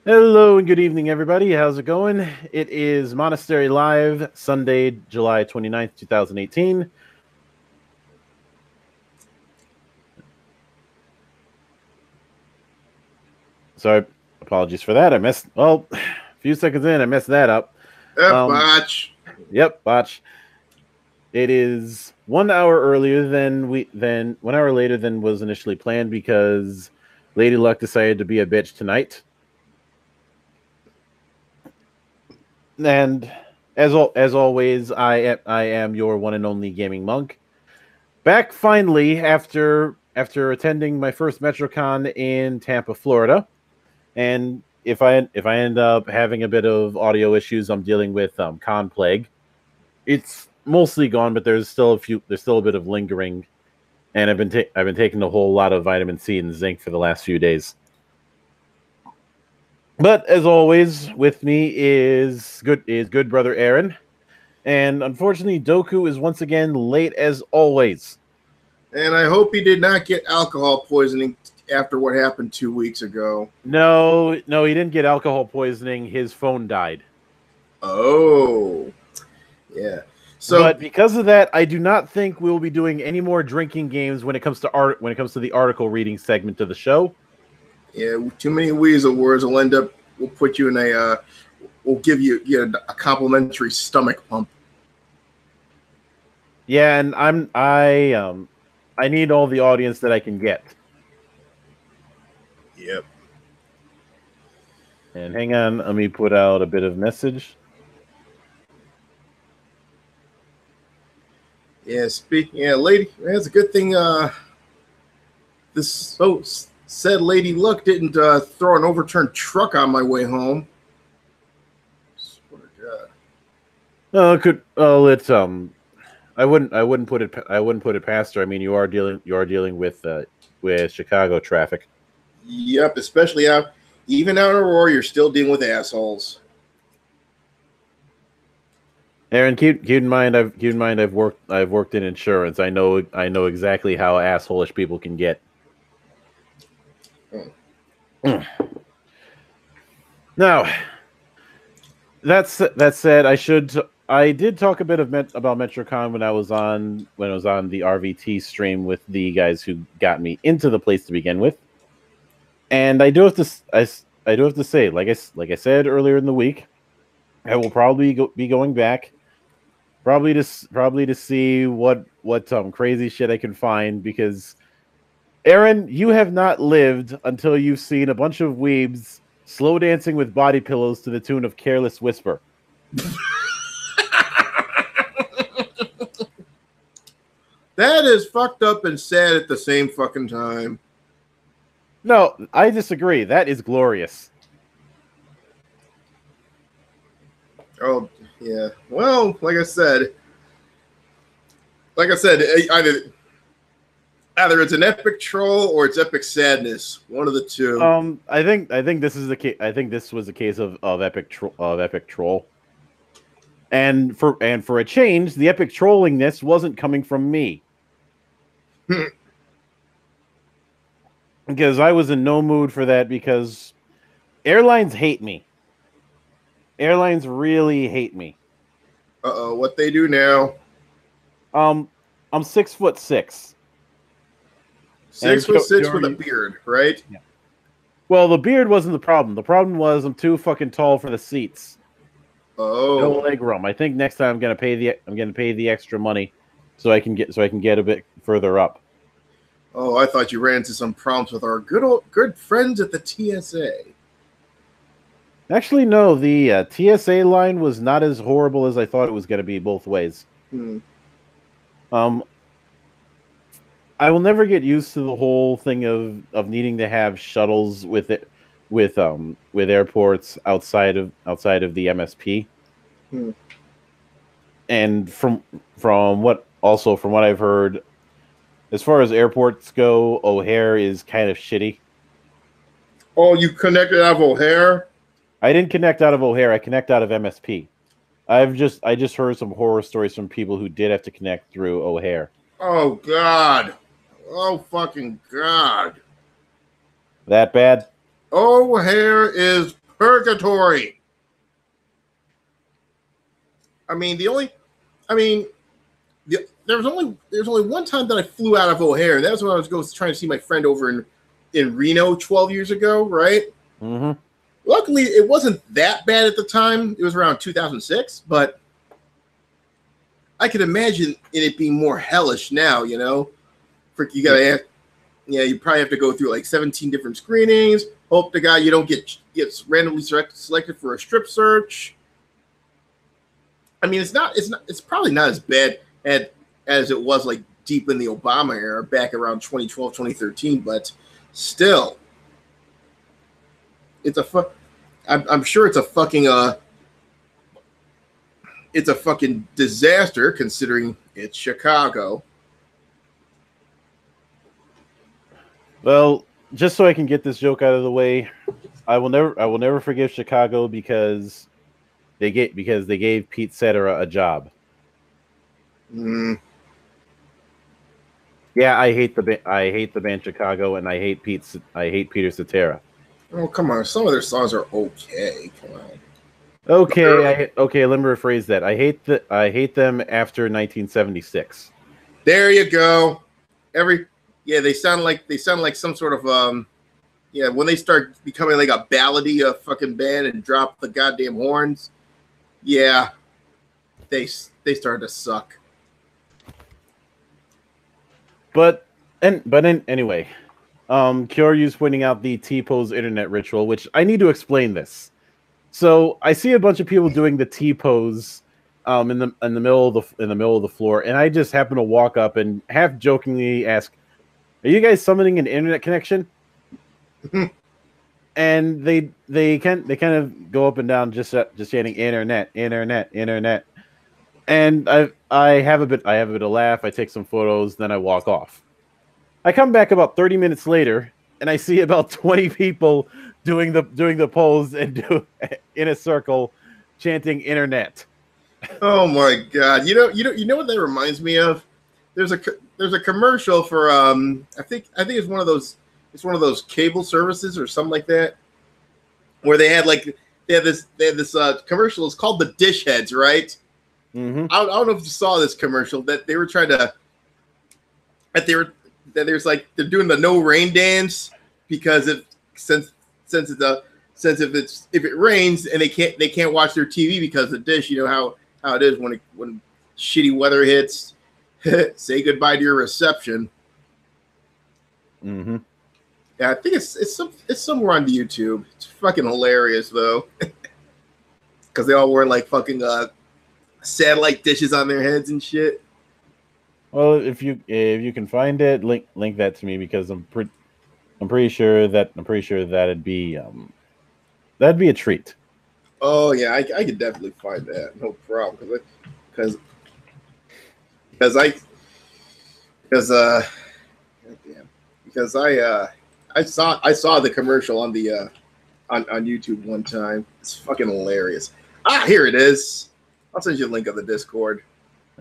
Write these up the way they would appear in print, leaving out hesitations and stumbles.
Hello and good evening, everybody. How's it going? It is Monastery Live, Sunday, July 29th, 2018. Sorry, apologies for that. A few seconds in, I messed that up. Botch. Yep, botch. It is 1 hour earlier than 1 hour later than was initially planned because Lady Luck decided to be a bitch tonight. And as always, I am your one and only gaming monk. Back finally after attending my first MetroCon in Tampa, Florida. And if I end up having a bit of audio issues, I'm dealing with con plague. It's mostly gone, but there's still a bit of lingering. And I've been taking a whole lot of vitamin C and zinc for the last few days. But as always, with me is good brother Aaron, and unfortunately, Doku is once again late as always. And I hope he did not get alcohol poisoning after what happened 2 weeks ago. No, he didn't get alcohol poisoning. His phone died. Oh, yeah. So, but because of that, I do not think we'll be doing any more drinking games when it comes to the article reading segment of the show. Yeah, too many weasel words will put you in will give you a complimentary stomach pump. Yeah, and I need all the audience that I can get. Yep. And hang on, let me put out a bit of message. Yeah, lady, that's a good thing. Said Lady Luck didn't throw an overturned truck on my way home. Swear to God. I wouldn't put it past her. I mean, you are dealing with Chicago traffic. Yep, especially even out in Aurora, you're still dealing with assholes. Aaron, keep in mind I've worked in insurance. I know exactly how assholeish people can get. Now, that said, I did talk a bit about MetroCon when I was on the RVT stream with the guys who got me into the place to begin with, and I do have to say, like I said earlier in the week, I will probably be going back, probably to see what crazy shit I can find, because Aaron, you have not lived until you've seen a bunch of weebs slow dancing with body pillows to the tune of Careless Whisper. That is fucked up and sad at the same fucking time. No, I disagree. That is glorious. Oh, yeah. Well, like I said, either it's an epic troll or it's epic sadness. One of the two. I think this is the case. I think this was a case of epic troll. And for a change, the epic trollingness wasn't coming from me. Because I was in no mood for that, because airlines hate me. Airlines really hate me. Uh-oh, what they do now? I'm 6'6". 6'6" with a beard, right? Yeah. Well, the beard wasn't the problem. The problem was I'm too fucking tall for the seats. Oh, no leg room. I think next time I'm gonna pay the extra money so I can get a bit further up. Oh, I thought you ran into some problems with our good friends at the TSA. Actually, no. The TSA line was not as horrible as I thought it was going to be both ways. I will never get used to the whole thing of needing to have shuttles with airports outside of the MSP. And from what I've heard, as far as airports go, O'Hare is kind of shitty. Oh, you connected out of O'Hare? I didn't connect out of O'Hare. I connect out of MSP. I just heard some horror stories from people who did have to connect through O'Hare. Oh God! Oh fucking God! That bad? O'Hare is purgatory. There's only one time that I flew out of O'Hare, and that was when I was trying to see my friend over in Reno 12 years ago, right? Mm-hmm. Luckily, it wasn't that bad at the time. It was around 2006, but I could imagine it being more hellish now, you know? You probably have to go through like 17 different screenings. Hope to God you don't get randomly selected for a strip search. I mean, it's probably not as bad as it was like deep in the Obama era back around 2012, 2013, but still, I'm sure it's a fucking disaster considering it's Chicago. Well, just so I can get this joke out of the way, I will never forgive Chicago because they gave Pete Cetera a job. Mm. Yeah, I hate the band Chicago, and I hate Peter Cetera. Oh, come on. Some of their songs are okay. Come on. Okay, let me rephrase that. I hate them after 1976. There you go. They sound like some sort of when they start becoming like a ballady fucking band and drop the goddamn horns. Yeah. They started to suck. Anyway, Kyoryu's pointing out the T-pose internet ritual, which I need to explain this. So I see a bunch of people doing the T-pose in the middle of the floor, and I just happen to walk up and half jokingly ask, "Are you guys summoning an internet connection?" And they kind of go up and down just chanting internet. And I have a bit of laugh. I take some photos, then I walk off. I come back about 30 minutes later, and I see about 20 people doing the pose and in a circle, chanting internet. Oh my God! You know what that reminds me of? There's a commercial for I think it's one of those cable services or something like that, where they had this commercial. It's called the Dish Heads, right? Mm-hmm. I don't know if you saw this commercial that they were trying to they're doing the no rain dance because if it rains and they can't watch their TV because the dish, you know how it is when shitty weather hits. Say goodbye to your reception. Mm-hmm. Yeah, I think it's somewhere on YouTube. It's fucking hilarious though, because they all wear like fucking satellite dishes on their heads and shit. Well, if you can find it, link that to me because I'm pretty sure that'd be a treat. Oh yeah, I could definitely find that. No problem, because I saw the commercial on the on YouTube one time. It's fucking hilarious. Here it is. I'll send you a link on the Discord.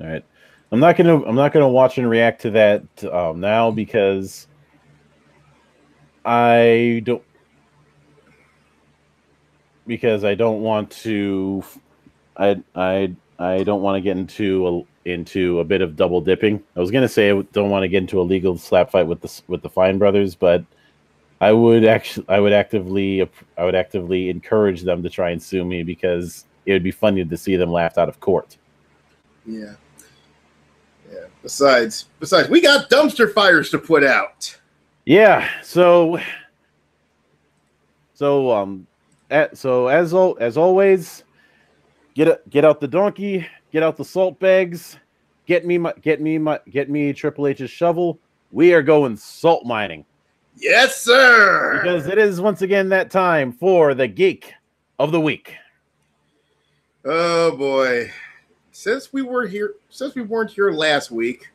All right. I'm not gonna watch and react to that now because I don't want to. I don't want to get into a bit of double dipping. I was gonna say I don't want to get into a legal slap fight with the Fine brothers, but I would actively encourage them to try and sue me because it would be funny to see them laughed out of court. Yeah. Yeah. Besides, we got dumpster fires to put out. Yeah. So as always, get out the donkey, get out the salt bags, get me Triple H's shovel. We are going salt mining. Yes, sir. Because it is once again that time for the Geek of the Week. Oh boy. Since we weren't here last week,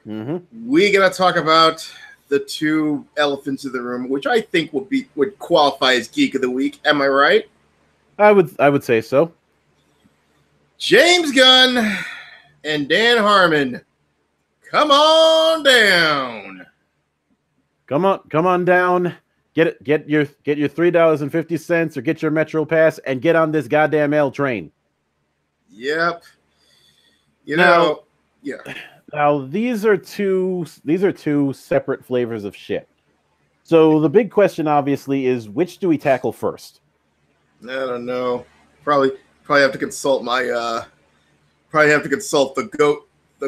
we gotta talk about the two elephants in the room, which I think would qualify as Geek of the Week. Am I right? I would say so. James Gunn and Dan Harmon, come on down. Come on down Get your $3.50 or get your Metro Pass and get on this goddamn L train. Yep. Yeah. Now these are two separate flavors of shit. So the big question obviously is, which do we tackle first? I don't know. Probably have to consult my probably have to consult the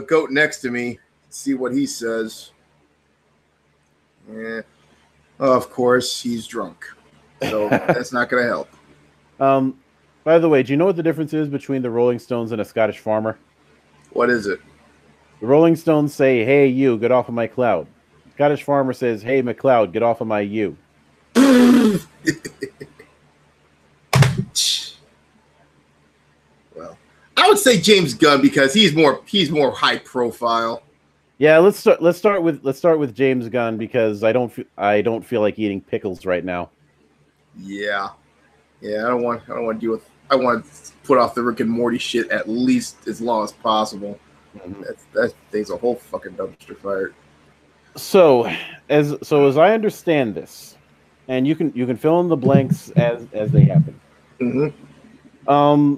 goat next to me, see what he says. Yeah. Of course, he's drunk. So that's not going to help. By the way, do you know what the difference is between the Rolling Stones and a Scottish farmer? What is it? The Rolling Stones say, "Hey, you, get off of my cloud." Scottish farmer says, "Hey, McLeod, get off of my you." Well, I would say James Gunn because he's more high profile. Yeah, let's start with James Gunn because I don't feel like eating pickles right now. Yeah, I don't want to deal with. I want to put off the Rick and Morty shit at least as long as possible. Mm-hmm. That thing's a whole fucking dumpster fire. So as I understand this, and you can fill in the blanks as they happen. Mm-hmm.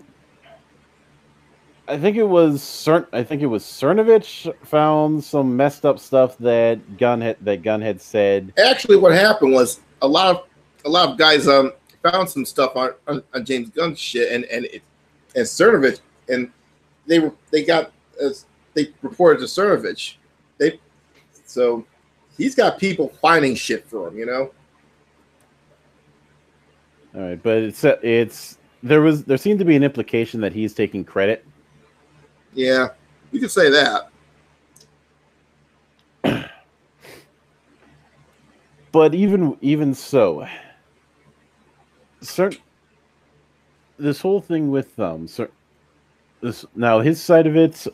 I think it was Cernovich found some messed up stuff that Gunn had said. Actually, what happened was a lot of guys found some stuff on James Gunn's shit and Cernovich, and they reported to Cernovich. So he's got people finding shit for him, you know. All right, but there seemed to be an implication that he's taking credit. Yeah, you could say that. But even so, this whole thing with now his side of it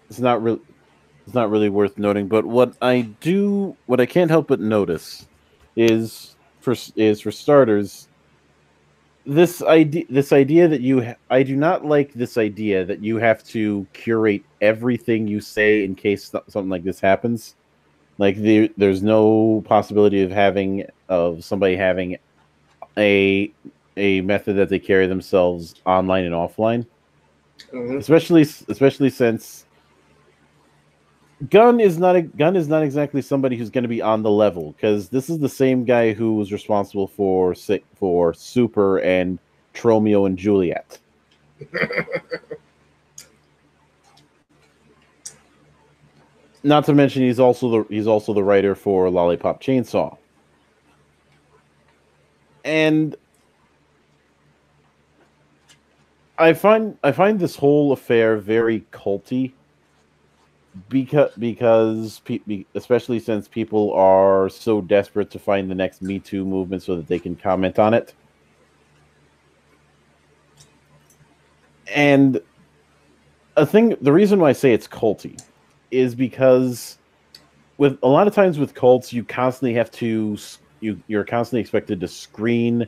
it's not really worth noting. But what I can't help but notice is for starters, this idea that I do not like this idea that you have to curate everything you say in case something like this happens. Like there's no possibility of somebody having a method that they carry themselves online and offline. Mm-hmm. Especially since Gunn is not exactly somebody who's going to be on the level, because this is the same guy who was responsible for Super and Tromeo and Juliet. Not to mention he's also the writer for Lollipop Chainsaw. And I find this whole affair very culty. Because especially since people are so desperate to find the next Me Too movement so that they can comment on it. And the reason why I say it's culty is because with a lot of times with cults, you constantly have to you're constantly expected to screen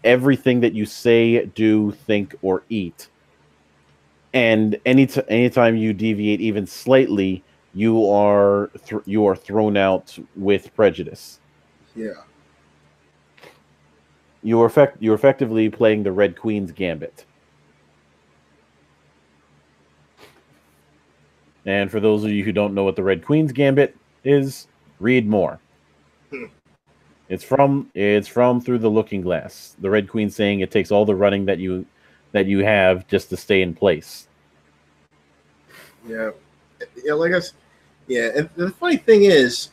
everything that you say, do, think, or eat. And anytime you deviate even slightly, you are thrown out with prejudice. Yeah. You're effectively playing the Red Queen's gambit. And for those of you who don't know what the Red Queen's gambit is, read more. It's from Through the Looking Glass. The Red Queen saying it takes all the running that you have just to stay in place. Yeah, like us. Yeah, and the funny thing is,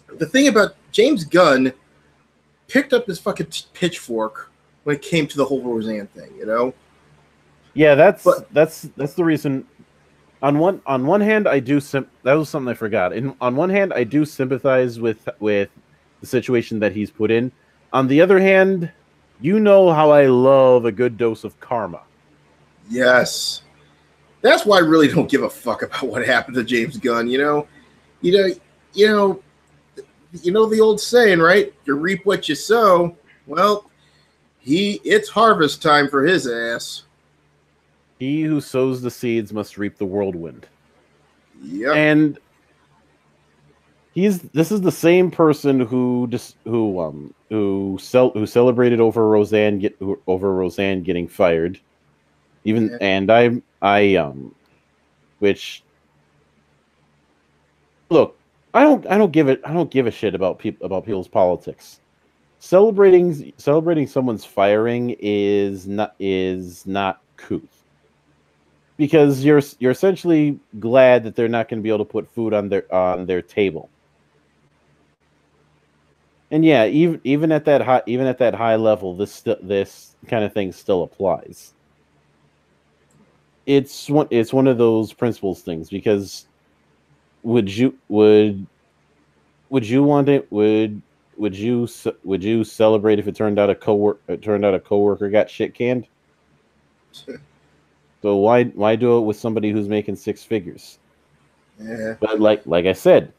the thing about James Gunn picked up his fucking pitchfork when it came to the whole Roseanne thing, you know. Yeah, that's the reason. On one hand, I do that was something I forgot. On one hand, I do sympathize with the situation that he's put in. On the other hand, you know how I love a good dose of karma. Yes. That's why I really don't give a fuck about what happened to James Gunn, you know the old saying, right? You reap what you sow. Well, it's harvest time for his ass. He who sows the seeds must reap the whirlwind. Yep. And This is the same person who celebrated over Roseanne getting fired. Even Yeah. and I which look, I don't give a shit about people's politics. Celebrating someone's firing is not couth, because you're essentially glad that they're not going to be able to put food on their table. And yeah, even at that high level, this kind of thing still applies. It's one of those principles things, because would you would you want it would you celebrate if it turned out a coworker got shit canned? So why do it with somebody who's making six figures? Yeah. But like I said,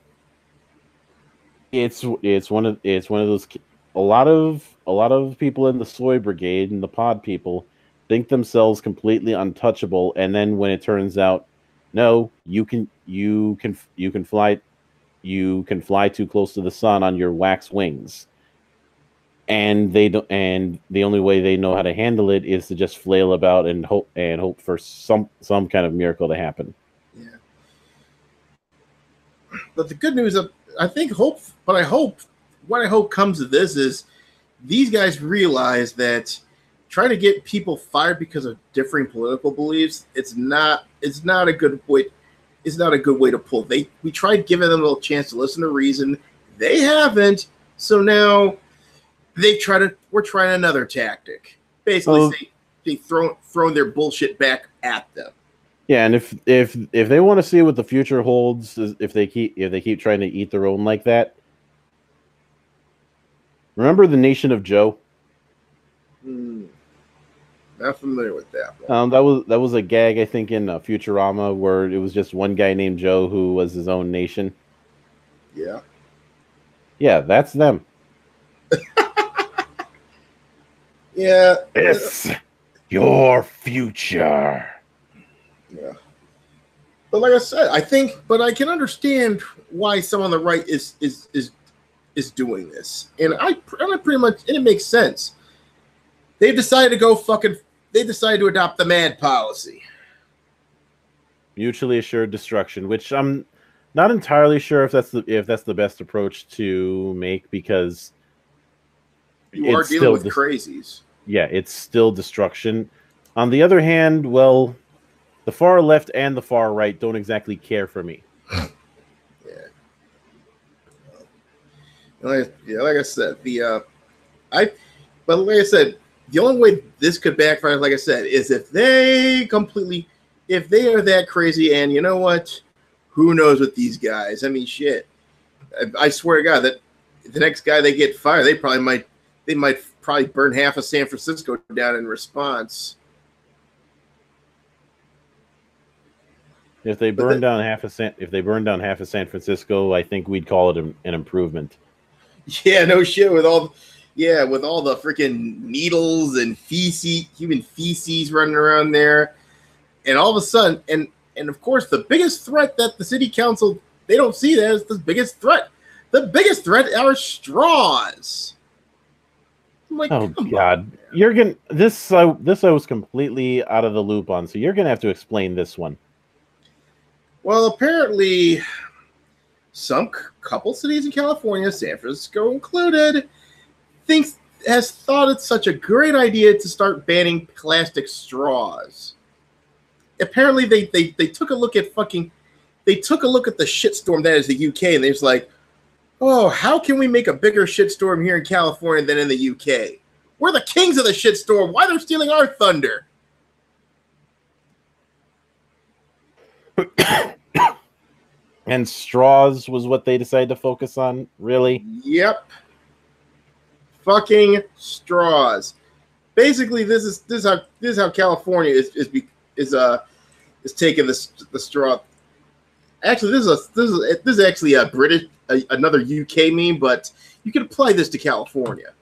it's one of those. A lot of people in the soy brigade and the pod people think themselves completely untouchable, and then when it turns out, no, you can fly too close to the sun on your wax wings, and they don't, and the only way they know how to handle it is to just flail about and hope for some kind of miracle to happen. Yeah. But the good news of I think hope, but I hope what I hope comes of this is these guys realize that trying to get people fired because of differing political beliefs, it's not a good way. It's not a good way to pull. We tried giving them a little chance to listen to reason. They haven't. So now we're trying another tactic. Basically, they thrown their bullshit back at them. Yeah, and if they want to see what the future holds, if they keep trying to eat their own like that, remember the Nation of Joe? Not familiar with that one. That was a gag, I think, in Futurama, where it was just one guy named Joe who was his own nation. Yeah. Yeah, that's them. Yeah. It's your future. Yeah. But like I said, but I can understand why someone on the right is doing this, and I pretty much, and it makes sense. They decided to adopt the MAD policy. Mutually assured destruction, which I'm not entirely sure if that's the best approach to make, because You are dealing with crazies. Yeah, it's still destruction. On the other hand, well, the far left and the far right don't exactly care for me. Yeah. Like I said, but like I said, the only way this could backfire, like I said, is if they are that crazy. And you know what? Who knows with these guys? I mean, shit. I swear to God that the next guy they get fired, they might burn half of San Francisco down in response. If they burn down half of San Francisco, I think we'd call it an improvement. Yeah, no shit. With all the freaking needles and human feces running around there, and all of a sudden, and of course, the biggest threat that the city council, they don't see that as the biggest threat. The biggest threat are straws. I'm like, oh God, you're gonna this I was completely out of the loop on, so you're gonna have to explain this one. Well, apparently, some couple cities in California, San Francisco included, has thought it's such a great idea to start banning plastic straws. Apparently, they took a look at the shitstorm that is the UK, and they're just like, oh, how can we make a bigger shitstorm here in California than in the UK? We're the kings of the shitstorm. Why they're stealing our thunder? And straws was what they decided to focus on, really? Yep. Fucking straws. Basically, this is how California is taking the straw. Actually, this is actually a British, another UK meme, but you can apply this to California.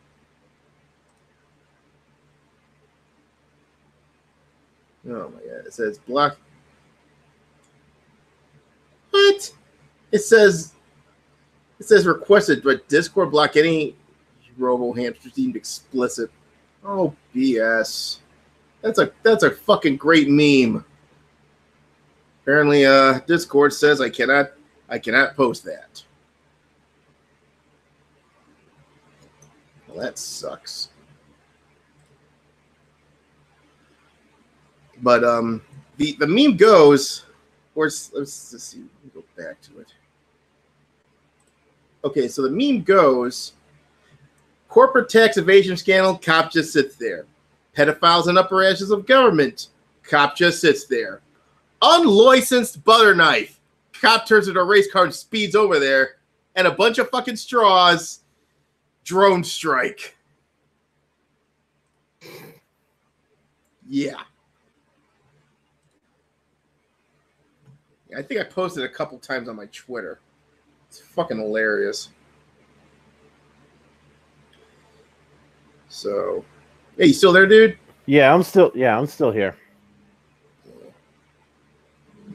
Oh my God! It says block. What? It says It says requested, but Discord block any robo hamsters deemed explicit. Oh BS. That's a fucking great meme. Apparently, Discord says I cannot post that. Well, that sucks. But the meme goes, let's see, let me go back to it. Okay, so the meme goes, corporate tax evasion scandal, cop just sits there. Pedophiles in upper echelons of government, cop just sits there. Unlicensed butter knife, cop turns into a race car and speeds over there, and a bunch of fucking straws, drone strike. Yeah. I think I posted a couple times on my Twitter. It's fucking hilarious. So, hey, you still there, dude? Yeah, I'm still here.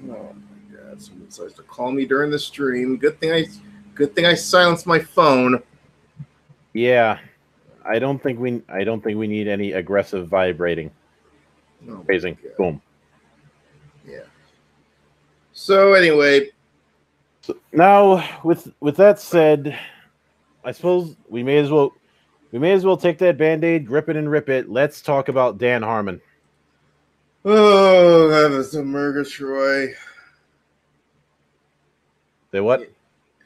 Oh my god! Someone decides to call me during the stream. Good thing I silenced my phone. Yeah, I don't think we need any aggressive vibrating. Oh, Phrasing. Boom. Yeah. So anyway, now with that said, I suppose we may as well take that Band-Aid, grip it and rip it. Let's talk about Dan Harmon. oh, heavens to Murgatroyd. Say what?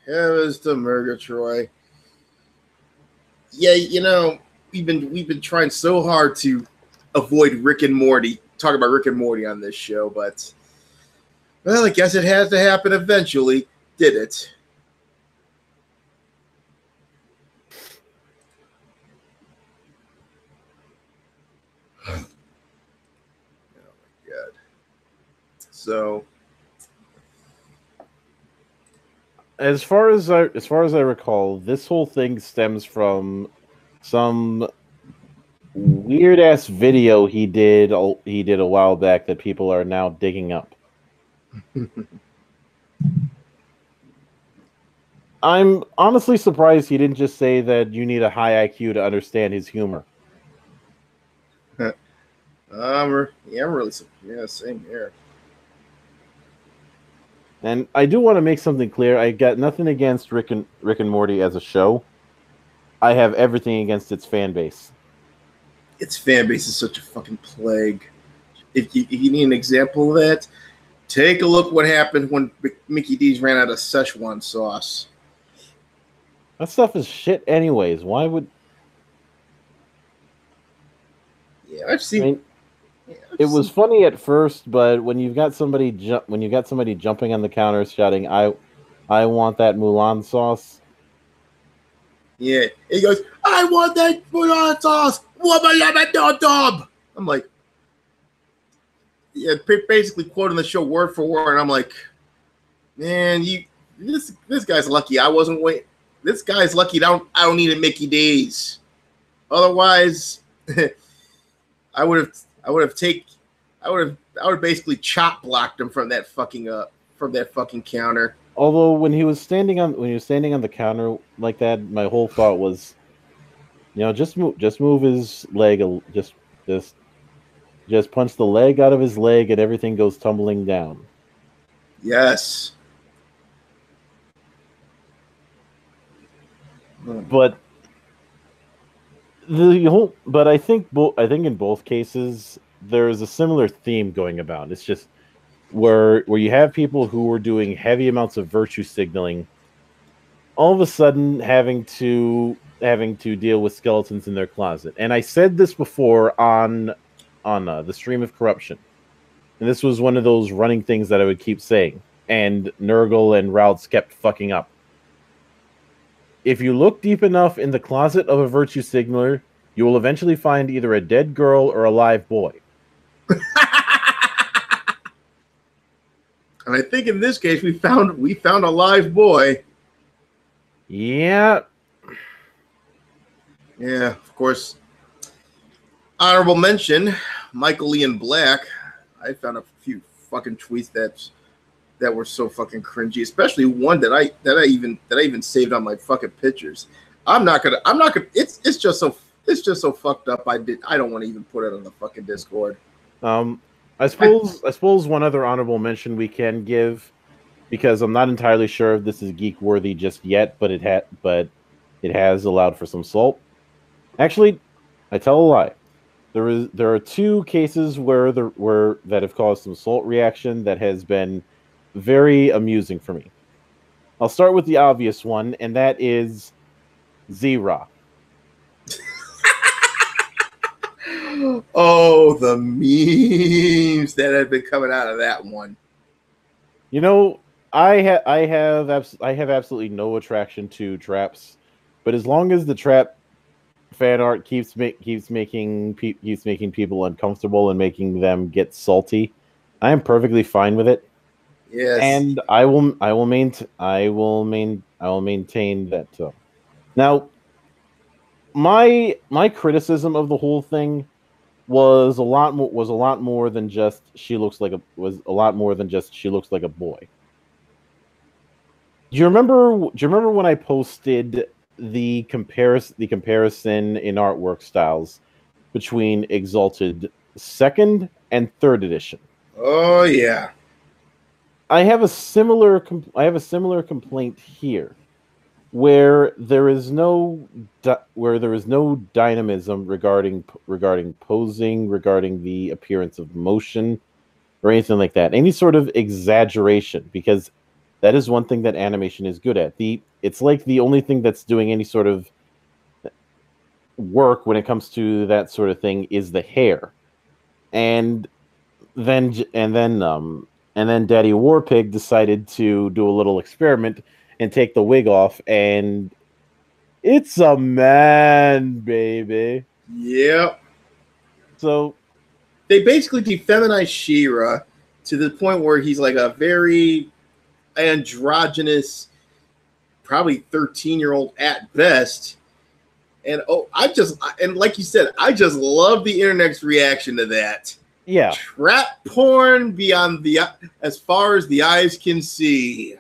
Heavens to Murgatroyd. Yeah, you know, we've been trying so hard to avoid Rick and Morty, talk about Rick and Morty on this show, but well, I guess it has to happen eventually. Did it? Oh my god. So as far as I recall, this whole thing stems from some weird ass video he did a while back that people are now digging up. I'm honestly surprised he didn't just say that you need a high IQ to understand his humor. I'm really same here. And I do want to make something clear. I got nothing against Rick and Morty as a show. I have everything against its fan base. Its fan base is such a fucking plague. If you need an example of that, take a look what happened when Mickey D's ran out of Szechuan sauce. That stuff is shit anyways. Why would... Yeah, I've seen... I mean, it was funny at first, but when you've got somebody jumping on the counter shouting, I want that Mulan sauce. Yeah, he goes, I want that Mulan sauce. I'm like, yeah, basically quoting the show word for word. And I'm like, man, this guy's lucky. I wasn't waiting. This guy's lucky. I don't need a Mickey D's. Otherwise, I would have basically chop blocked him from that fucking counter. Although when he was standing on the counter like that, my whole thought was, just move his leg, just punch the leg out of his leg, and everything goes tumbling down. Yes. But I think in both cases there's a similar theme going about. It's just where you have people who are doing heavy amounts of virtue signaling, all of a sudden having to deal with skeletons in their closet. And I said this before on the stream of corruption, and this was one of those running things that I would keep saying, and Nurgle and Routes kept fucking up. If you look deep enough in the closet of a virtue signaler, you will eventually find either a dead girl or a live boy. And I think in this case we found a live boy. Yeah. Yeah, of course. Honorable mention, Michael Ian Black. I found a few fucking tweets that that were so fucking cringy, especially one that I even saved on my fucking pictures. I'm not gonna it's just so fucked up. I don't want to even put it on the fucking Discord. I suppose one other honorable mention we can give, because I'm not entirely sure if this is geek worthy just yet, but it has allowed for some salt. Actually, I tell a lie. There are two cases that have caused some salt reaction that has been very amusing for me. I'll start with the obvious one, and that is Zera. Oh, the memes that have been coming out of that one. You know, I have absolutely no attraction to traps, but as long as the trap fan art keeps making people uncomfortable and making them get salty, I am perfectly fine with it. Yes, and I will maintain that. Now, my criticism of the whole thing was a lot more than just she looks like a boy. Do you remember when I posted the comparison in artwork styles between Exalted 2nd and 3rd edition? Oh yeah. I have a similar complaint here, where there is no dynamism regarding posing, regarding the appearance of motion, or anything like that. Any sort of exaggeration, because that is one thing that animation is good at. It's like the only thing that's doing any sort of work when it comes to that sort of thing is the hair, and then Daddy Warpig decided to do a little experiment and take the wig off, and it's a man, baby. Yep. So they basically defeminized She-Ra to the point where he's like a very androgynous, probably 13-year-old at best. And like you said, I just love the internet's reaction to that. Yeah. Trap porn beyond as far as the eyes can see.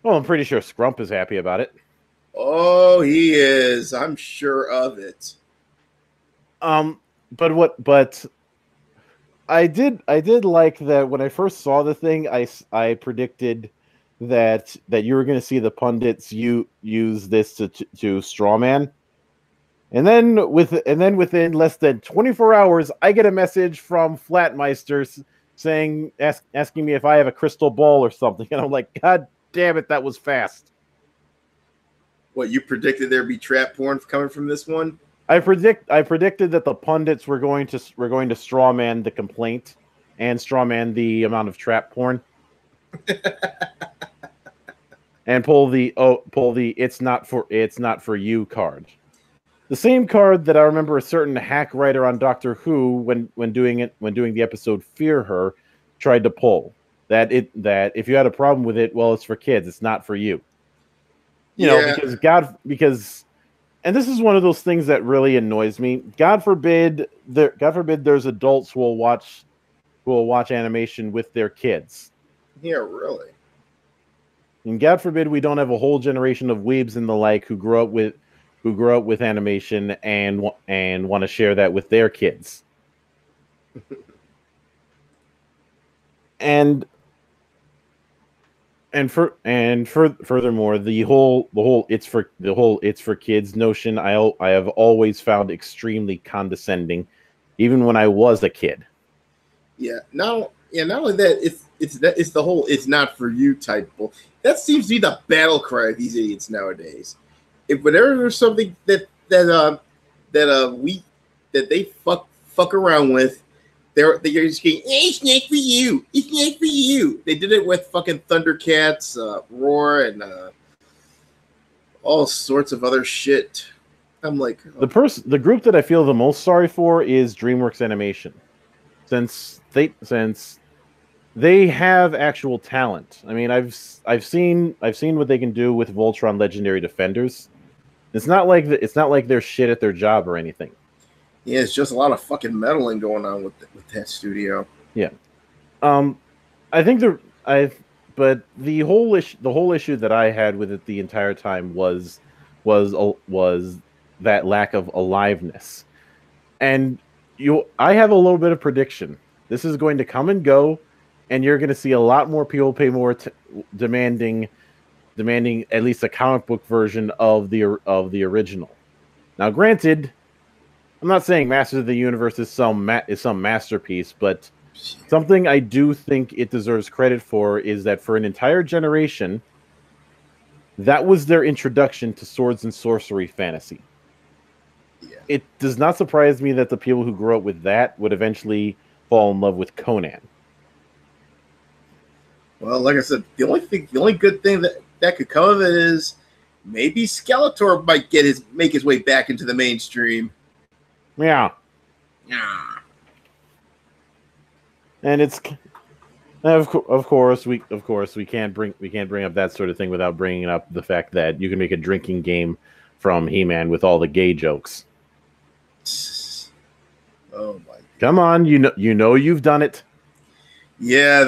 Well, I'm pretty sure Scrump is happy about it. Oh, he is. I'm sure of it. But I did like that when I first saw the thing. I predicted that you were going to see the pundits use this to strawman. And then within less than 24 hours, I get a message from Flatmeister asking me if I have a crystal ball or something, and I'm like, God damn it, that was fast. What, you predicted there'd be trap porn coming from this one? I predicted that the pundits were going to strawman the complaint and strawman the amount of trap porn, and pull the it's not for you card. The same card that I remember a certain hack writer on Doctor Who, when doing the episode Fear Her, tried to pull. That if you had a problem with it, well, it's for kids. It's not for you. You know, because and this is one of those things that really annoys me. God forbid there's adults who will watch animation with their kids. Yeah, really. And God forbid we don't have a whole generation of weebs and the like who grew up with animation and want to share that with their kids. Furthermore, the whole it's for kids notion I have always found extremely condescending, even when I was a kid. Yeah. Not only that, it's the whole "it's not for you" type. That seems to be the battle cry of these idiots nowadays. If whenever there's something that they fuck around with, they're just going, it's not for you. It's not for you. They did it with fucking Thundercats, Roar, and all sorts of other shit. I'm like, oh. The group that I feel the most sorry for is DreamWorks Animation, since they have actual talent. I mean, I've seen what they can do with Voltron Legendary Defenders. It's not like they're shit at their job or anything. Yeah, it's just a lot of fucking meddling going on with that studio. Yeah, I think the whole issue that I had with it the entire time was that lack of aliveness. And I have a little bit of prediction. This is going to come and go, and you're going to see a lot more people pay more demanding at least a comic book version of the original. Now, granted, I'm not saying Masters of the Universe is some masterpiece, but something I do think it deserves credit for is that for an entire generation, that was their introduction to swords and sorcery fantasy. Yeah. It does not surprise me that the people who grew up with that would eventually fall in love with Conan. Well, like I said, the only good thing that could come of it is maybe Skeletor might make his way back into the mainstream. Yeah. Yeah. And it's of course we can't bring up that sort of thing without bringing up the fact that you can make a drinking game from He-Man with all the gay jokes. Oh my! Come on, you know you've done it. Yeah,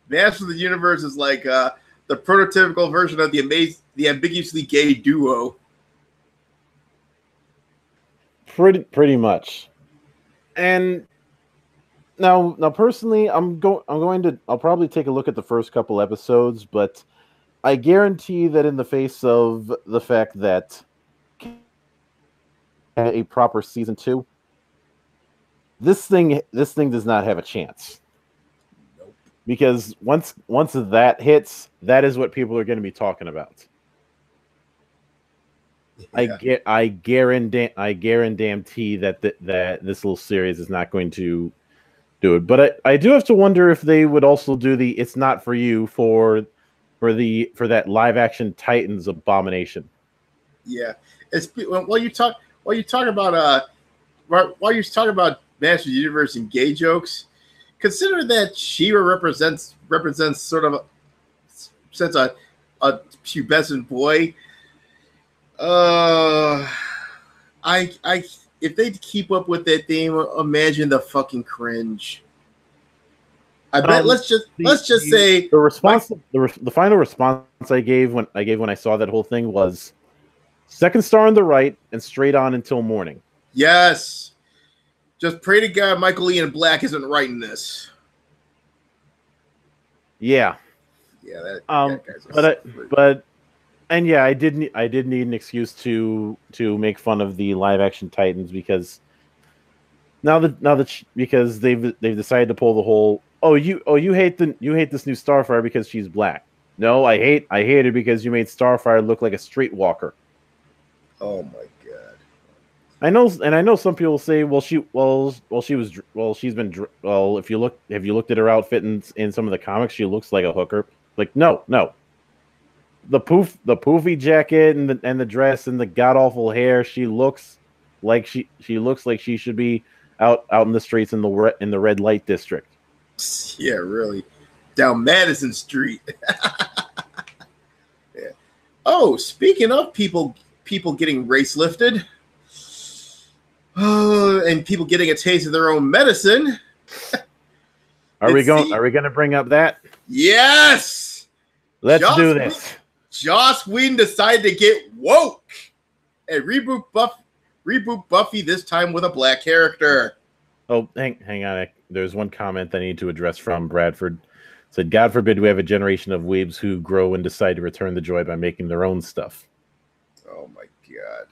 Masters of the Universe is like the prototypical version of the ambiguously gay duo. Pretty much. And now personally, I'll probably take a look at the first couple episodes, but I guarantee that in the face of the fact that a proper season 2, this thing does not have a chance. Nope. Because once that hits, that is what people are going to be talking about. Yeah. I guarantee that this little series is not going to do it. But I do have to wonder if they would also do the "it's not for you" for that live action Titans abomination. Yeah, while you talk about Masters of the Universe and gay jokes, consider that She-Ra represents sort of a pubescent boy. If they keep up with that theme, imagine the fucking cringe. I bet. Let's just say the response. The final response I gave when I saw that whole thing was second star on the right and straight on until morning. Yes. Just pray to God Michael Ian Black isn't writing this. Yeah. Yeah. I did need an excuse to make fun of the live action Titans because because they've decided to pull the whole you hate this new Starfire because she's black. No, I hate her because you made Starfire look like a streetwalker. Oh my God. I know some people say, if you looked at her outfit in some of the comics, she looks like a hooker. Like, no. The poofy jacket and the dress and the god awful hair, she looks like she should be out in the streets in the red light district. Yeah, really. Down Madison Street. Yeah. Oh, speaking of people getting race lifted, and people getting a taste of their own medicine. Are we going to bring up that? Yes. Let's do this. Joss Whedon decided to get woke and reboot Buffy this time with a black character. Oh, hang on. There's one comment I need to address from Bradford. It said, "God forbid we have a generation of weebs who grow and decide to return the joy by making their own stuff." Oh my God.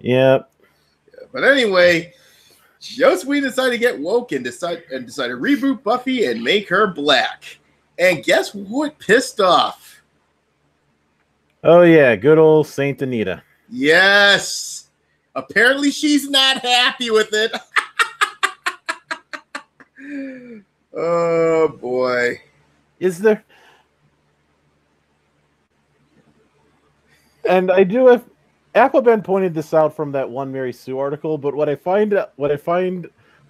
Yep. Yeah, but anyway, Joss Whedon decided to get woke and decided to reboot Buffy and make her black. And guess what pissed off? Oh yeah, good old Saint Anita. Yes. Apparently she's not happy with it. Oh boy. Is there? And I do have Appleben pointed this out from that one Mary Sue article, but what I found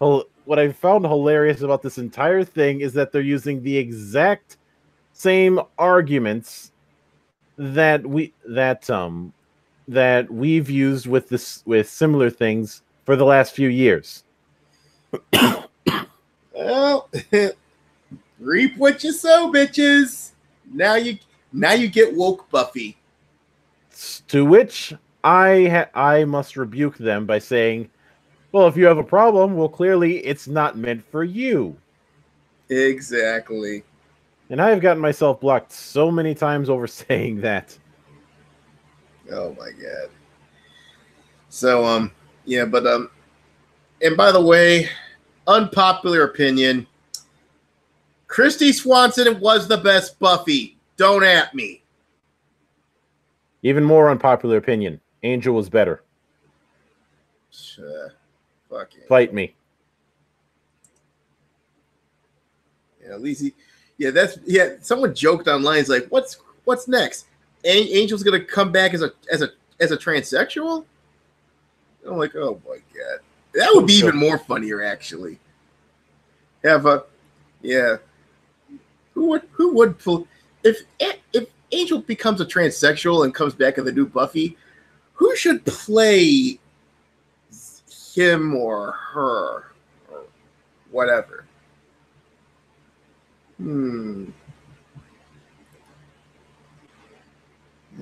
hilarious about this entire thing is that they're using the exact same arguments that we've used with similar things for the last few years. Well, Reap what you sow, bitches. Now you get woke Buffy. To which I must rebuke them by saying, well, if you have a problem, well, clearly it's not meant for you. Exactly. And I have gotten myself blocked so many times over saying that. Oh my god. So yeah, but and by the way, unpopular opinion, Christy Swanson was the best Buffy. Don't at me. Even more unpopular opinion, Angel was better. Fuck it. Fight me. Yeah, at least someone joked online. It's like, what's next? Angel's gonna come back as a transsexual? I'm like, oh my god, that would be even more funnier actually. Who would pull if Angel becomes a transsexual and comes back in the new Buffy? Who should play him or her or whatever? I'd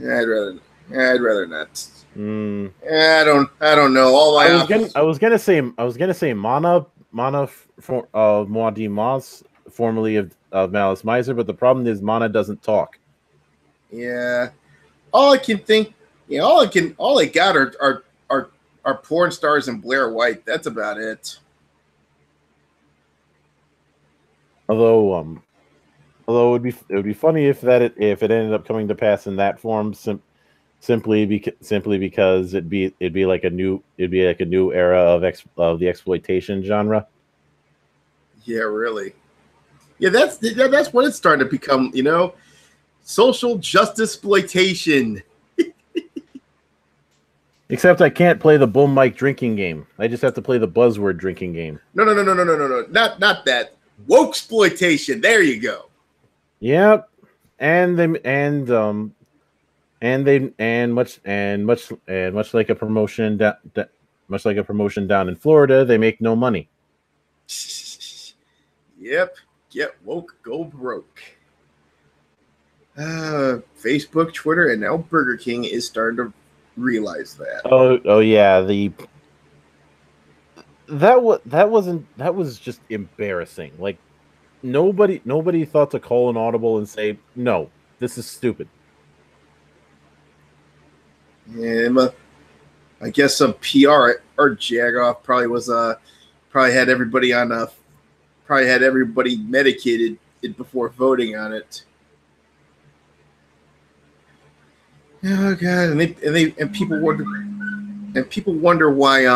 rather not. I don't know. I was gonna say Mana for Moadi Moss, formerly of Malice Miser, but the problem is Mana doesn't talk. Yeah, all I can think, all I got are porn stars and Blair White. That's about it. Although it would be funny if it ended up coming to pass in that form, simply because it'd be like a new era of the exploitation genre. Yeah, really. Yeah, that's what it's starting to become. Social justice exploitation. Except I can't play the boom mic drinking game. I just have to play the buzzword drinking game. No. Not that. Woke exploitation. There you go. Yep. And much like a promotion down in Florida, they make no money. Yep. Get woke, go broke. Facebook, Twitter, and now Burger King is starting to realize that. Oh yeah, that was just embarrassing. Like nobody thought to call an audible and say, no, this is stupid. Yeah, I guess some PR or jagoff probably had everybody medicated before voting on it. Oh god, and people wonder why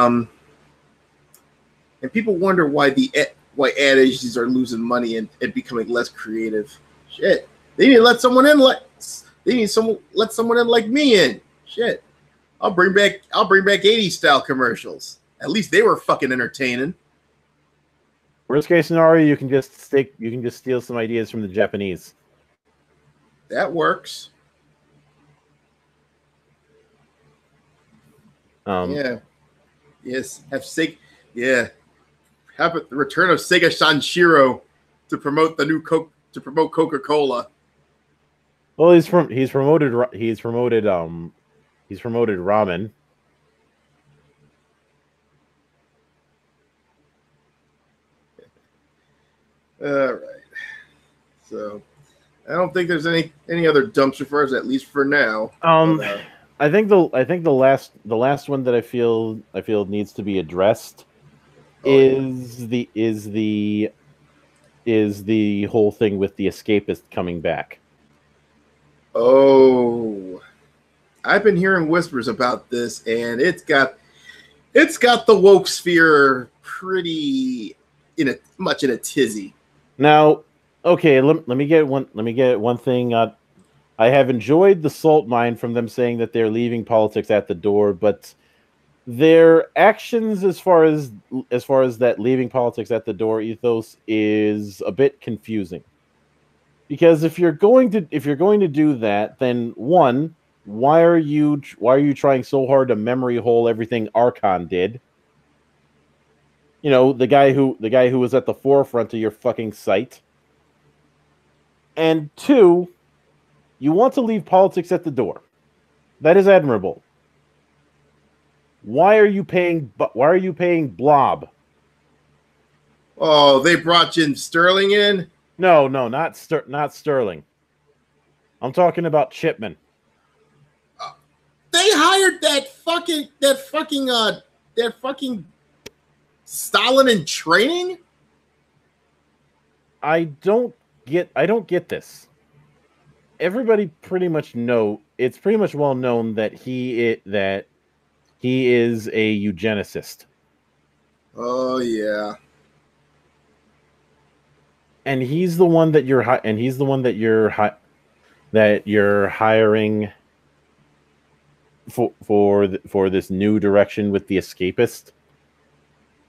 why ad agencies are losing money and becoming less creative. Shit, they need to let someone in let someone in like me in. Shit, I'll bring back 80s style commercials. At least they were fucking entertaining. Worst case scenario, you can just steal some ideas from the Japanese. That works. Yeah. Yes. Have the return of Sega Sanshiro to promote the new Coca-Cola. Well, he's promoted ramen. All right. So, I don't think there's any other dumpster fires, at least for now. I think the last one that I feel needs to be addressed is the whole thing with the escapist coming back. Oh, I've been hearing whispers about this, and it's got the woke sphere pretty much in a tizzy. Now, okay, let me get one thing. I have enjoyed the salt mine from them saying that they're leaving politics at the door, but their actions as far as that leaving politics at the door ethos is a bit confusing. Because if you're going to do that, then one, why are you trying so hard to memory hole everything Archon did? The guy who was at the forefront of your fucking site. And two, you want to leave politics at the door. That is admirable. Why are you paying Blob? Oh, they brought Jim Sterling in. No, not Sterling. I'm talking about Chipman. They hired that fucking Stalin in training. I don't get this. Everybody pretty much it's pretty much well known that he is a eugenicist. Oh yeah. And he's the one that you're hiring for this new direction with the Escapist.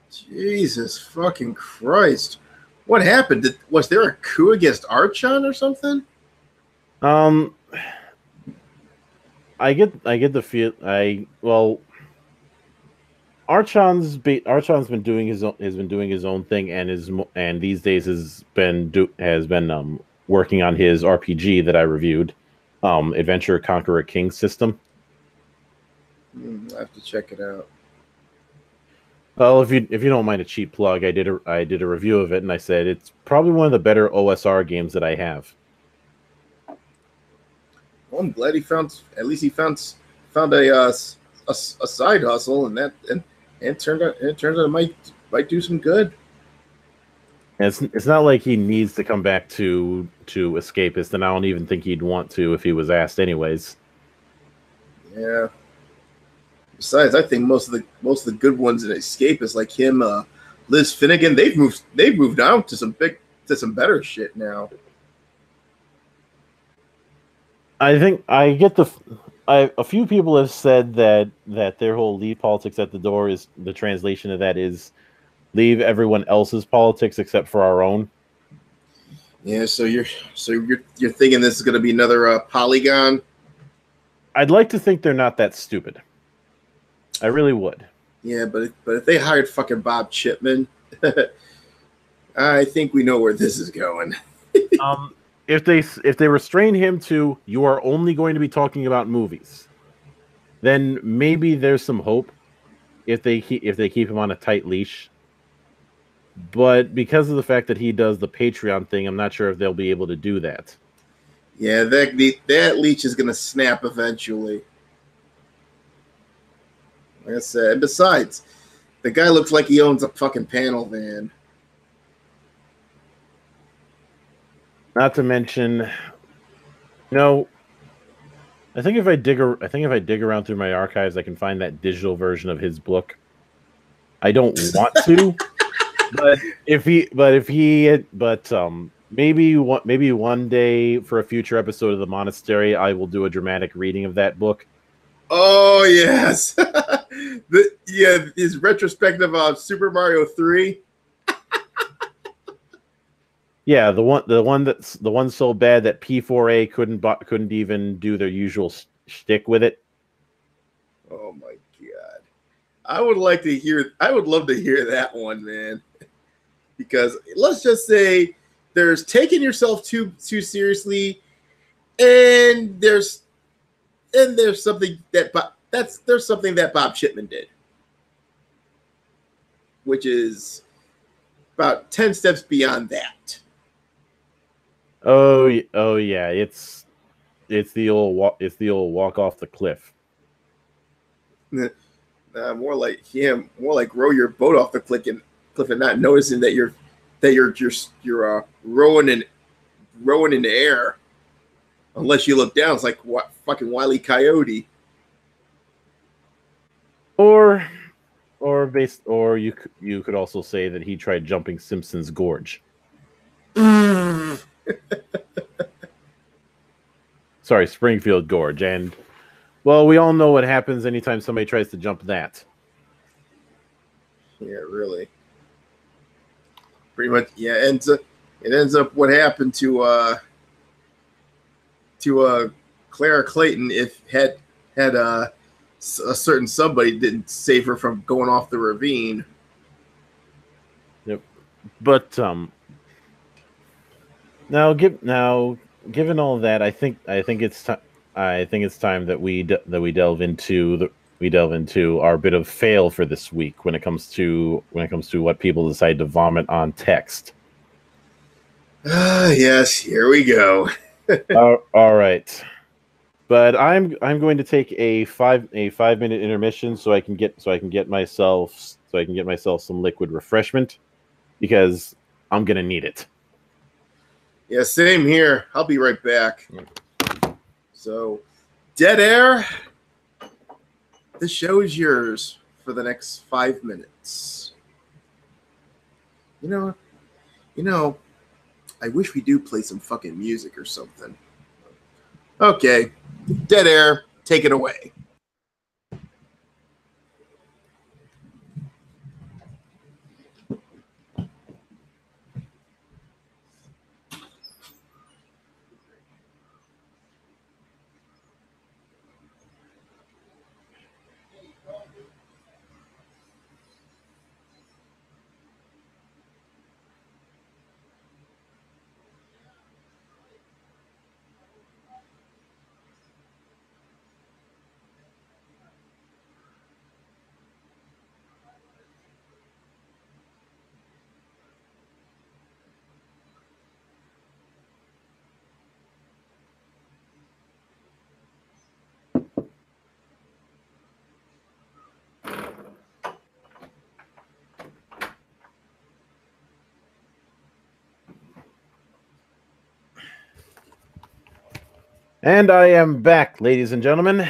Jesus fucking Christ! What happened? Was there a coup against Archon or something? I get the feel. Archon's been doing his own thing, and these days has been working on his RPG that I reviewed, Adventure Conqueror King system. I have to check it out. Well, if you don't mind a cheap plug, I did a review of it, and I said it's probably one of the better OSR games that I have. Well, I'm glad he found a side hustle, and it turns out it might do some good. And it's not like he needs to come back to Escapist, and I don't even think he'd want to if he was asked, anyways. Yeah. Besides, I think most of the good ones in Escapist, like him, Liz Finnegan, they've moved on to some better shit now. I think a few people have said that their whole leave politics at the door is the translation of that is leave everyone else's politics except for our own. Yeah, so you're thinking this is going to be another Polygon? I'd like to think they're not that stupid. I really would. Yeah, but if they hired fucking Bob Chipman, I think we know where this is going. If they restrain him to you are only going to be talking about movies, then maybe there's some hope if they keep him on a tight leash. But because of the fact that he does the Patreon thing, I'm not sure if they'll be able to do that. Yeah, that leash is going to snap eventually. Like I said, and besides, the guy looks like he owns a fucking panel van. Not to mention, I think if I dig around through my archives, I can find that digital version of his book. I don't want to, maybe one day for a future episode of the Monastery, I will do a dramatic reading of that book. Oh yes, his retrospective of Super Mario 3. Yeah, the one so bad that P4A couldn't even do their usual shtick with it. Oh my god, I would love to hear that one, man. Because let's just say there's taking yourself too seriously, and there's something that Bob Chipman did, which is about 10 steps beyond that. Oh yeah, it's the old walk off the cliff. More like row your boat off the cliff and not noticing that you're rowing in the air, unless you look down. It's like what fucking Wile E. Coyote. Or you could also say that he tried jumping Simpson's Gorge. Sorry, Springfield Gorge, and well, we all know what happens anytime somebody tries to jump that. Yeah, really. Pretty much, yeah. It ends up what happened to Clara Clayton if had a certain somebody didn't save her from going off the ravine. Yep, but Given all that, I think it's time that we delve into our bit of fail for this week when it comes to what people decide to vomit on text. Yes, here we go. All right. But I'm going to take a 5 minute intermission so I can get myself some liquid refreshment because I'm gonna need it. Yeah, same here. I'll be right back. So, dead air. The show is yours for the next 5 minutes. You know, I wish we do play some fucking music or something. Okay, dead air, take it away. And I am back, ladies and gentlemen.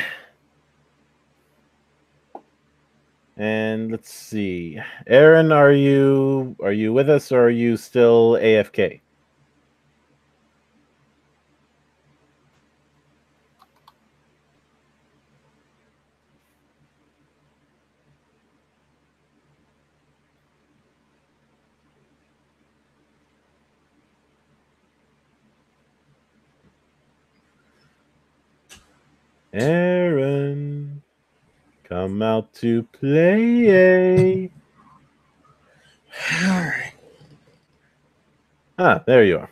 And let's see, Aaron, are you with us or are you still AFK? Aaron, come out to play. All right. Ah, there you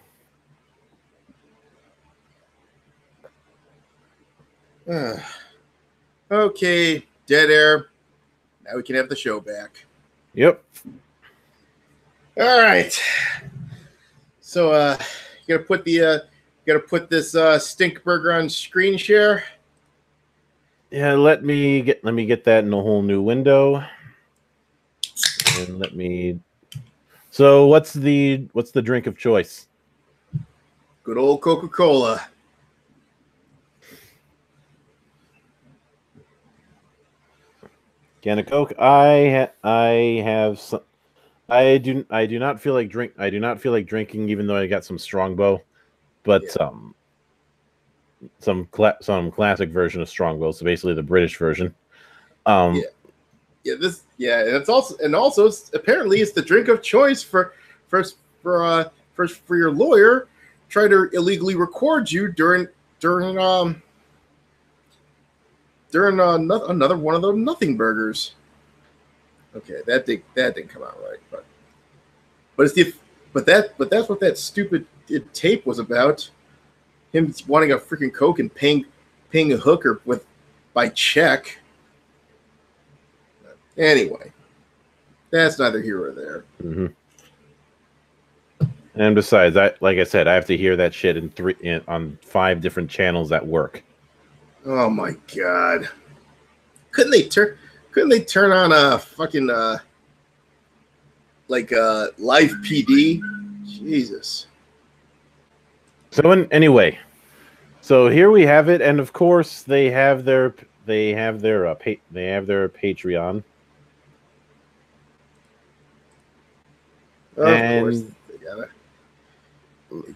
are. Okay, dead air. Now we can have the show back. Yep. All right. So, you gotta put this stink burger on screen share. Yeah, let me get that in a whole new window. And let me. So, what's the drink of choice? Good old Coca-Cola. Can of Coke. I have some. I do not feel like drinking, even though I got some Strongbow, but Yeah. Some classic version of Strongbow, so basically the British version. It's also apparently it's the drink of choice for your lawyer try to illegally record you during another one of those nothing burgers. Okay, that didn't come out right, but that's what that stupid tape was about. Him wanting a freaking Coke and paying a hooker by check. Anyway, that's neither here or there. Mm-hmm. And besides, like I said, I have to hear that shit on 5 different channels at work. Oh my god! Couldn't they turn on a fucking live PD? Jesus. So anyway, so here we have it, and of course they have their Patreon. Of course, they gotta,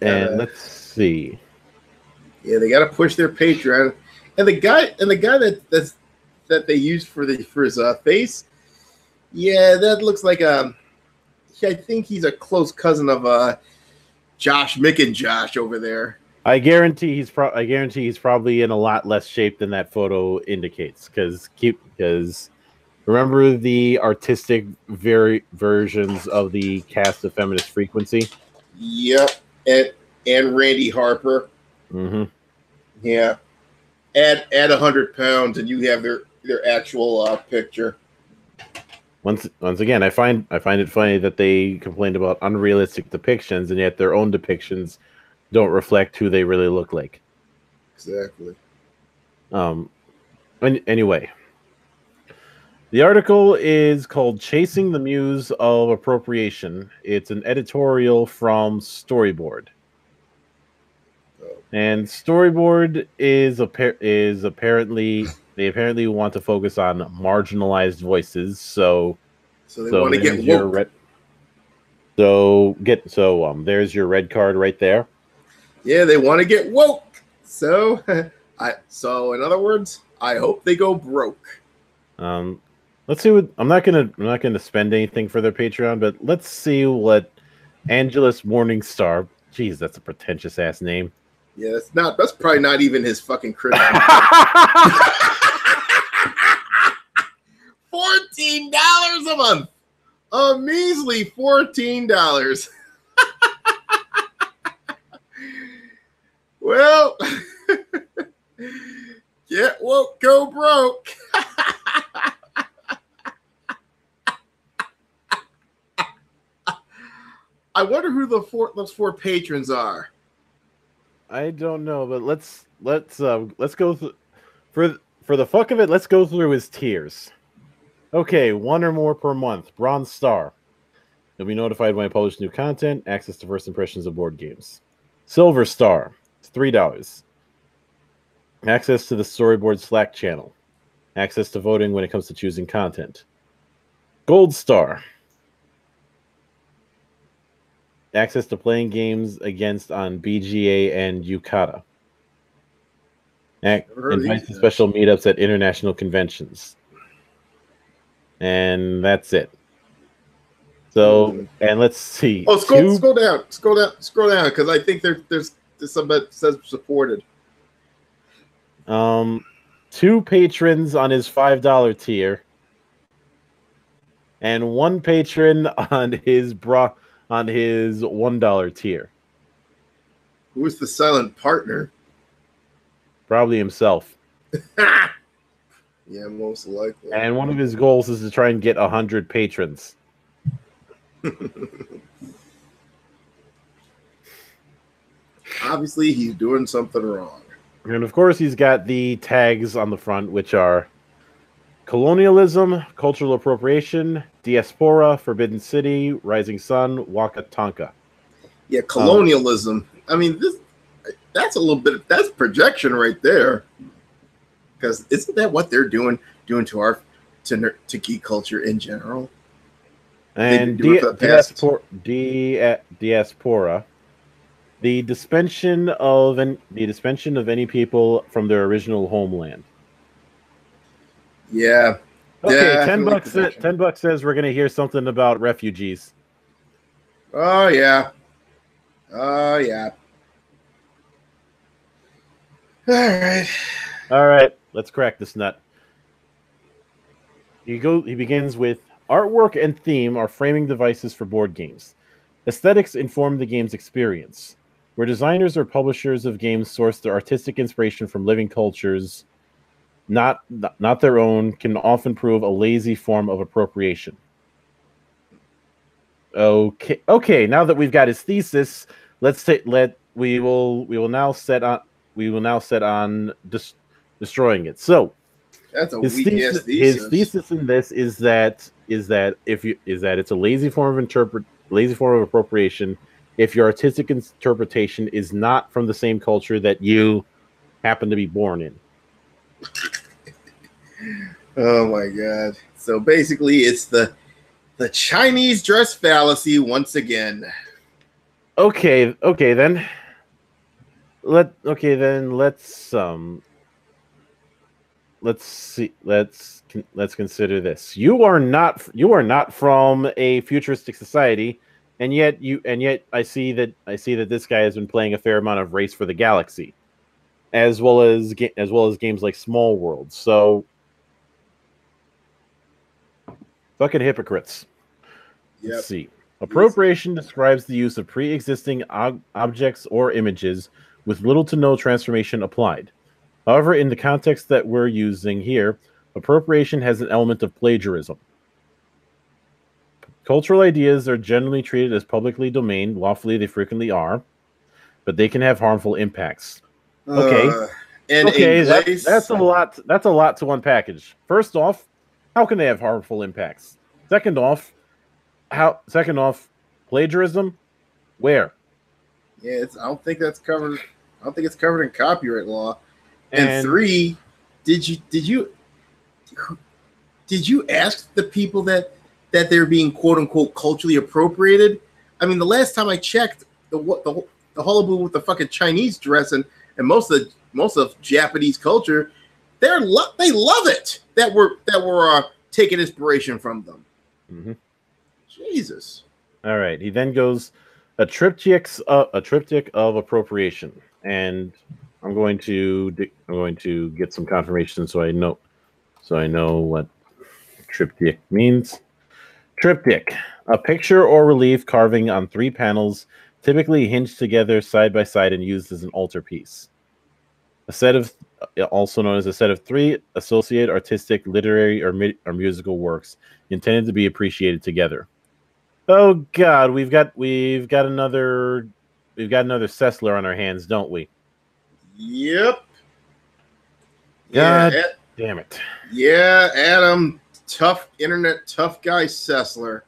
and let's see. Yeah, they gotta push their Patreon, and the guy that they used for his face. Yeah, that looks like I think he's a close cousin of Josh Mick and Josh over there. I guarantee he's probably in a lot less shape than that photo indicates. Because remember the artistic versions of the cast of Feminist Frequency? Yep, and and Randy Harper. Mm-hmm. Yeah. Add 100 pounds and you have their actual picture. Once again, I find it funny that they complained about unrealistic depictions, and yet their own depictions don't reflect who they really look like. Exactly. Anyway, the article is called "Chasing the Muse of Appropriation." It's an editorial from Storyboard. And Storyboard is apparently they apparently want to focus on marginalized voices. So they want to get woke. There's your red card right there. Yeah, they want to get woke. So in other words, I hope they go broke. Let's see what I'm not gonna spend anything for their Patreon, but let's see what Angelus Morningstar. Jeez, that's a pretentious ass name. Yeah, that's probably not even his fucking credit. $14 a month. A measly $14. Well, get woke, go broke. I wonder who those four patrons are. I don't know, but let's go for the fuck of it. Let's go through his tiers. Okay, 1 or more per month. Bronze Star. You'll be notified when I publish new content. Access to first impressions of board games. Silver Star. It's $3. Access to the Storyboard Slack channel. Access to voting when it comes to choosing content. Gold Star. Access to playing games against on BGA and Yukata. Invites to special meetups at international conventions. And that's it. So, and let's see. Oh, scroll down, because I think there's some that says supported. 2 patrons on his $5 tier, and 1 patron on his $1 tier. Who's the silent partner? Probably himself. Yeah, most likely. And one of his goals is to try and get 100 patrons. Obviously, he's doing something wrong. And of course, he's got the tags on the front, which are colonialism, cultural appropriation, diaspora, Forbidden City, Rising Sun, Waka Tonka. Yeah, colonialism. I mean, that's a little bit. That's projection right there. Because isn't that what they're doing to geek culture in general? And diaspora, the dispension of any people from their original homeland. Yeah. Okay, $10 says we're gonna hear something about refugees. Oh yeah. Oh yeah. All right. Let's crack this nut. He begins with artwork and theme are framing devices for board games. Aesthetics inform the game's experience. Where designers or publishers of games source their artistic inspiration from living cultures, not their own, can often prove a lazy form of appropriation. Okay. Now that we've got his thesis, we will now set on destroying it. So that's a weak ass thesis. His thesis in this is that it's a lazy form of appropriation if your artistic interpretation is not from the same culture that you happen to be born in. Oh my god. So basically it's the Chinese dress fallacy once again. Okay, then. Let's consider this. You are not from a futuristic society, and yet I see that this guy has been playing a fair amount of Race for the Galaxy, as well as games like Small World. So, fucking hypocrites. Yep. Let's see. Appropriation describes the use of pre-existing objects or images with little to no transformation applied. However, in the context that we're using here, appropriation has an element of plagiarism. Cultural ideas are generally treated as publicly domain. Lawfully, they frequently are, but they can have harmful impacts. Okay. Okay, that's a lot. That's a lot to unpackage. First off, how can they have harmful impacts? Second off, plagiarism? Where? Yeah, I don't think that's covered. I don't think it's covered in copyright law. And 3, did you ask the people that they're being quote unquote culturally appropriated? I mean, the last time I checked, the hullabaloo with the fucking Chinese dress and most of Japanese culture, they love it that we're taking inspiration from them. Mm-hmm. Jesus. All right. He then goes a triptych of appropriation, and I'm going to get some confirmation so I know what triptych means. Triptych, a picture or relief carving on 3 panels, typically hinged together side by side and used as an altarpiece. Also known as a set of 3 associated artistic, literary, or musical works intended to be appreciated together. Oh God, we've got another Sessler on our hands, don't we? Yep. God damn it. Yeah, Adam, tough guy Sessler.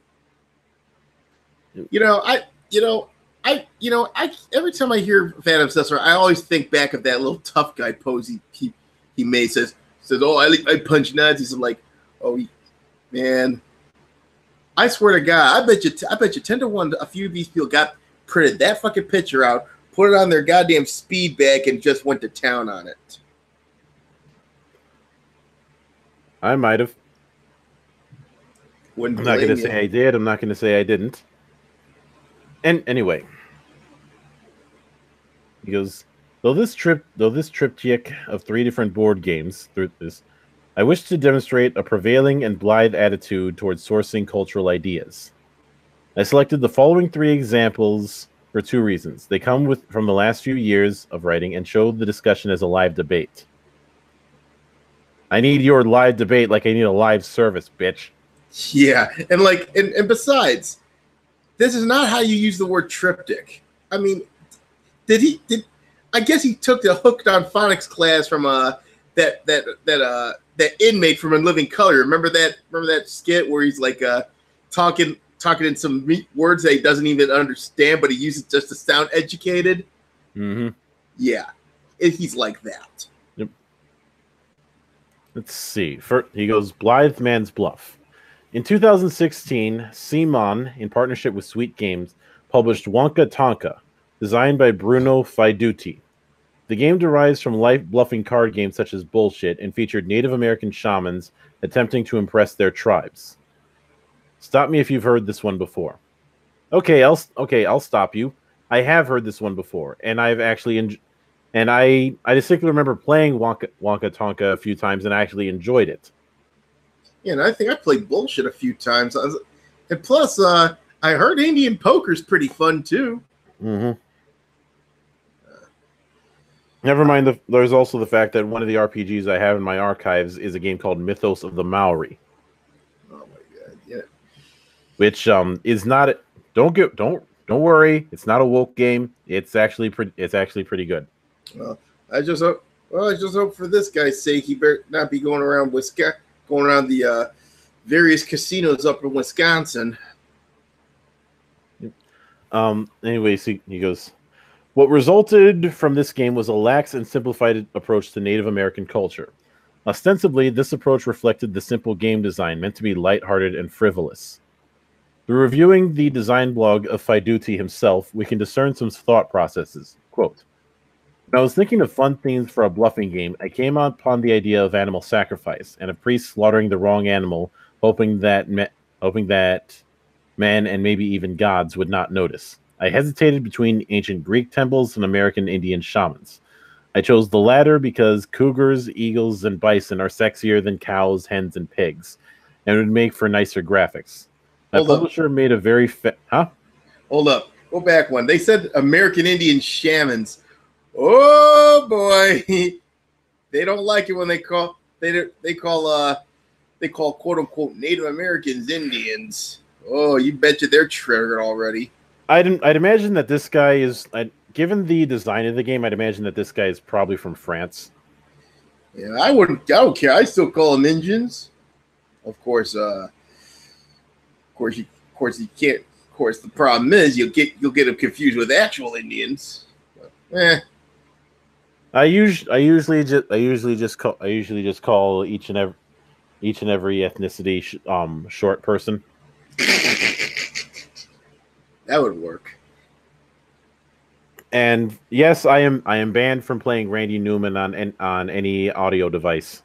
Every time I hear Phantom Sessler, I always think back of that little tough guy pose he made. Says, "Oh, I punch Nazis." I'm like, "Oh, man." I swear to God, I bet you 10-1 a few of these people printed that fucking picture out, put it on their goddamn speed bag, and just went to town on it. I might have. I'm not going to say I did. I'm not going to say I didn't. And anyway, he goes, though this triptych of 3 different board games through this, I wish to demonstrate a prevailing and blithe attitude towards sourcing cultural ideas. I selected the following 3 examples for 2 reasons. They come from the last few years of writing and show the discussion as a live debate. I need your live debate like I need a live service, bitch. Yeah, and besides, this is not how you use the word triptych. I mean, I guess he took the Hooked on Phonics class from that inmate from In Living Color. Remember that skit where he's like talking in some words that he doesn't even understand, but he uses just to sound educated? Mm-hmm. Yeah, he's like that. Yep. Let's see. First, he goes, Blithe Man's Bluff. In 2016, Simon, in partnership with Sweet Games, published Wonka Tonka, designed by Bruno Faidutti. The game derives from life bluffing card games such as Bullshit and featured Native American shamans attempting to impress their tribes. Stop me if you've heard this one before. Okay, I'll stop you. I have heard this one before, and I've actually I distinctly remember playing Wonka Tonka a few times, and I actually enjoyed it. Yeah, and I think I played Bullshit a few times. And plus, I heard Indian Poker's pretty fun, too. Mm-hmm. Never mind, there's also the fact that one of the RPGs I have in my archives is a game called Mythos of the Maori. Oh, my God, yeah. Which is not... Don't worry, it's not a woke game. It's actually pretty good. Well, I just hope for this guy's sake he better not be going around the various casinos up in Wisconsin. Anyways, he goes, what resulted from this game was a lax and simplified approach to Native American culture. Ostensibly, this approach reflected the simple game design meant to be lighthearted and frivolous. Through reviewing the design blog of Faidutti himself, we can discern some thought processes. Quote, when I was thinking of fun themes for a bluffing game, I came upon the idea of animal sacrifice and of priests slaughtering the wrong animal, hoping that men and maybe even gods would not notice. I hesitated between ancient Greek temples and American Indian shamans. I chose the latter because cougars, eagles, and bison are sexier than cows, hens, and pigs, and would make for nicer graphics. My Hold up. publisher made a very Hold up. Go back one. They said American Indian shamans. Oh boy, they don't like it when they call quote unquote Native Americans Indians. Oh, you betcha they're triggered already. I'd imagine that this guy is, given the design of the game, I'd imagine that this guy is probably from France. Yeah, I don't care. I still call them Indians. Of course, you can't. Of course, the problem is you'll get them confused with actual Indians. But, I usually just call each and every ethnicity short person. That would work. And yes, I am banned from playing Randy Newman on any audio device.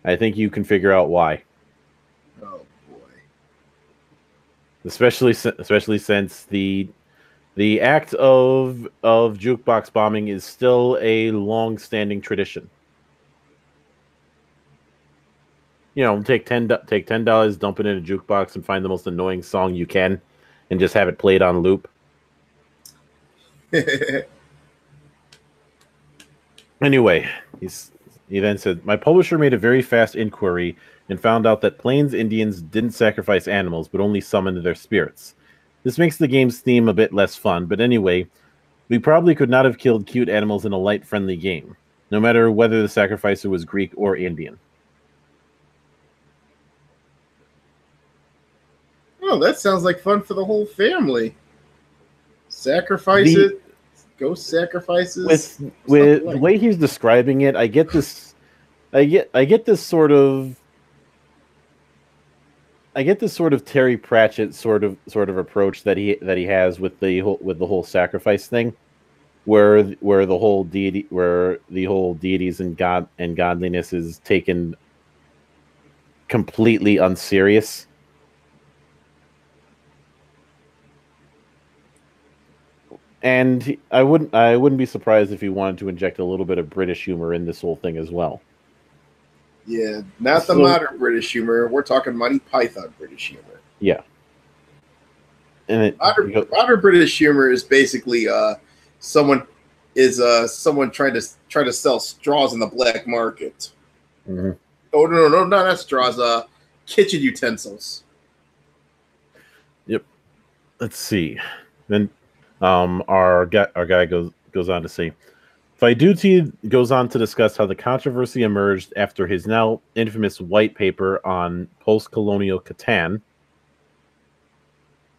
I think you can figure out why. Oh boy. Especially since the act of jukebox bombing is still a long-standing tradition. You know, take $10, dump it in a jukebox, and find the most annoying song you can, and just have it played on loop. Anyway, he then said, my publisher made a very fast inquiry and found out that Plains Indians didn't sacrifice animals, but only summoned their spirits. This makes the game's theme a bit less fun, but anyway, we probably could not have killed cute animals in a light, friendly game, no matter whether the sacrificer was Greek or Indian. Oh, that sounds like fun for the whole family. Sacrifices, ghost sacrifices. With the way he's describing it, I get this sort of Terry Pratchett sort of approach that he has with the whole sacrifice thing, where the whole deities and godliness is taken completely unserious. And I wouldn't be surprised if he wanted to inject a little bit of British humor in this whole thing as well. Yeah, not the modern British humor. We're talking Monty Python British humor. Yeah. And modern British humor is basically someone trying to sell straws in the black market. Mm-hmm. Oh no, not straws. Kitchen utensils. Yep. Let's see. Then our guy goes on to say, Faiduti goes on to discuss how the controversy emerged after his now infamous white paper on post-colonial Catan.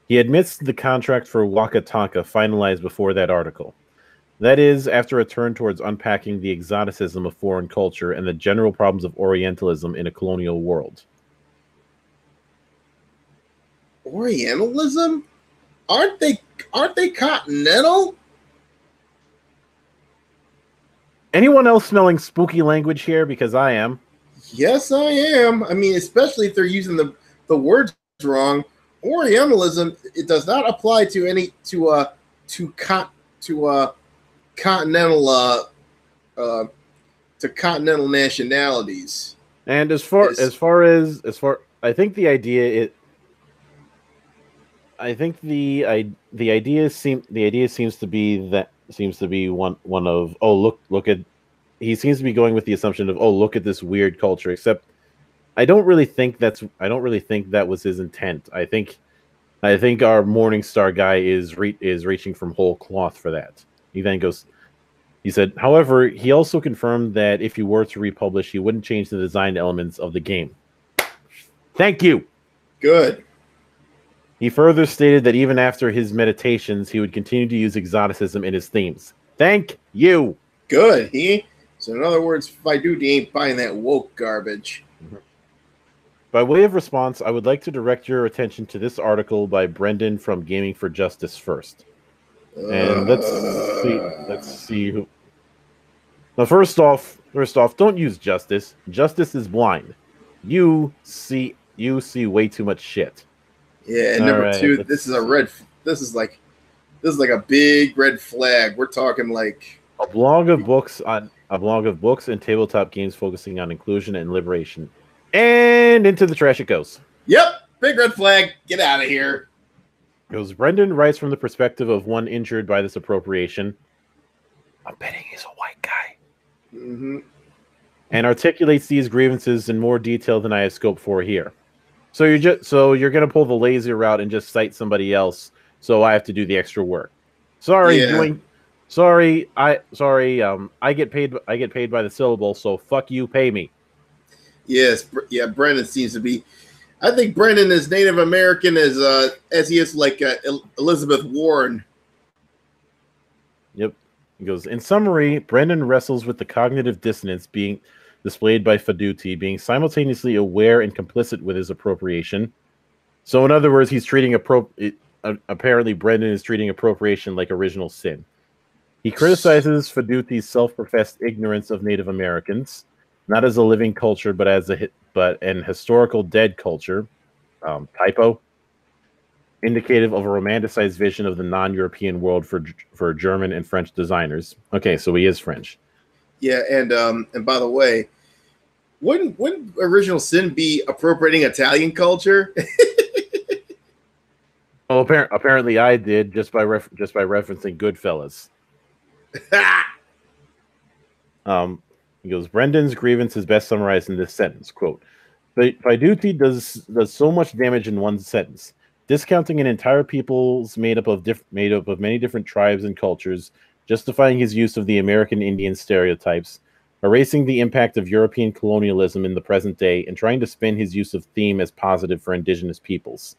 He admits the contract for Waka Tonka finalized before that article. That is, after a turn towards unpacking the exoticism of foreign culture and the general problems of Orientalism in a colonial world. Orientalism? Aren't they continental? Anyone else smelling spooky language here? Because I am. Yes, I am. I mean, especially if they're using the words wrong. Orientalism, it does not apply to any continental nationalities. And as far I think the idea seems to be one of, oh, look at, he seems to be going with the assumption of, oh, look at this weird culture, except I don't really think that was his intent. I think our Morningstar guy is reaching from whole cloth for that. He said, however, he also confirmed that if he were to republish, he wouldn't change the design elements of the game. Thank you. Good. He further stated that even after his meditations, he would continue to use exoticism in his themes. Thank you. Good. So in other words, Faiduti ain't buying that woke garbage. Mm-hmm. By way of response, I would like to direct your attention to this article by Brendan from Gaming for Justice first. And let's see who. Now, first off, don't use justice. Justice is blind. You see way too much shit. Yeah, and number two, this is like a big red flag. We're talking like a blog of books and tabletop games focusing on inclusion and liberation. And into the trash it goes. Yep. Big red flag. Get out of here. Goes, Brendan writes from the perspective of one injured by this appropriation. I'm betting he's a white guy. Mm-hmm. And articulates these grievances in more detail than I have scope for here. So you're gonna pull the lazy route and just cite somebody else, so I have to do the extra work. I get paid by the syllable, so fuck you, pay me. Yes, yeah, Brendan seems to be. I think Brendan is Native American as he is like Elizabeth Warren. Yep. He goes, in summary, Brendan wrestles with the cognitive dissonance being displayed by Faduti, being simultaneously aware and complicit with his appropriation. So in other words, he's treating apparently Brendan is treating appropriation like original sin. He criticizes Faduti's self-professed ignorance of Native Americans, not as a living culture, but an historical dead culture. Typo. Indicative of a romanticized vision of the non-European world for German and French designers. Okay, so he is French. Yeah, and by the way, wouldn't original sin be appropriating Italian culture? Well, apparently I did just by referencing Goodfellas. He goes, Brendan's grievance is best summarized in this sentence, quote, Vaiduti does so much damage in one sentence, discounting an entire peoples made up of many different tribes and cultures, justifying his use of the American Indian stereotypes, erasing the impact of European colonialism in the present day, and trying to spin his use of theme as positive for indigenous peoples.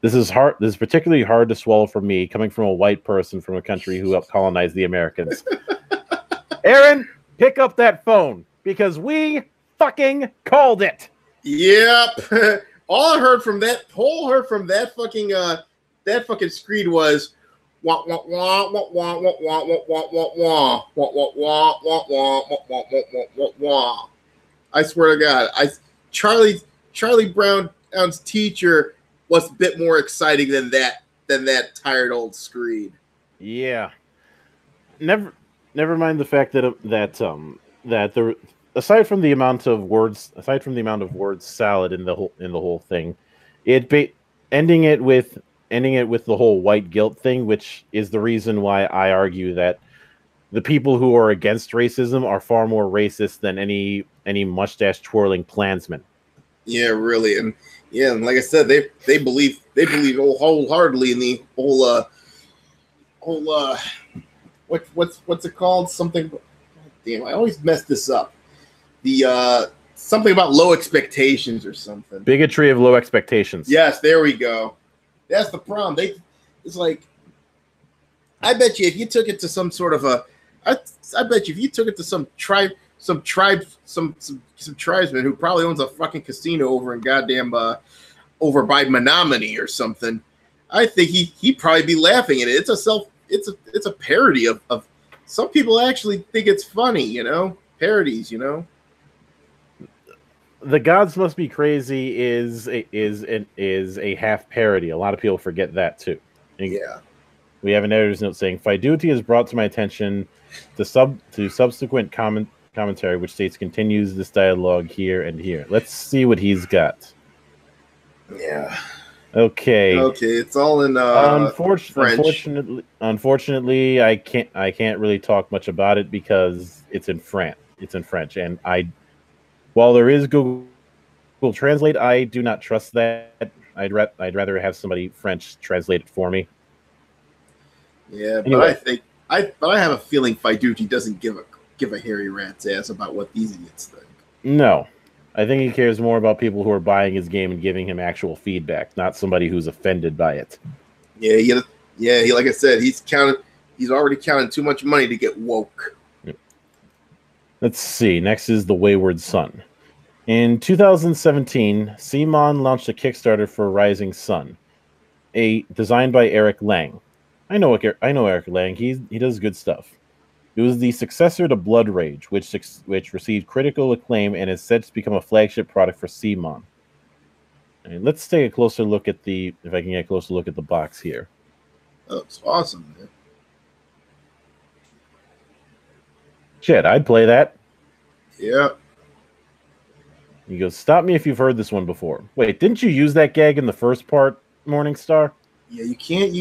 This is particularly hard to swallow for me, coming from a white person from a country who helped colonize the Americans. Aaron, pick up that phone, because we fucking called it. Yep. All I heard from that fucking screed was wah wah wah wah wah wah wah wah wah wah wah wah wah wah wah wah wah wah. I swear to God, Charlie Brown's teacher was a bit more exciting than that tired old screed. Yeah. Never mind the fact that aside from the amount of words salad in the whole thing, ending it with the whole white guilt thing, which is the reason why I argue that the people who are against racism are far more racist than any mustache twirling Klansman. Yeah, really, and like I said, they believe wholeheartedly in the whole what's it called? Something. Damn, I always mess this up. The something about low expectations or something. Bigotry of low expectations. Yes, there we go. That's the problem. It's like, I bet you if you took it to some sort of I bet you if you took it to some tribesman who probably owns a fucking casino over in goddamn over by Menominee or something, I think he'd probably be laughing at it. It's a parody of some people actually think it's funny, parodies, The Gods Must Be Crazy is a half parody. A lot of people forget that too. Yeah. We have an editor's note saying, Fiduti has brought to my attention to subsequent commentary, which states continues this dialogue here and here. Let's see what he's got. Yeah. Okay. It's all in French. Unfortunately, I can't really talk much about it because it's in French, and while there is Google Translate, I do not trust that. I'd rather have somebody French translate it for me. Yeah, anyway. But I have a feeling Fiduti doesn't give a hairy rat's ass about what these idiots think. No, I think he cares more about people who are buying his game and giving him actual feedback, not somebody who's offended by it. Yeah, he like I said, he's already counted too much money to get woke. Let's see. Next is The Wayward Son. In 2017, CMON launched a Kickstarter for Rising Sun, designed by Eric Lang. I know Eric Lang. He does good stuff. It was the successor to Blood Rage, which received critical acclaim and is set to become a flagship product for CMON. And let's take a closer look at if I can get a closer look at the box here. Oh, it's awesome, man. Shit, I'd play that. Yeah. He goes, "Stop me if you've heard this one before." Wait, didn't you use that gag in the first part, Morningstar? Yeah, you can't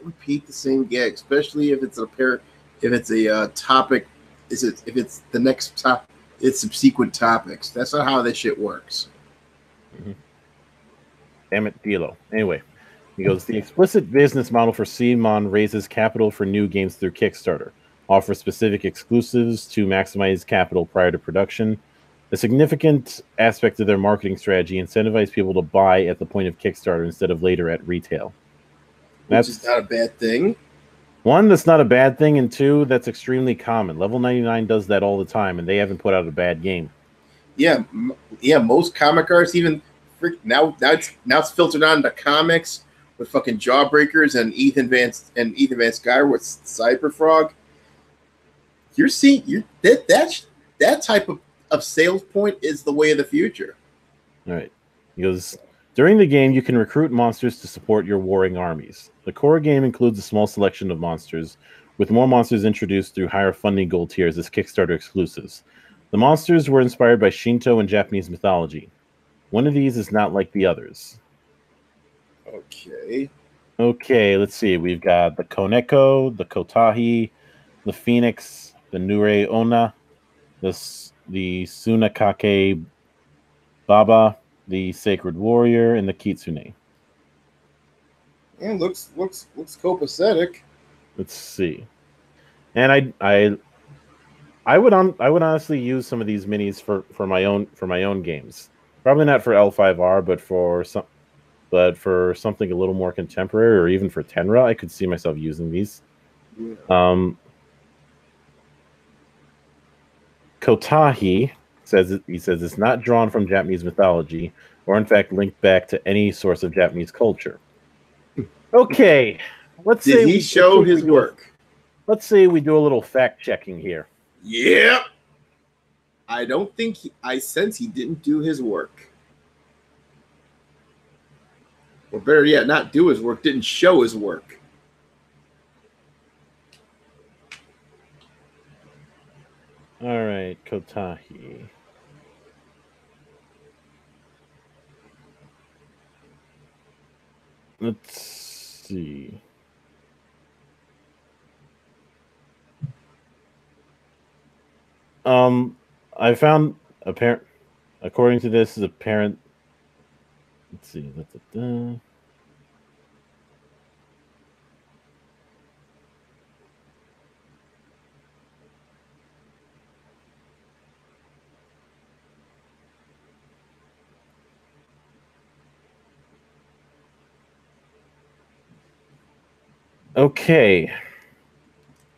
repeat the same gag, especially if it's a topic. If it's the next top, it's subsequent topics. That's not how this shit works. Mm-hmm. Damn it, Dilo. Anyway, he goes, "The explicit business model for CMON raises capital for new games through Kickstarter, offers specific exclusives to maximize capital prior to production. A significant aspect of their marketing strategy incentivizes people to buy at the point of Kickstarter instead of later at retail." Which is not a bad thing. One, that's not a bad thing, and two, that's extremely common. Level 99 does that all the time, and they haven't put out a bad game. Yeah, most comic artists even now it's filtered on to comics with fucking Jawbreakers and Ethan Van Sciver with Cyberfrog. You're seeing that type of sales point is the way of the future. All right. He goes, "During the game, you can recruit monsters to support your warring armies. The core game includes a small selection of monsters, with more monsters introduced through higher funding goal tiers as Kickstarter exclusives. The monsters were inspired by Shinto and Japanese mythology. One of these is not like the others." Okay. Okay, let's see. We've got the Koneko, the Kotahi, the Phoenix, the Nure Ona, the Sunakake Baba, the Sacred Warrior, and the Kitsune. And looks copacetic. Let's see. And I would honestly use some of these minis for my own games. Probably not for L5R, but for something a little more contemporary, or even for Tenra, I could see myself using these. Yeah. Kotahi says it's not drawn from Japanese mythology, or in fact linked back to any source of Japanese culture. Okay, Did he show his work? Let's say we do a little fact checking here. Yeah. I sense he didn't do his work. Or better yet, not do his work, didn't show his work. All right, Kotahi. Let's see. I found according to this, is apparent. Let's see. Okay.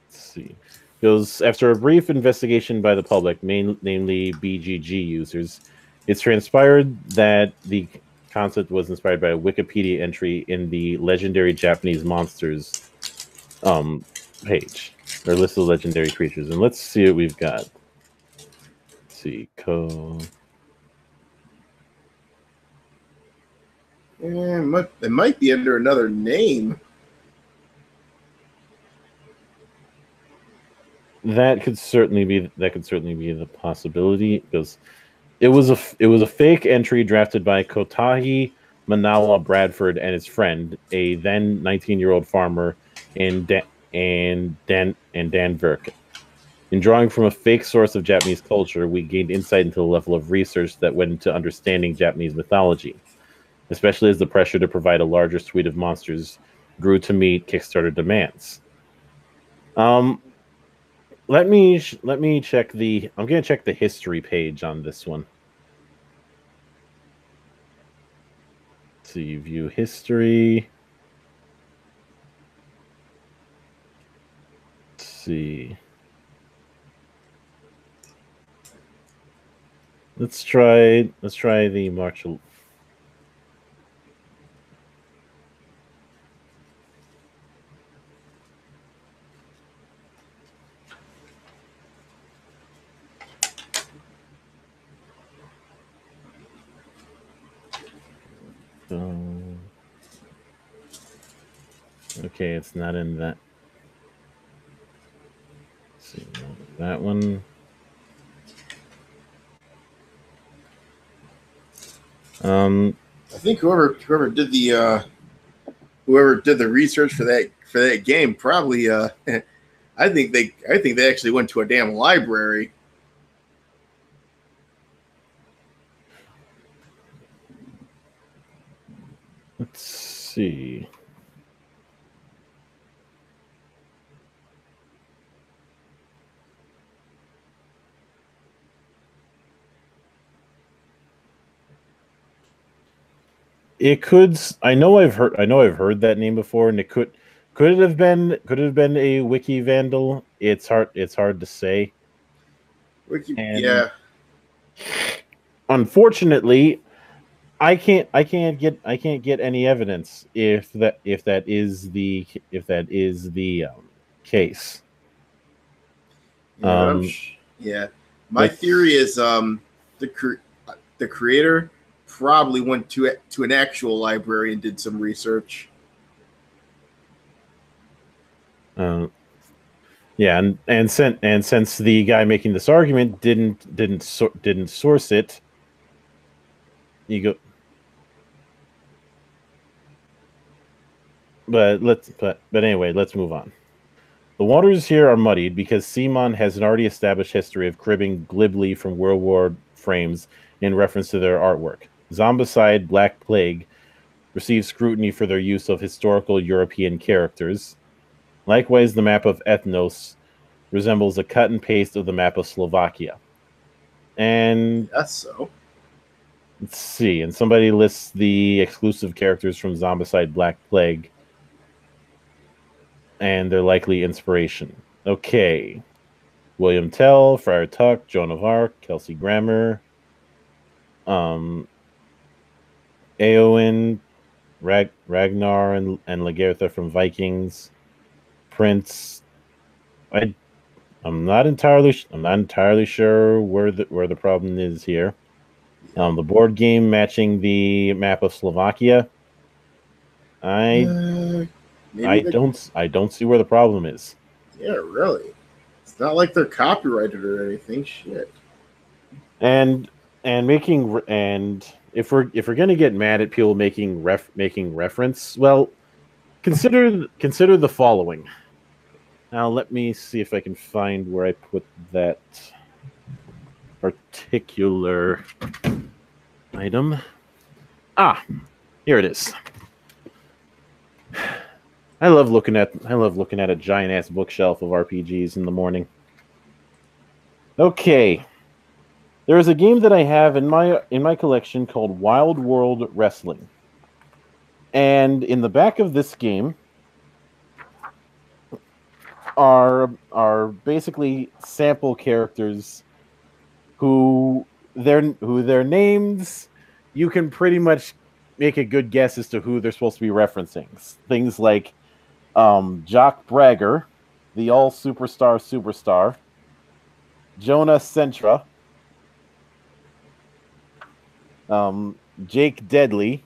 Let's see. Goes, after a brief investigation by the public, namely BGG users, it's transpired that the concept was inspired by a Wikipedia entry in the legendary Japanese monsters page, or list of legendary creatures. And let's see what we've got. Let's see, It might be under another name. That could certainly be the possibility, because it was a fake entry drafted by Kotahi Manawa Bradford and his friend, a then 19-year-old farmer in Danvik. In drawing from a fake source of Japanese culture, we gained insight into the level of research that went into understanding Japanese mythology, especially as the pressure to provide a larger suite of monsters grew to meet Kickstarter demands. Let me check I'm going to check the history page on this one. Let's see, view history. Let's see. Let's try the March. Okay, it's not in that. Let's see, that one. I think whoever did the research for that game probably I think they actually went to a damn library. Let's see. It could. I know I've heard that name before, and it could it have been a wiki vandal. It's hard to say. And Yeah, unfortunately, I can't get any evidence if that is the case. yeah, yeah. My theory is the creator probably went to an actual library and did some research. Yeah, and since the guy making this argument didn't source it, you go. But anyway, let's move on. The waters here are muddied because Simon has an already established history of cribbing glibly from World War frames in reference to their artwork. Zombicide Black Plague received scrutiny for their use of historical European characters. Likewise, the map of Ethnos resembles a cut and paste of the map of Slovakia. And that's so. Let's see. And somebody lists the exclusive characters from Zombicide Black Plague and their likely inspiration. Okay. William Tell, Friar Tuck, Joan of Arc, Kelsey Grammer, Eowyn, Ragnar and Lagertha from Vikings, Prince. I'm not entirely sure where the problem is here. The board game matching the map of Slovakia. I don't see where the problem is. Yeah, really. It's not like they're copyrighted or anything. Shit. And if we're gonna get mad at people making reference, well, consider the following. Now let me see if I can find where I put that particular item. Ah, here it is. I love looking at a giant ass bookshelf of RPGs in the morning. Okay. There is a game that I have in my collection called Wild World Wrestling. And in the back of this game are basically sample characters who their names you can pretty much make a good guess as to who they're supposed to be referencing. Things like Jock Bragger, the all superstar, Jonah Sentra, Jake Deadly,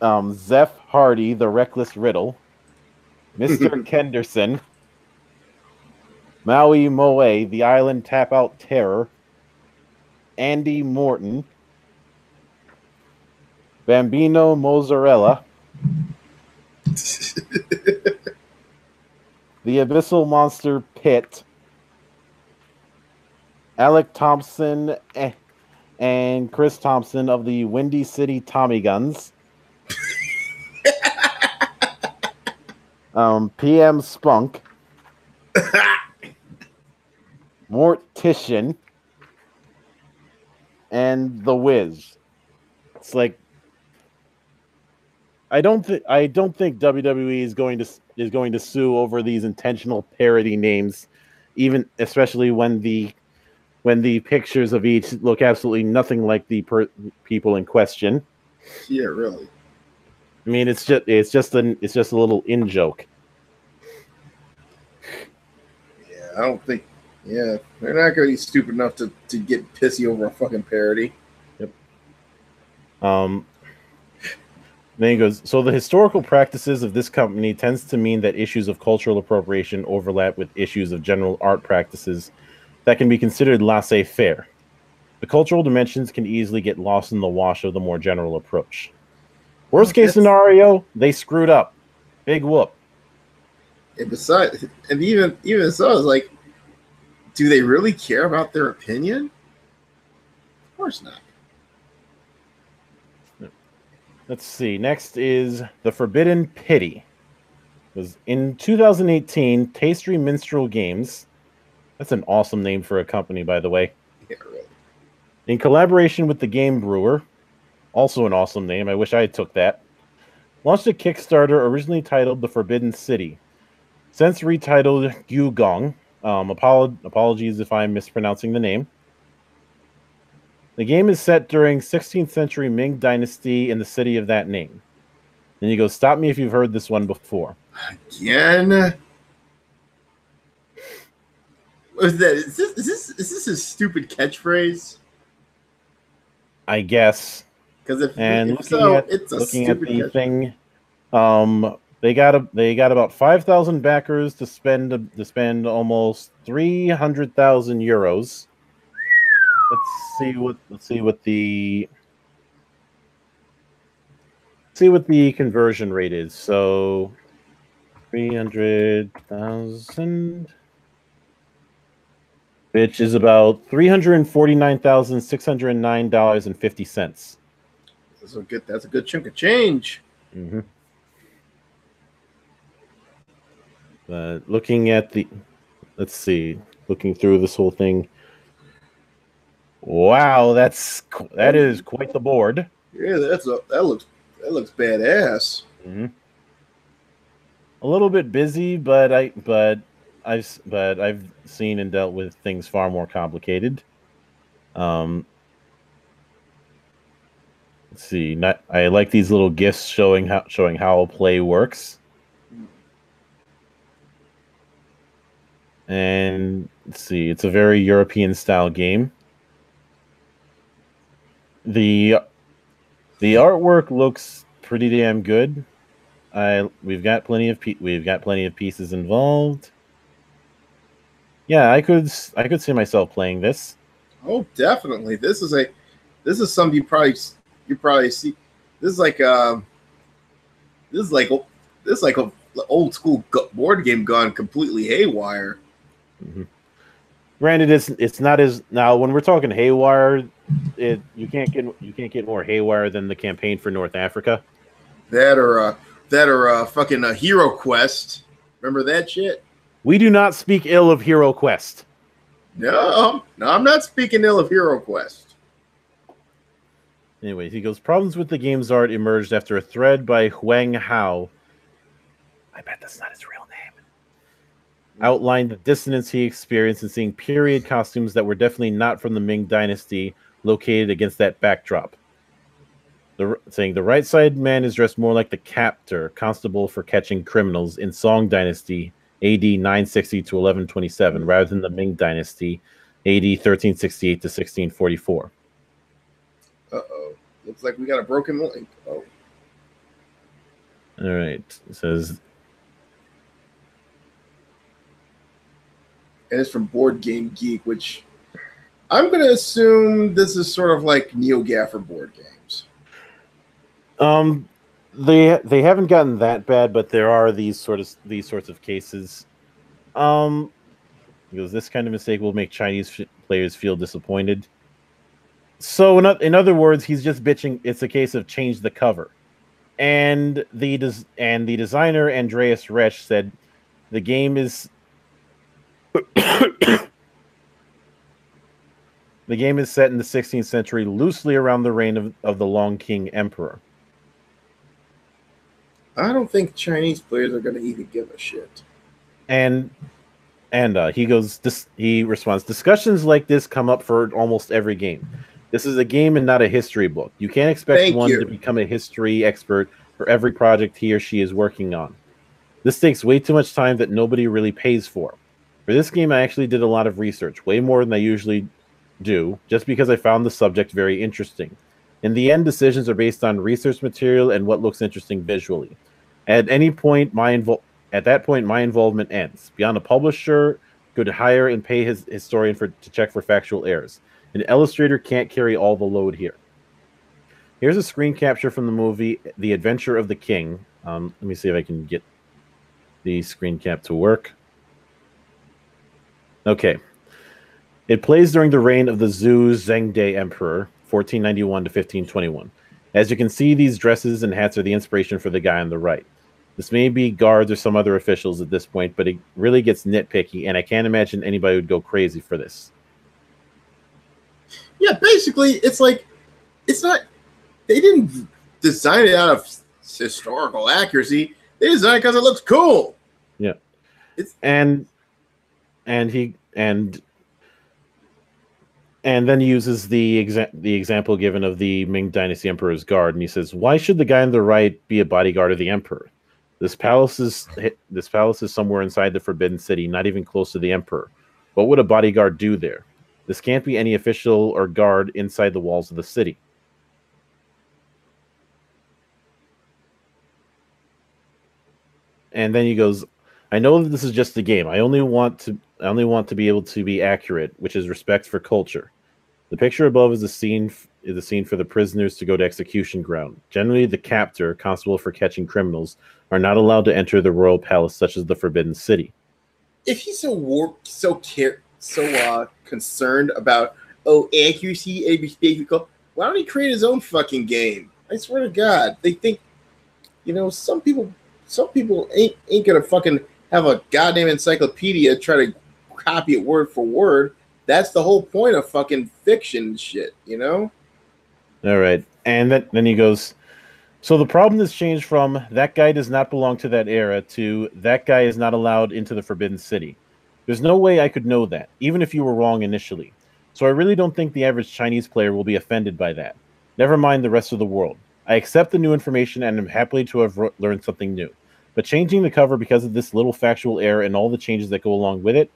Zeph Hardy, the Reckless Riddle, Mr. Kenderson, Maui Moe, the Island Tap Out Terror, Andy Morton, Bambino Mozzarella, the Abyssal Monster Pit, Alec Thompson and Chris Thompson of the Windy City Tommy Guns, PM Spunk, Mortician, and The Wiz. It's like I don't think WWE is going to sue over these intentional parody names, even especially when the pictures of each look absolutely nothing like the people in question. Yeah, really. I mean, it's just a little in joke. Yeah, I don't think. Yeah, they're not going to be stupid enough to get pissy over a fucking parody. Yep. Then he goes, so the historical practices of this company tends to mean that issues of cultural appropriation overlap with issues of general art practices that can be considered laissez-faire. The cultural dimensions can easily get lost in the wash of the more general approach. Worst case scenario, they screwed up. Big whoop. And besides, and even so, it's like, do they really care about their opinion? Of course not. Let's see. Next is The Forbidden Pity. It was in 2018, Tasty Minstrel Games. That's an awesome name for a company, by the way. Yeah, really. In collaboration with the Game Brewer, also an awesome name. I wish I had took that. Launched a Kickstarter originally titled The Forbidden City. Since retitled Gugong. Apologies if I'm mispronouncing the name. The game is set during 16th century Ming Dynasty in the city of that name. Then you go, stop me if you've heard this one before. Again? What is that? Is this a stupid catchphrase? I guess. Because if looking so, at, it's a looking stupid at the catchphrase. thing, they got about 5,000 backers to spend almost 300,000 euros. Let's see what the conversion rate is. So 300,000, which is about $349,609.50. That's a good chunk of change. Mm-hmm. Looking at the, let's see, looking through this whole thing. Wow, that is quite the board. Yeah, that looks badass. Mm-hmm. A little bit busy, but I've seen and dealt with things far more complicated. Let's see. I like these little gifs showing how play works. And let's see, it's a very European style game. The artwork looks pretty damn good. We've got plenty of pieces involved. Yeah, I could see myself playing this. Oh, definitely. This is something you probably see. This is like an old school board game gone completely haywire. Mm-hmm. Granted, it's not as now when we're talking haywire, you can't get more haywire than the campaign for North Africa. That or fucking a Hero Quest. Remember that shit? We do not speak ill of Hero Quest. No, I'm not speaking ill of Hero Quest. Anyways, he goes, problems with the game's art emerged after a thread by Huang Hao. I bet that's not his real name. Outlined the dissonance he experienced in seeing period costumes that were definitely not from the Ming Dynasty located against that backdrop. Saying the right side man is dressed more like the captor, constable for catching criminals in Song Dynasty, AD 960 to 1127, rather than the Ming Dynasty, AD 1368 to 1644. Uh-oh. Looks like we got a broken link. Oh. All right. It says... And it's from Board Game Geek, which I'm going to assume this is sort of like NeoGAF board games. They haven't gotten that bad, but there are these sorts of cases. Because this kind of mistake will make Chinese players feel disappointed. So in other words, he's just bitching. It's a case of change the cover, and the designer Andreas Resch said the game is. The game is set in the 16th century, loosely around the reign of the Long King Emperor. I don't think Chinese players are going to even give a shit. And he responds, discussions like this come up for almost every game. This is a game and not a history book. You can't expect to become a history expert for every project he or she is working on. This takes way too much time that nobody really pays for. For this game, I actually did a lot of research, way more than I usually do, just because I found the subject very interesting. In the end, decisions are based on research material and what looks interesting visually. At that point, my involvement ends. Beyond a publisher could hire and pay his historian to check for factual errors. An illustrator can't carry all the load here. Here's a screen capture from the movie The Adventure of the King. Let me see if I can get the screen cap to work. Okay. It plays during the reign of the Zhou Zhengde Emperor, 1491 to 1521. As you can see, these dresses and hats are the inspiration for the guy on the right. This may be guards or some other officials at this point, but it really gets nitpicky, and I can't imagine anybody would go crazy for this. Yeah, basically, it's like, it's not, they didn't design it out of historical accuracy. They designed it because it looks cool. Yeah. And then he uses the example given of the Ming Dynasty Emperor's guard, and he says, "Why should the guy on the right be a bodyguard of the emperor? This palace is somewhere inside the Forbidden City, not even close to the emperor. What would a bodyguard do there? This can't be any official or guard inside the walls of the city." And then he goes, "I know that this is just a game. I only want to be able to be accurate, which is respect for culture. The picture above is a scene for the prisoners to go to execution ground. Generally, the captor, constable for catching criminals, are not allowed to enter the royal palace, such as the Forbidden City." If he's so concerned about accuracy and respect, why don't he create his own fucking game? I swear to God, they think, some people ain't gonna fucking have a goddamn encyclopedia try to copy it word for word. That's the whole point of fucking fiction shit, All right. And then he goes, "So the problem has changed from that guy does not belong to that era to that guy is not allowed into the Forbidden City. There's no way I could know that, even if you were wrong initially. So I really don't think the average Chinese player will be offended by that. Never mind the rest of the world. I accept the new information and am happy to have learned something new. But changing the cover because of this little factual error and all the changes that go along with it,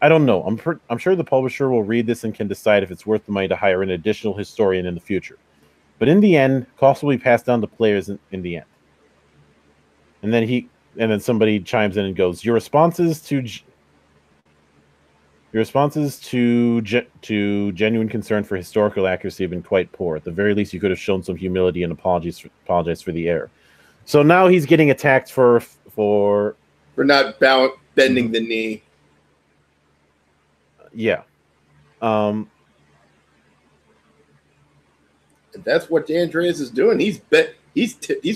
I don't know. I'm sure the publisher will read this and can decide if it's worth the money to hire an additional historian in the future. But in the end, costs will be passed down to players in the end." And then somebody chimes in and goes, Your responses to genuine concern for historical accuracy have been quite poor. At the very least, you could have shown some humility and apologize for the error." So now he's getting attacked for not bending the knee. Yeah. And that's what Andreas is doing. He's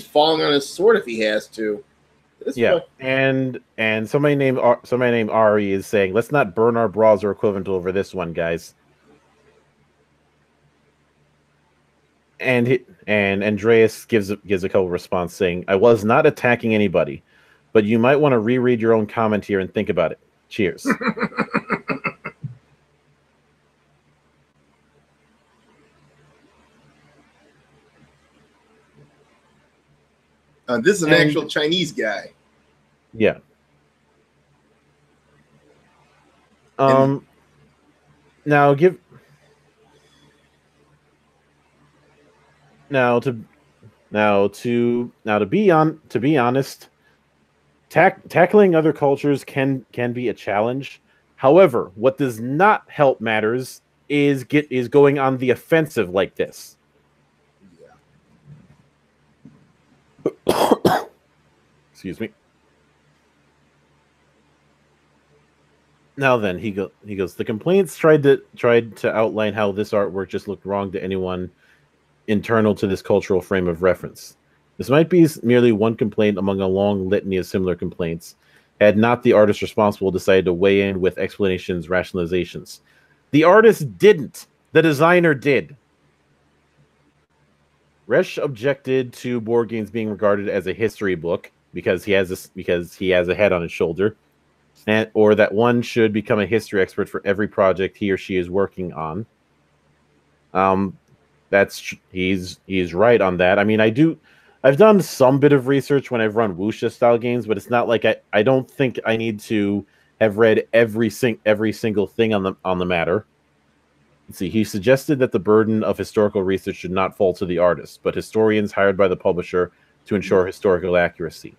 falling on his sword if he has to. And somebody named Ari is saying, "Let's not burn our bras or equivalent over this one, guys." And Andreas gives a couple response saying, "I was not attacking anybody, but you might want to reread your own comment here and think about it. Cheers." This is an actual Chinese guy. Yeah. To be honest, tackling other cultures can be a challenge. However, what does not help matters is going on the offensive like this. Excuse me. Now then, he goes. The complaints tried to outline how this artwork just looked wrong to anyone internal to this cultural frame of reference. This might be merely one complaint among a long litany of similar complaints, had not the artist responsible decided to weigh in with explanations, rationalizations. The artist didn't. The designer did. Resch objected to board games being regarded as a history book because he has a head on his shoulder, or that one should become a history expert for every project he or she is working on. He's right on that. I mean, I've done some bit of research when I've run wuxia style games, but it's not like I don't think I need to have read every single thing on the matter. Let's see, he suggested that the burden of historical research should not fall to the artist, but historians hired by the publisher to ensure historical accuracy.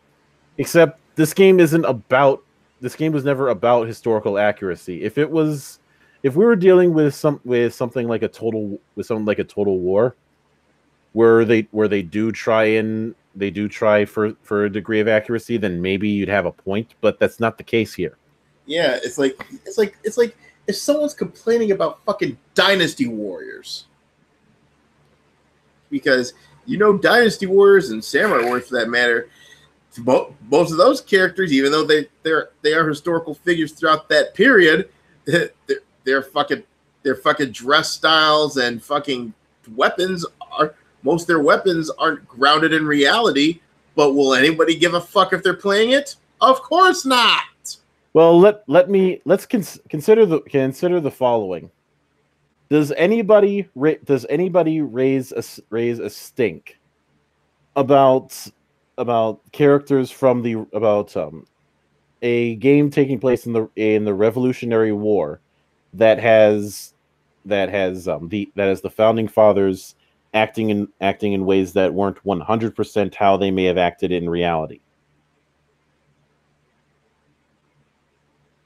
Except this game was never about historical accuracy. If it was if we were dealing with something like a total war, where they do try for a degree of accuracy, then maybe you'd have a point, but that's not the case here. Yeah, it's like if someone's complaining about fucking Dynasty Warriors, because Dynasty Warriors and Samurai Warriors, for that matter, both of those characters, even though they are historical figures throughout that period, their fucking dress styles and fucking weapons most of their weapons aren't grounded in reality. But will anybody give a fuck if they're playing it? Of course not. Well, let's consider the following. Does anybody raise a stink about characters from a game taking place in the Revolutionary War that has the founding fathers acting in ways that weren't 100% how they may have acted in reality?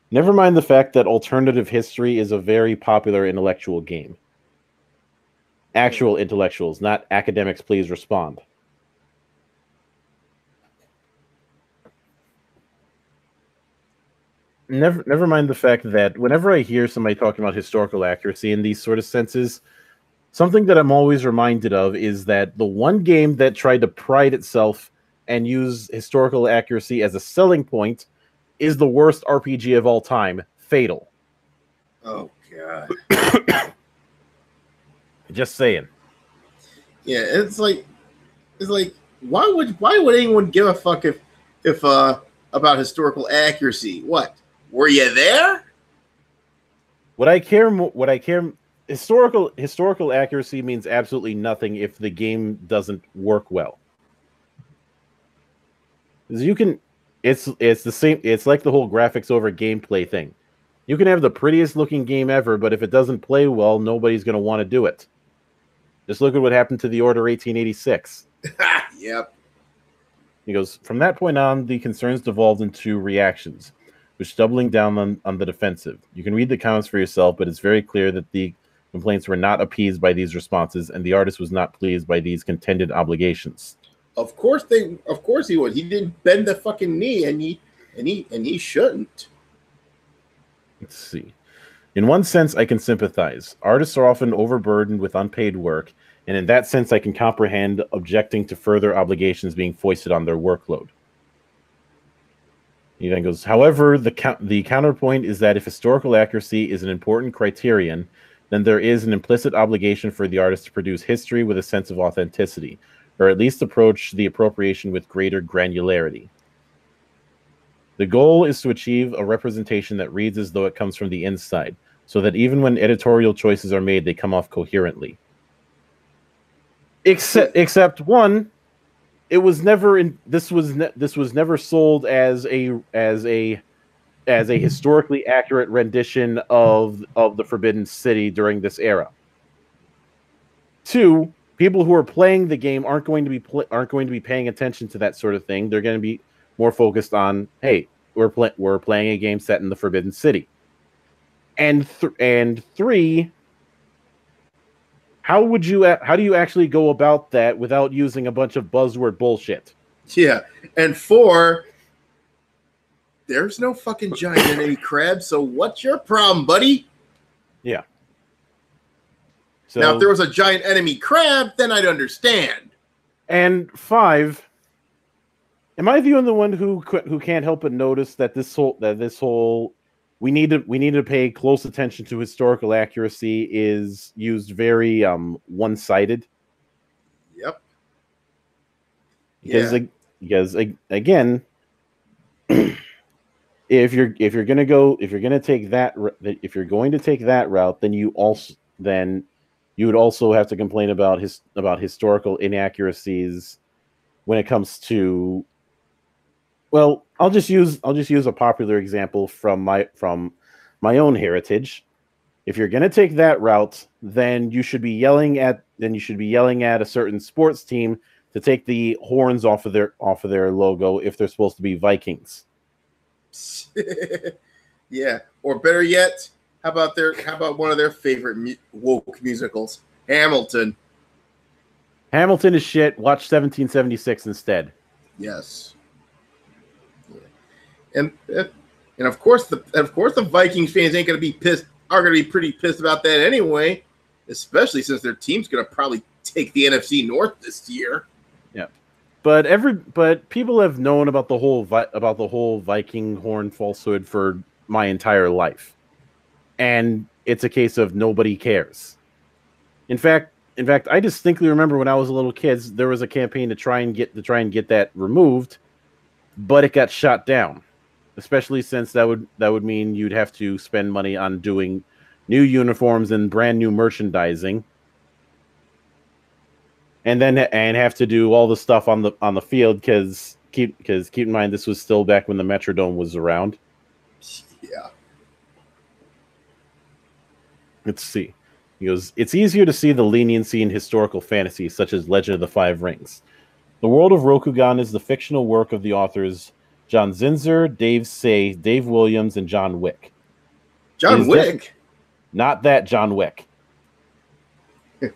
Never mind the fact that alternative history is a very popular intellectual game. Actual intellectuals, not academics, please respond. Never mind the fact that whenever I hear somebody talking about historical accuracy in these sort of senses, something that I'm always reminded of is that the one game that tried to pride itself and use historical accuracy as a selling point is the worst RPG of all time, Fatal. Oh God. Just saying. Yeah, it's like why would anyone give a fuck if about historical accuracy? What? Were you there? Historical accuracy means absolutely nothing if the game doesn't work well. It's the same. It's like the whole graphics over gameplay thing. You can have the prettiest looking game ever, but if it doesn't play well, nobody's going to want to do it. Just look at what happened to the Order 1886. Yep. He goes, from that point on, the concerns devolved into reactions, which doubling down on the defensive. You can read the comments for yourself, but it's very clear that the complaints were not appeased by these responses, and the artist was not pleased by these contended obligations. Of course he would. He didn't bend the fucking knee, and he shouldn't. Let's see. In one sense, I can sympathize. Artists are often overburdened with unpaid work, and in that sense, I can comprehend objecting to further obligations being foisted on their workload. He then goes, however, the counterpoint is that if historical accuracy is an important criterion, then there is an implicit obligation for the artist to produce history with a sense of authenticity, or at least approach the appropriation with greater granularity. The goal is to achieve a representation that reads as though it comes from the inside, so that even when editorial choices are made, they come off coherently. Except one, it was never this was never sold as a historically accurate rendition of the Forbidden City during this era. Two, people who are playing the game aren't going to be paying attention to that sort of thing. They're going to be more focused on, hey, we're playing a game set in the Forbidden City. And three, how do you actually go about that without using a bunch of buzzword bullshit? Yeah, and four, there's no fucking giant enemy crab, so what's your problem, buddy? Yeah. So, now, if there was a giant enemy crab, then I'd understand. And five, am I the only one who can't help but notice that this whole we need to pay close attention to historical accuracy is used very one-sided? Yep. Because again, if you're going to take that route, then you would also have to complain about historical inaccuracies when it comes to. Well, I'll just use a popular example from my own heritage. If you're going to take that route, then you should be yelling at a certain sports team to take the horns off of their logo if they're supposed to be Vikings. Yeah, or better yet, How about one of their favorite woke musicals, Hamilton? Hamilton is shit. Watch 1776 instead. Yes. Yeah. And of course the Vikings fans ain't gonna be pissed. Are gonna be pretty pissed about that anyway, especially since their team's gonna probably take the NFC North this year. Yeah, but people have known about the whole Viking horn falsehood for my entire life, and it's a case of nobody cares. In fact, I distinctly remember when I was a little kid, there was a campaign to try and get that removed, but it got shot down. Especially since that would mean you'd have to spend money on doing new uniforms and brand new merchandising, and have to do all the stuff on the field because keep in mind this was still back when the Metrodome was around. Yeah. Let's see. He goes, it's easier to see the leniency in historical fantasy such as Legend of the Five Rings. The world of Rokugan is the fictional work of the authors John Zinzer, Dave Say, Dave Williams, and John Wick. John Wick? Not that John Wick. It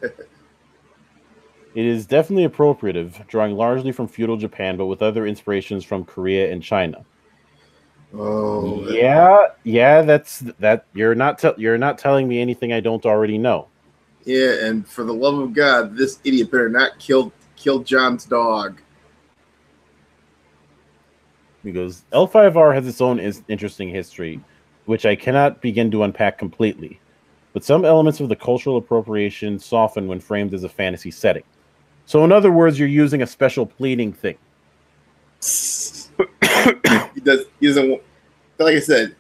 is definitely appropriative, drawing largely from feudal Japan, but with other inspirations from Korea and China. Oh. Yeah, that's that. You're not telling me anything I don't already know. Yeah, and for the love of God, this idiot better not kill John's dog. He goes, L5R has its own interesting history, which I cannot begin to unpack completely, but some elements of the cultural appropriation soften when framed as a fantasy setting. So in other words, you're using a special pleading thing. He doesn't, like I said,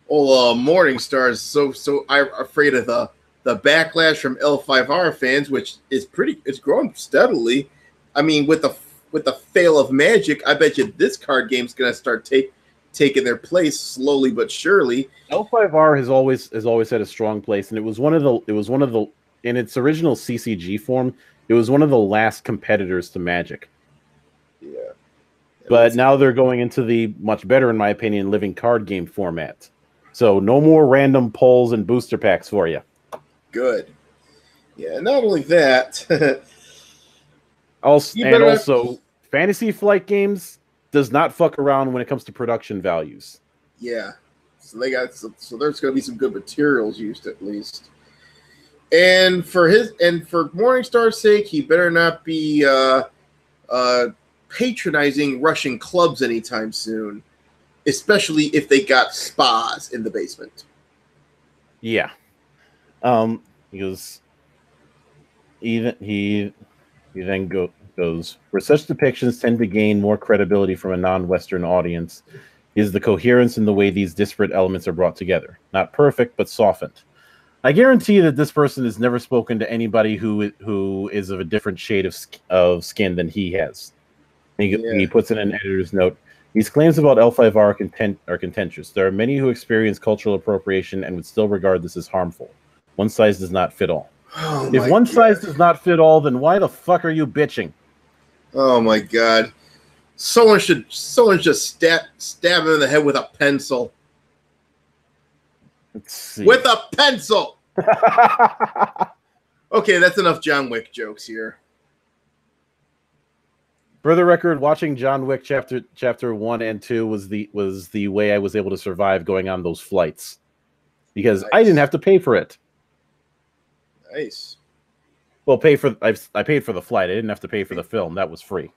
old Morningstar is so afraid of the backlash from L5R fans, which is it's growing steadily. I mean, with the fail of Magic, I bet you this card game's gonna start taking their place slowly but surely. L5R has always had a strong place, and it was one of the in its original CCG form, it was one of the last competitors to Magic. Yeah. But now they're going into the much better, in my opinion, living card game format. So no more random pulls and booster packs for you. Good. Yeah, not only that. Also, Fantasy Flight Games does not fuck around when it comes to production values. Yeah. So there's going to be some good materials used at least. And for Morningstar's sake, he better not be patronizing Russian clubs anytime soon, especially if they got spas in the basement. Yeah. He goes. He then goes, where such depictions tend to gain more credibility from a non-Western audience is the coherence in the way these disparate elements are brought together. Not perfect, but softened. I guarantee that this person has never spoken to anybody who is of a different shade of skin than he has. He puts in an editor's note, these claims about L5R are contentious. There are many who experience cultural appropriation and would still regard this as harmful. One size does not fit all. Oh if one size does not fit all, then why the fuck are you bitching? Oh my God. Someone should just stab him in the head with a pencil. Let's see. With a pencil! Okay, that's enough John Wick jokes here. For the record, watching John Wick chapter 1 and 2 was the way I was able to survive going on those flights. Because nice. I didn't have to pay for it. Nice. Well, I paid for the flight. I didn't have to pay for the film. That was free.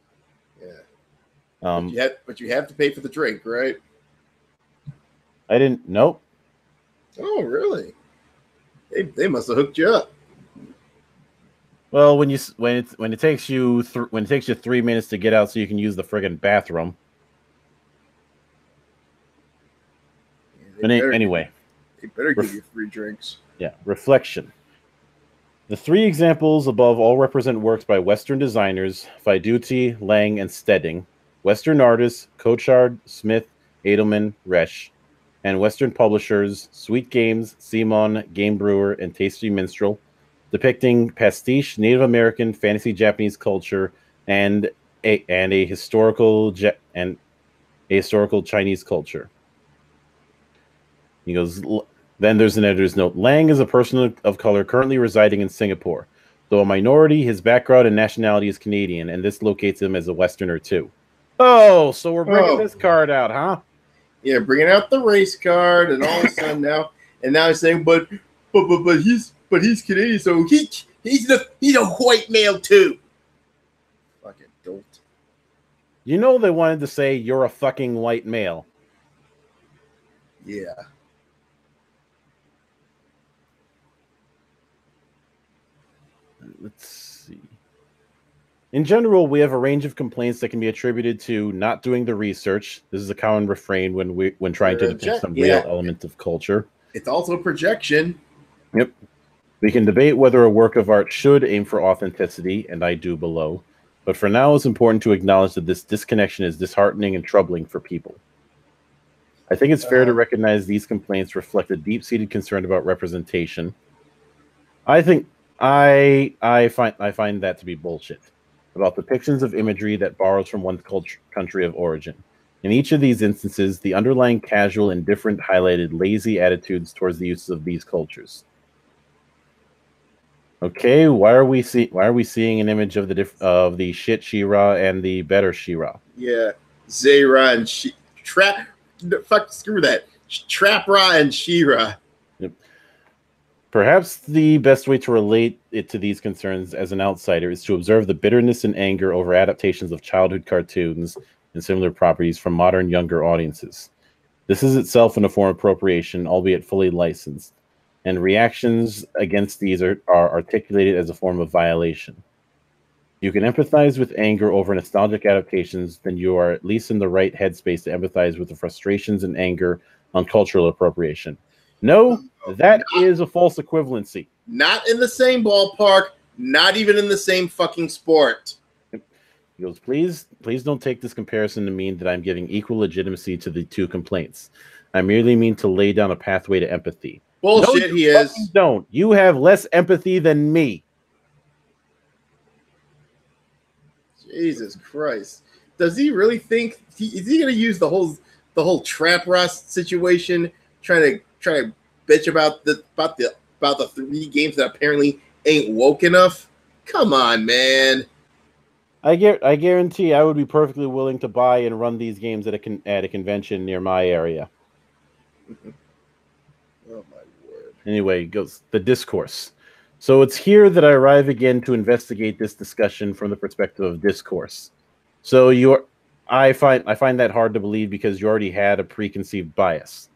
Yeah. But you have to pay for the drink, right? I didn't. Nope. Oh, really? They must have hooked you up. Well, when it takes you 3 minutes to get out, so you can use the friggin' bathroom. Anyway, they better give you 3 drinks. Yeah. Reflection. The 3 examples above all represent works by Western designers, Faiduti, Lang, and Stedding, Western artists, Cochard, Smith, Edelman, Resch, and Western publishers, Sweet Games, Simon, Game Brewer, and Tasty Minstrel, depicting pastiche Native American fantasy Japanese culture and a historical Chinese culture. He goes, Then there's an editor's note. Lang is a person of color currently residing in Singapore. Though a minority, his background and nationality is Canadian, and this locates him as a Westerner too. Oh, so we're bringing this card out, huh? Yeah, bringing out the race card, and all of a sudden now he's saying, but he's Canadian, so he's a white male too. Fucking dolt. You know they wanted to say you're a fucking white male. Yeah. Let's see. In general, we have a range of complaints that can be attributed to not doing the research. This is a common refrain when trying to depict some real element of culture. It's also a projection. Yep. We can debate whether a work of art should aim for authenticity, and I do below. But for now, it's important to acknowledge that this disconnection is disheartening and troubling for people. I think it's fair to recognize these complaints reflect a deep-seated concern about representation. I find that to be bullshit. About depictions of imagery that borrows from one's country of origin. In each of these instances, the underlying casual, indifferent, highlighted lazy attitudes towards the use of these cultures. Okay, why are we seeing an image of the shit She-Ra and the better She-Ra? Yeah, Zay-Ra and screw that. Trap-Ra and She-Ra. Yep. Perhaps the best way to relate it to these concerns as an outsider is to observe the bitterness and anger over adaptations of childhood cartoons and similar properties from modern younger audiences. This is itself in a form of appropriation, albeit fully licensed, and reactions against these are articulated as a form of violation. You can empathize with anger over nostalgic adaptations, then you are at least in the right headspace to empathize with the frustrations and anger on cultural appropriation. No, that is a false equivalency. Not in the same ballpark, not even in the same fucking sport. He goes, please don't take this comparison to mean that I'm giving equal legitimacy to the two complaints. I merely mean to lay down a pathway to empathy. Bullshit, no, he is. Don't. You have less empathy than me. Jesus Christ. Does he really think is he going to use the whole Trap-Ra situation trying to bitch about the 3 games that apparently ain't woke enough? Come on, man. I guarantee I would be perfectly willing to buy and run these games at a convention near my area. Oh my word. Anyway, goes the discourse. So it's here that I arrive again to investigate this discussion from the perspective of discourse. So I find that hard to believe because you already had a preconceived bias.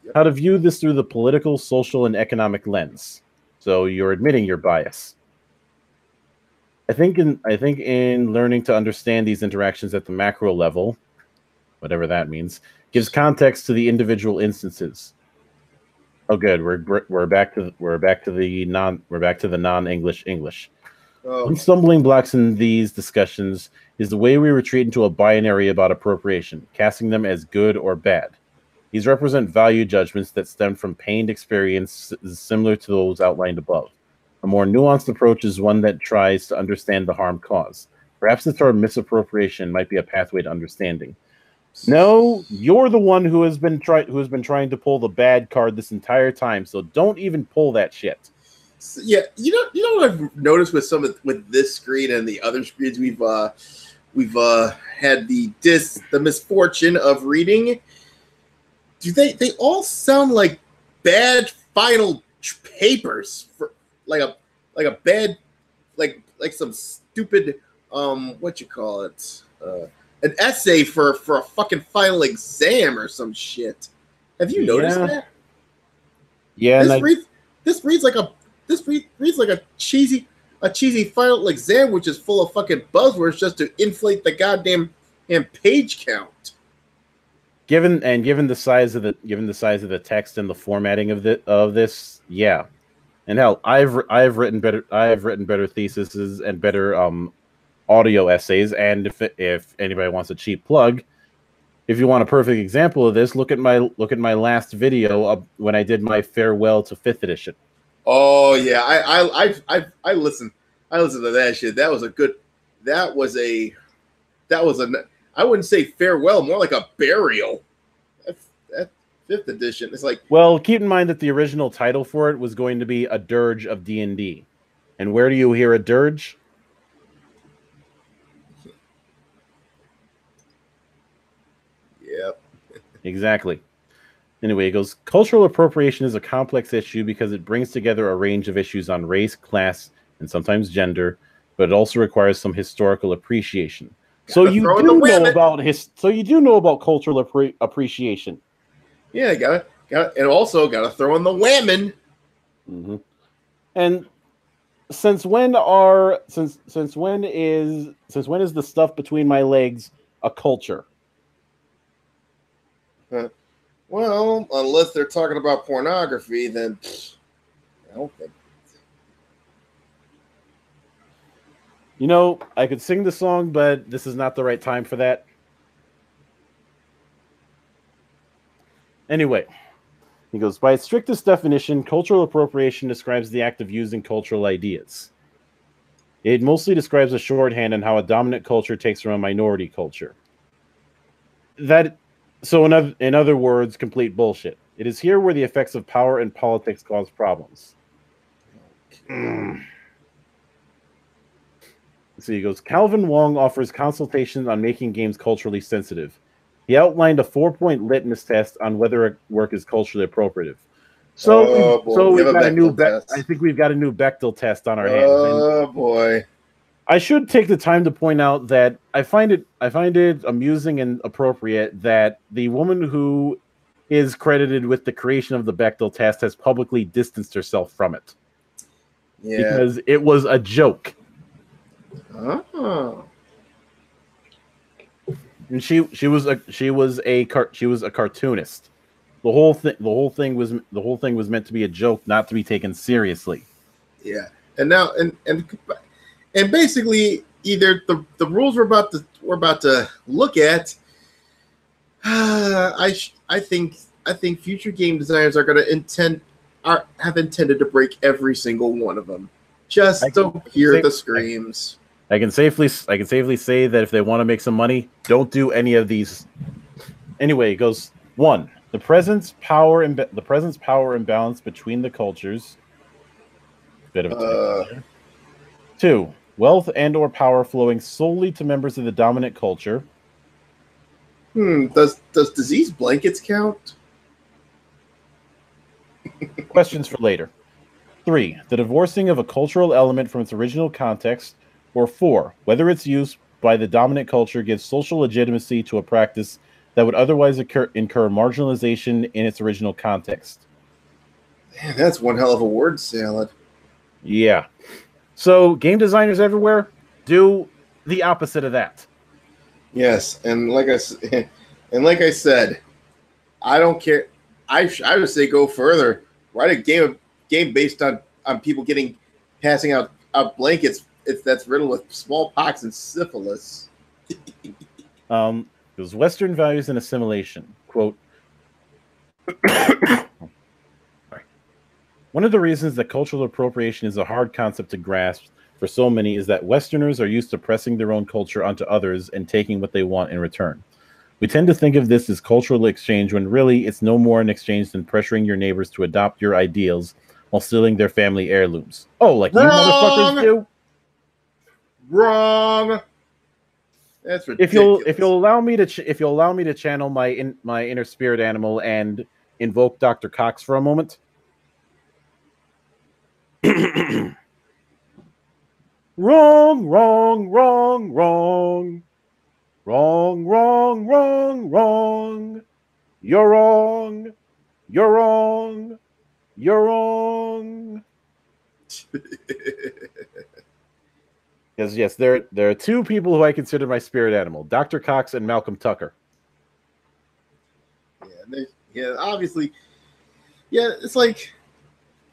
Yep. How to view this through the political, social, and economic lens. So you're admitting your bias. I think in learning to understand these interactions at the macro level, whatever that means, gives context to the individual instances. Oh, good. We're back to the non-English English. Oh. One stumbling blocks in these discussions is the way we retreat into a binary about appropriation, casting them as good or bad. These represent value judgments that stem from pained experience similar to those outlined above. A more nuanced approach is one that tries to understand the harm caused. Perhaps the term misappropriation might be a pathway to understanding. No, you're the one who has been trying to pull the bad card this entire time. So don't even pull that shit. Yeah, you know what I've noticed with this screen and the other screens we've had the misfortune of reading. Do they all sound like bad final papers for like a bad like some stupid what you call it an essay for a fucking final exam or some shit. Have you noticed that? Yeah, this reads like a cheesy final exam, which is full of fucking buzzwords just to inflate the goddamn page count. Given the size of the text and the formatting of this, yeah. And hell, I've written better theses and better audio essays. And if anybody wants a cheap plug, if you want a perfect example of this, look at my last video when I did my farewell to 5th edition. Oh yeah, I listened to that shit. That was I wouldn't say farewell, more like a burial. That 5th 5th edition. It's like, well, keep in mind that the original title for it was going to be A Dirge of D&D. And where do you hear a dirge? yep. Exactly. Anyway, it goes, cultural appropriation is a complex issue because it brings together a range of issues on race, class, and sometimes gender, but it also requires some historical appreciation. So you do know about cultural appreciation. Yeah, got and also got to throw in the whammon. Mm-hmm. And since when is the stuff between my legs a culture? Well, unless they're talking about pornography, then I don't think. You know, I could sing the song, but this is not the right time for that. Anyway, he goes, by its strictest definition, cultural appropriation describes the act of using cultural ideas. It mostly describes a shorthand on how a dominant culture takes from a minority culture. So in other words, complete bullshit. It is here where the effects of power and politics cause problems. So he goes, Calvin Wong offers consultations on making games culturally sensitive. He outlined a 4-point litmus test on whether a work is culturally appropriate. So we've got a new I think we've got a new Bechdel test on our hands. Oh boy. I should take the time to point out that I find it amusing and appropriate that the woman who is credited with the creation of the Bechdel test has publicly distanced herself from it. Yeah. Because it was a joke. Oh. And she was a cartoonist. The whole thing was meant to be a joke, not to be taken seriously. Yeah. And now and basically either the rules we're about to look at I think future game designers are going to have intended to break every single one of them. Just don't hear the screams. I can safely say that if they want to make some money, don't do any of these. Anyway, it goes 1. The presence power imbalance between the cultures. Bit of a 2. Wealth and or power flowing solely to members of the dominant culture. Does disease blankets count? Questions for later. 3. The divorcing of a cultural element from its original context. Or 4. Whether its use by the dominant culture gives social legitimacy to a practice that would otherwise incur marginalization in its original context. Man, that's one hell of a word salad. Yeah. So, game designers everywhere, do the opposite of that. Yes, and like I said, I don't care. I would say go further. Write a game based on people passing out blankets. That's riddled with smallpox and syphilis. It was Western values and assimilation. Quote. One of the reasons that cultural appropriation is a hard concept to grasp for so many is that Westerners are used to pressing their own culture onto others and taking what they want in return. We tend to think of this as cultural exchange when really it's no more an exchange than pressuring your neighbors to adopt your ideals while stealing their family heirlooms. Oh, like you motherfuckers do? Wrong. That's ridiculous. If you'll allow me to channel my inner spirit animal and invoke Dr. Cox for a moment. Wrong, wrong, wrong, wrong. Wrong, wrong, wrong, wrong. You're wrong. You're wrong. You're wrong. Because yes, there are 2 people who I consider my spirit animal: Dr. Cox and Malcolm Tucker. Yeah, obviously. Yeah, it's like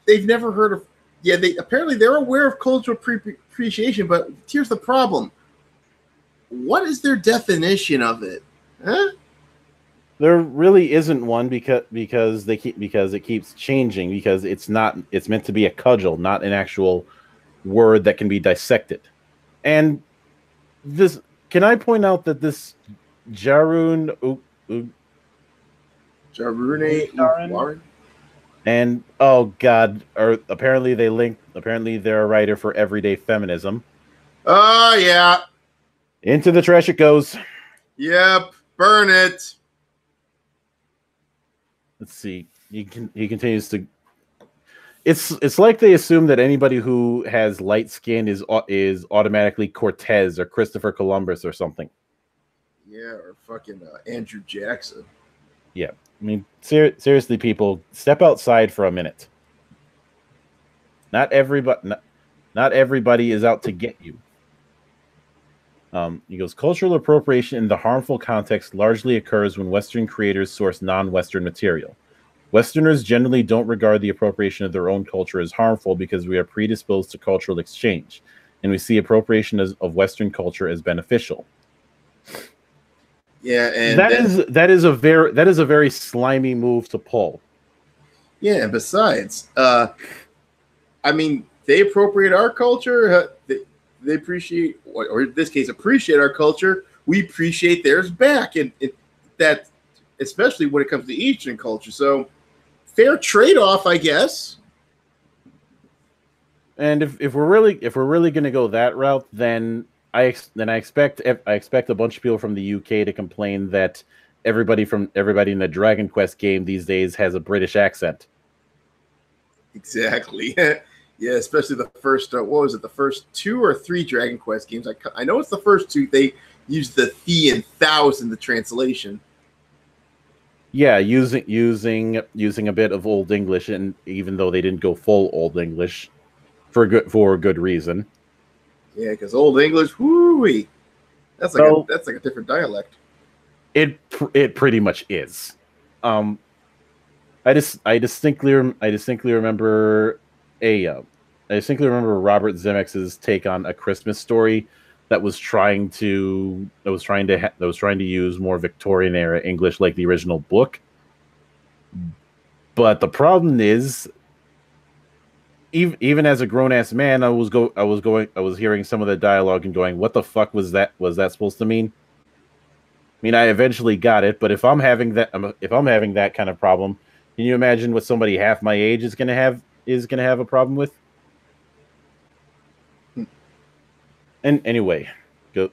they've never heard of. Yeah, they're aware of cultural appreciation, but here's the problem: what is their definition of it? Huh? There really isn't one because it keeps changing, because it's meant to be a cudgel, not an actual word that can be dissected. And can I point out that this Jarun Warren. And oh god, or apparently they linked. Apparently they're a writer for Everyday Feminism. Oh yeah. Into the trash it goes. Yep, burn it. Let's see. He continues to. It's like they assume that anybody who has light skin is automatically Cortez or Christopher Columbus or something. Yeah, or fucking Andrew Jackson. Yeah, I mean, seriously, people, step outside for a minute. Not everybody is out to get you. He goes, cultural appropriation in the harmful context largely occurs when Western creators source non-Western material. Westerners generally don't regard the appropriation of their own culture as harmful because we are predisposed to cultural exchange, and we see appropriation of Western culture as beneficial. Yeah, and that is a very slimy move to pull. Yeah, and besides, I mean, they appropriate our culture. They appreciate, or in this case, appreciate our culture. We appreciate theirs back, and that, especially when it comes to Eastern culture. So, fair trade-off, I guess. And if we're really going to go that route, then I expect a bunch of people from the UK to complain that everybody in the Dragon Quest game these days has a British accent. Exactly. Yeah, especially the first, what was it, the first 2 or 3 Dragon Quest games? I know it's the first 2. They used the "thee" and "thous" in the translation. Yeah, using a bit of Old English, and even though they didn't go full Old English, for a good reason. Yeah, because Old English, whoo-wee, that's like a different dialect. It pretty much is. I distinctly remember Robert Zemeckis's take on A Christmas Story that was trying to use more Victorian era English like the original book. But the problem is, even as a grown ass man, I was hearing some of the dialogue and going, "What the fuck was that? Was that supposed to mean?" I mean, I eventually got it, but if I'm having that kind of problem, can you imagine what somebody half my age is gonna have a problem with? And anyway,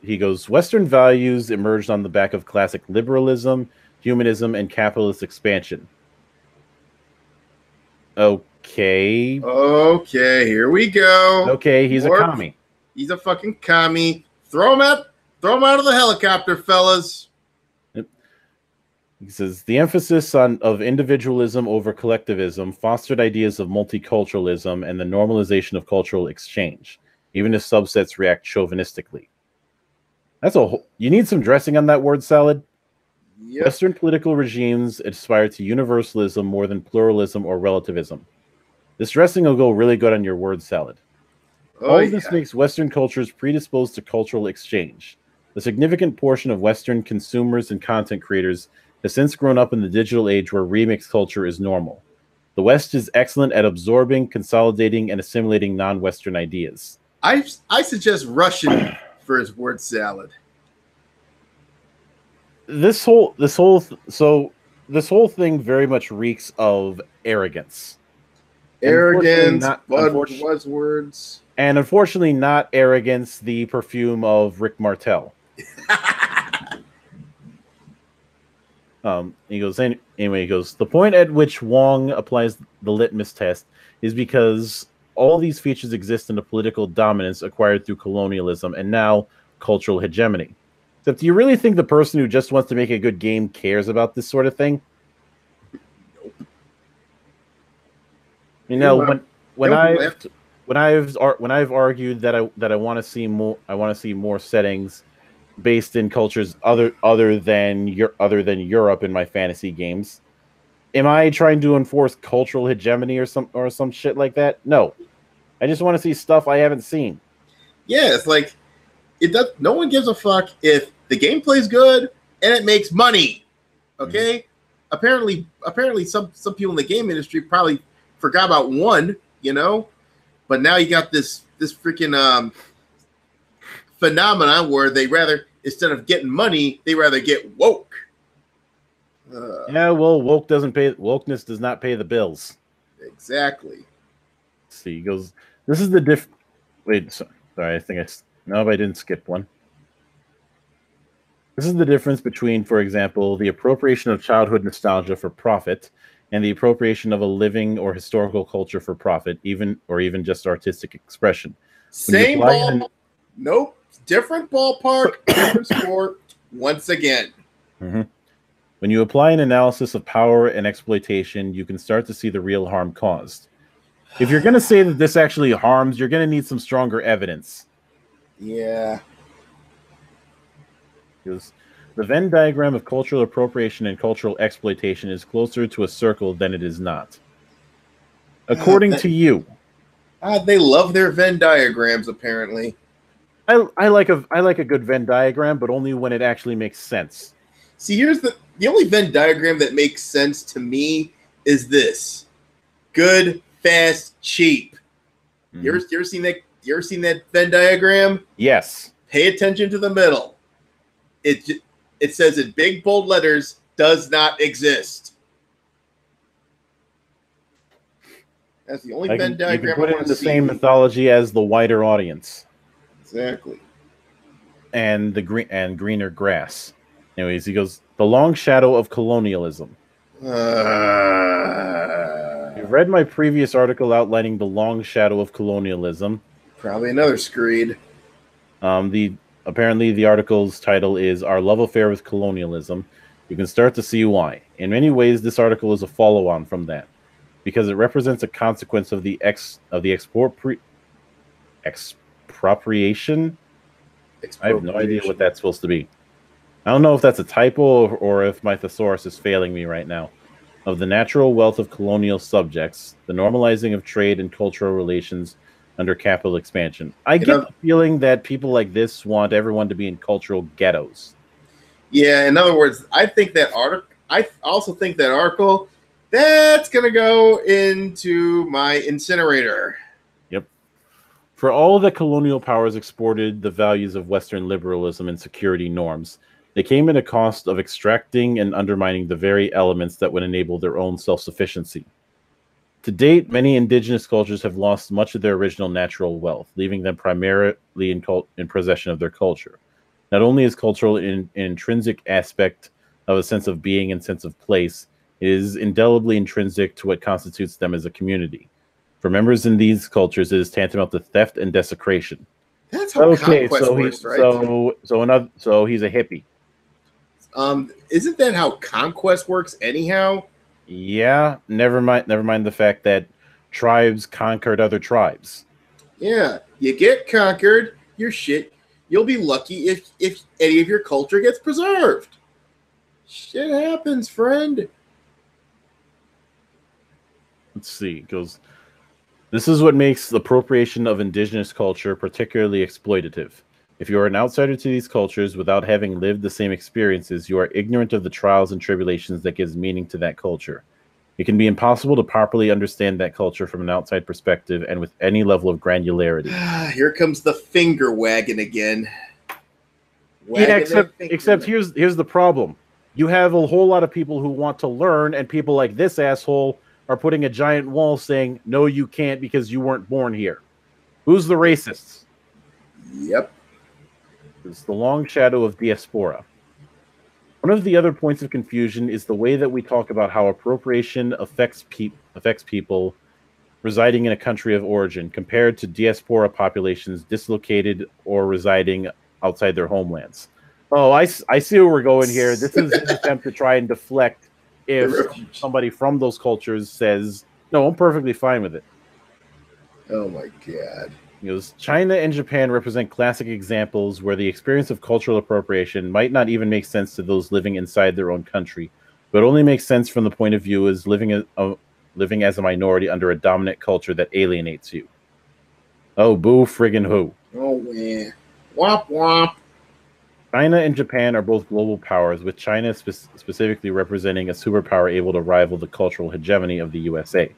he goes, Western values emerged on the back of classic liberalism, humanism, and capitalist expansion. Okay, here we go. Okay, he's a commie. He's a fucking commie. Throw him out of the helicopter, fellas. He says the emphasis of individualism over collectivism fostered ideas of multiculturalism and the normalization of cultural exchange, even if subsets react chauvinistically. You need some dressing on that word salad. Yep. Western political regimes aspire to universalism more than pluralism or relativism. This dressing will go really good on your word salad. All of this makes Western cultures predisposed to cultural exchange. A significant portion of Western consumers and content creators has since grown up in the digital age where remix culture is normal. The West is excellent at absorbing, consolidating, and assimilating non-Western ideas. I suggest Russian for his word salad. This whole thing very much reeks of arrogance. Arrogance, buzzwords. And unfortunately not arrogance, the perfume of Rick Martel. He goes, the point at which Wong applies the litmus test is because all these features exist in the political dominance acquired through colonialism and now cultural hegemony. Except, do you really think the person who just wants to make a good game cares about this sort of thing? Nope. You know, when I've argued that I want to see more settings based in cultures other than Europe in my fantasy games, am I trying to enforce cultural hegemony or some shit like that? No, I just want to see stuff I haven't seen. Yeah, it's like no one gives a fuck if the gameplay is good and it makes money. Okay, apparently some people in the game industry probably forgot about one, but now you got this freaking phenomenon where they rather, instead of getting money, they rather get woke. Yeah, well, wokeness does not pay the bills. Exactly. Let's see, he goes, this is the diff. Wait, sorry, I think no, I didn't skip one. This is the difference between, for example, the appropriation of childhood nostalgia for profit and the appropriation of a living or historical culture for profit, even just artistic expression. Same ball. Nope. Different ballpark, different sport. Once again. Mm-hmm. When you apply an analysis of power and exploitation, you can start to see the real harm caused. If you're going to say that this actually harms, you're going to need some stronger evidence. Yeah. Because the Venn diagram of cultural appropriation and cultural exploitation is closer to a circle than it is not. According to you. They love their Venn diagrams, apparently. I like a good Venn diagram, but only when it actually makes sense. See, here's the only Venn diagram that makes sense to me is this: good, fast, cheap. Mm-hmm. You ever seen that? You ever seen that Venn diagram? Yes. Pay attention to the middle. It says in big bold letters, "does not exist." That's the only Venn diagram. You can put it in the same mythology as the wider audience. Exactly. And the greener grass. Anyways, he goes, the long shadow of colonialism. You've read my previous article outlining the long shadow of colonialism. Probably another screed. Apparently the article's title is Our Love Affair with Colonialism. You can start to see why. In many ways, this article is a follow-on from that, because it represents a consequence of the expropriation. I have no idea what that's supposed to be. I don't know if that's a typo or if my thesaurus is failing me right now. Of the natural wealth of colonial subjects, the normalizing of trade and cultural relations under capital expansion. I get the feeling that people like this want everyone to be in cultural ghettos. Yeah, in other words, I also think that article, that's going to go into my incinerator. Yep. For all that colonial powers exported the values of Western liberalism and security norms, they came at a cost of extracting and undermining the very elements that would enable their own self-sufficiency. To date, many indigenous cultures have lost much of their original natural wealth, leaving them primarily in possession of their culture. Not only is cultural an intrinsic aspect of a sense of being and sense of place, it is indelibly intrinsic to what constitutes them as a community. For members in these cultures, it is tantamount to theft and desecration. That's how conquest works, right? So he's a hippie. Isn't that how conquest works anyhow? Yeah, never mind the fact that tribes conquered other tribes. Yeah, you get conquered, you're shit. You'll be lucky if any of your culture gets preserved. Shit happens, friend. Let's see. It goes, this is what makes the appropriation of indigenous culture particularly exploitative. If you are an outsider to these cultures without having lived the same experiences, you are ignorant of the trials and tribulations that gives meaning to that culture. It can be impossible to properly understand that culture from an outside perspective and with any level of granularity. Here comes the finger wagging again. Except here's the problem. You have a whole lot of people who want to learn, and people like this asshole are putting a giant wall saying, no, you can't because you weren't born here. Who's the racists? Yep. It's the long shadow of diaspora. One of the other points of confusion is the way that we talk about how appropriation affects people residing in a country of origin compared to diaspora populations dislocated or residing outside their homelands. Oh, I see where we're going here. This is an attempt to try and deflect if somebody from those cultures says, no, I'm perfectly fine with it. Oh, my God. He goes, China and Japan represent classic examples where the experience of cultural appropriation might not even make sense to those living inside their own country, but only makes sense from the point of view as living as a minority under a dominant culture that alienates you. Oh, boo friggin' who. Oh, yeah. Womp womp. China and Japan are both global powers, with China specifically representing a superpower able to rival the cultural hegemony of the USA.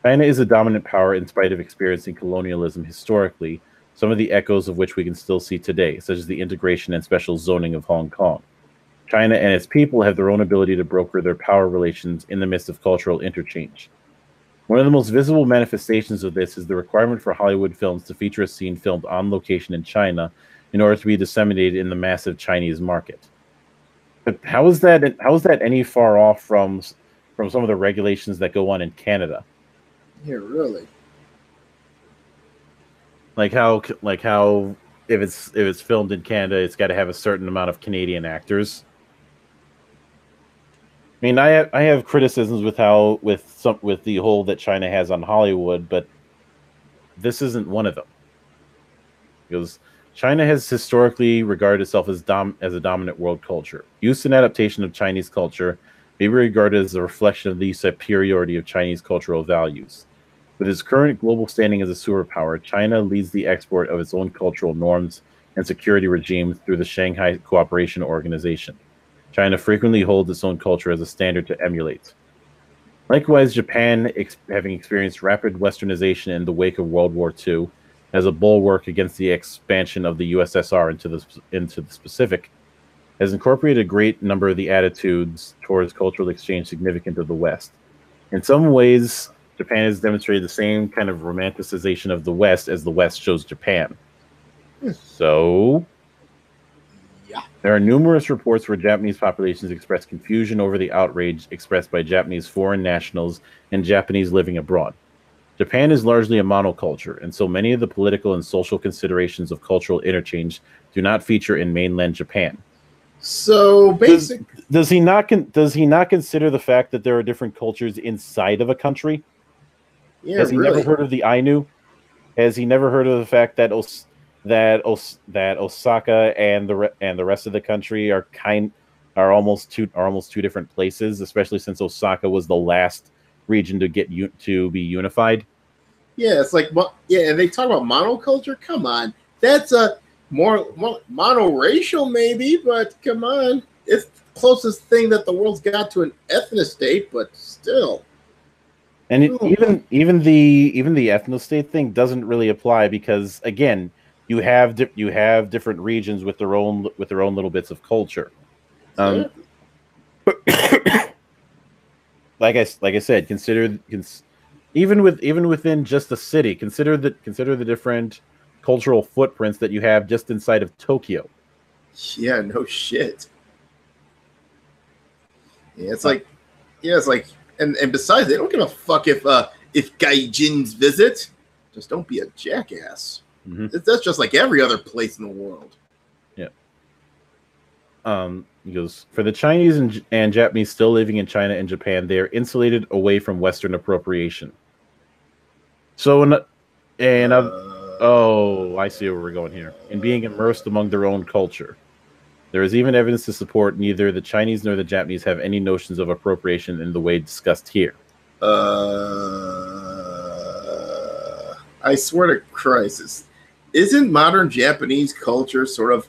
China is a dominant power in spite of experiencing colonialism historically, some of the echoes of which we can still see today, such as the integration and special zoning of Hong Kong. China and its people have their own ability to broker their power relations in the midst of cultural interchange. One of the most visible manifestations of this is the requirement for Hollywood films to feature a scene filmed on location in China in order to be disseminated in the massive Chinese market. But how is that? How is that any far off from some of the regulations that go on in Canada? Yeah, really. Like how if it's filmed in Canada, it's got to have a certain amount of Canadian actors. I mean, I have criticisms with with the hold that China has on Hollywood, but this isn't one of them. Because China has historically regarded itself as a dominant world culture. Use and adaptation of Chinese culture may be regarded as a reflection of the superiority of Chinese cultural values. With its current global standing as a superpower, China leads the export of its own cultural norms and security regime through the Shanghai Cooperation Organization. China frequently holds its own culture as a standard to emulate. Likewise, Japan, having experienced rapid westernization in the wake of World War II, as a bulwark against the expansion of the USSR into the Pacific, has incorporated a great number of the attitudes towards cultural exchange significant to the West. In some ways, Japan has demonstrated the same kind of romanticization of the West as the West shows Japan. So, yeah, there are numerous reports where Japanese populations express confusion over the outrage expressed by Japanese foreign nationals and Japanese living abroad. Japan is largely a monoculture, and so many of the political and social considerations of cultural interchange do not feature in mainland Japan. So does he not consider the fact that there are different cultures inside of a country? Yeah, has he never heard of the Ainu? Has he never heard of the fact that Osaka and the rest of the country are almost two different places, especially since Osaka was the last region to be unified? Yeah, it's like, yeah, and they talk about monoculture. Come on, that's a more monoracial maybe, but come on, it's the closest thing that the world's got to an ethnic state, but still. And even the ethno-state thing doesn't really apply because again, you have different regions with their own little bits of culture. Like I said, even within just a city, consider the different cultural footprints that you have just inside of Tokyo. Yeah, no shit. Yeah, it's like, and besides, they don't give a fuck if gaijins visit. Just don't be a jackass. Mm-hmm. That's just like every other place in the world. Yeah. He goes, for the Chinese and Japanese still living in China and Japan, they are insulated away from Western appropriation. So, I see where we're going here. In being immersed among their own culture. There is even evidence to support neither the Chinese nor the Japanese have any notions of appropriation in the way discussed here. I swear to Christ, isn't modern Japanese culture sort of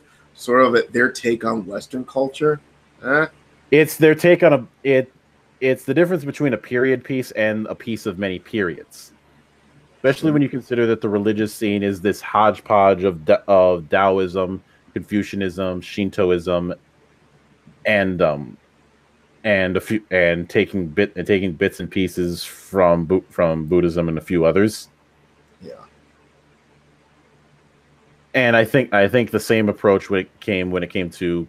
their take on Western culture? It's their take on it's the difference between a period piece and a piece of many periods. Especially when you consider that the religious scene is this hodgepodge of Taoism, Confucianism, Shintoism, and taking bits and pieces from Buddhism and a few others. Yeah. And I think the same approach when it came to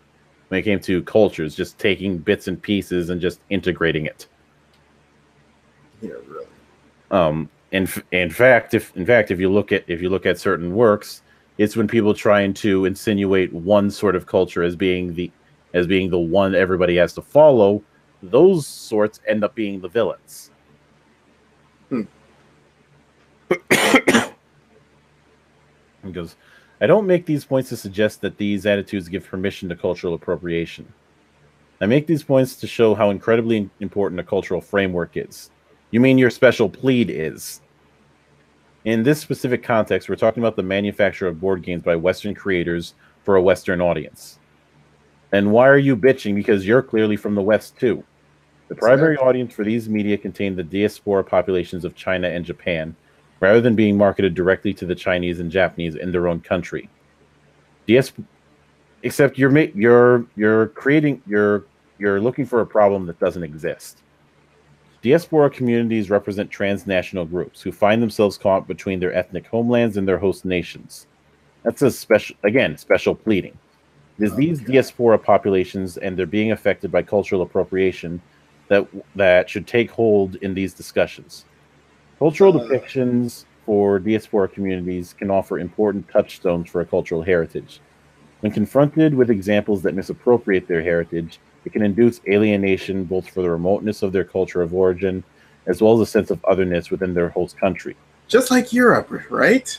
cultures, just taking bits and pieces and just integrating it. Yeah, really. In fact, if you look at certain works, it's when people trying to insinuate one sort of culture as being the one everybody has to follow, those sorts end up being the villains. He goes, I don't make these points to suggest that these attitudes give permission to cultural appropriation. I make these points to show how incredibly important a cultural framework is. You mean your special plead is? In this specific context, we're talking about the manufacture of board games by Western creators for a Western audience. And why are you bitching? Because you're clearly from the West too. The primary audience for these media contain the diaspora populations of China and Japan, rather than being marketed directly to the Chinese and Japanese in their own country. Except you're looking for a problem that doesn't exist. Diaspora communities represent transnational groups who find themselves caught between their ethnic homelands and their host nations. That's a special pleading. It is these Okay. diaspora populations and they're being affected by cultural appropriation that should take hold in these discussions. Cultural depictions for diaspora communities can offer important touchstones for a cultural heritage. When confronted with examples that misappropriate their heritage, it can induce alienation both for the remoteness of their culture of origin as well as a sense of otherness within their host country. Just like Europe, right?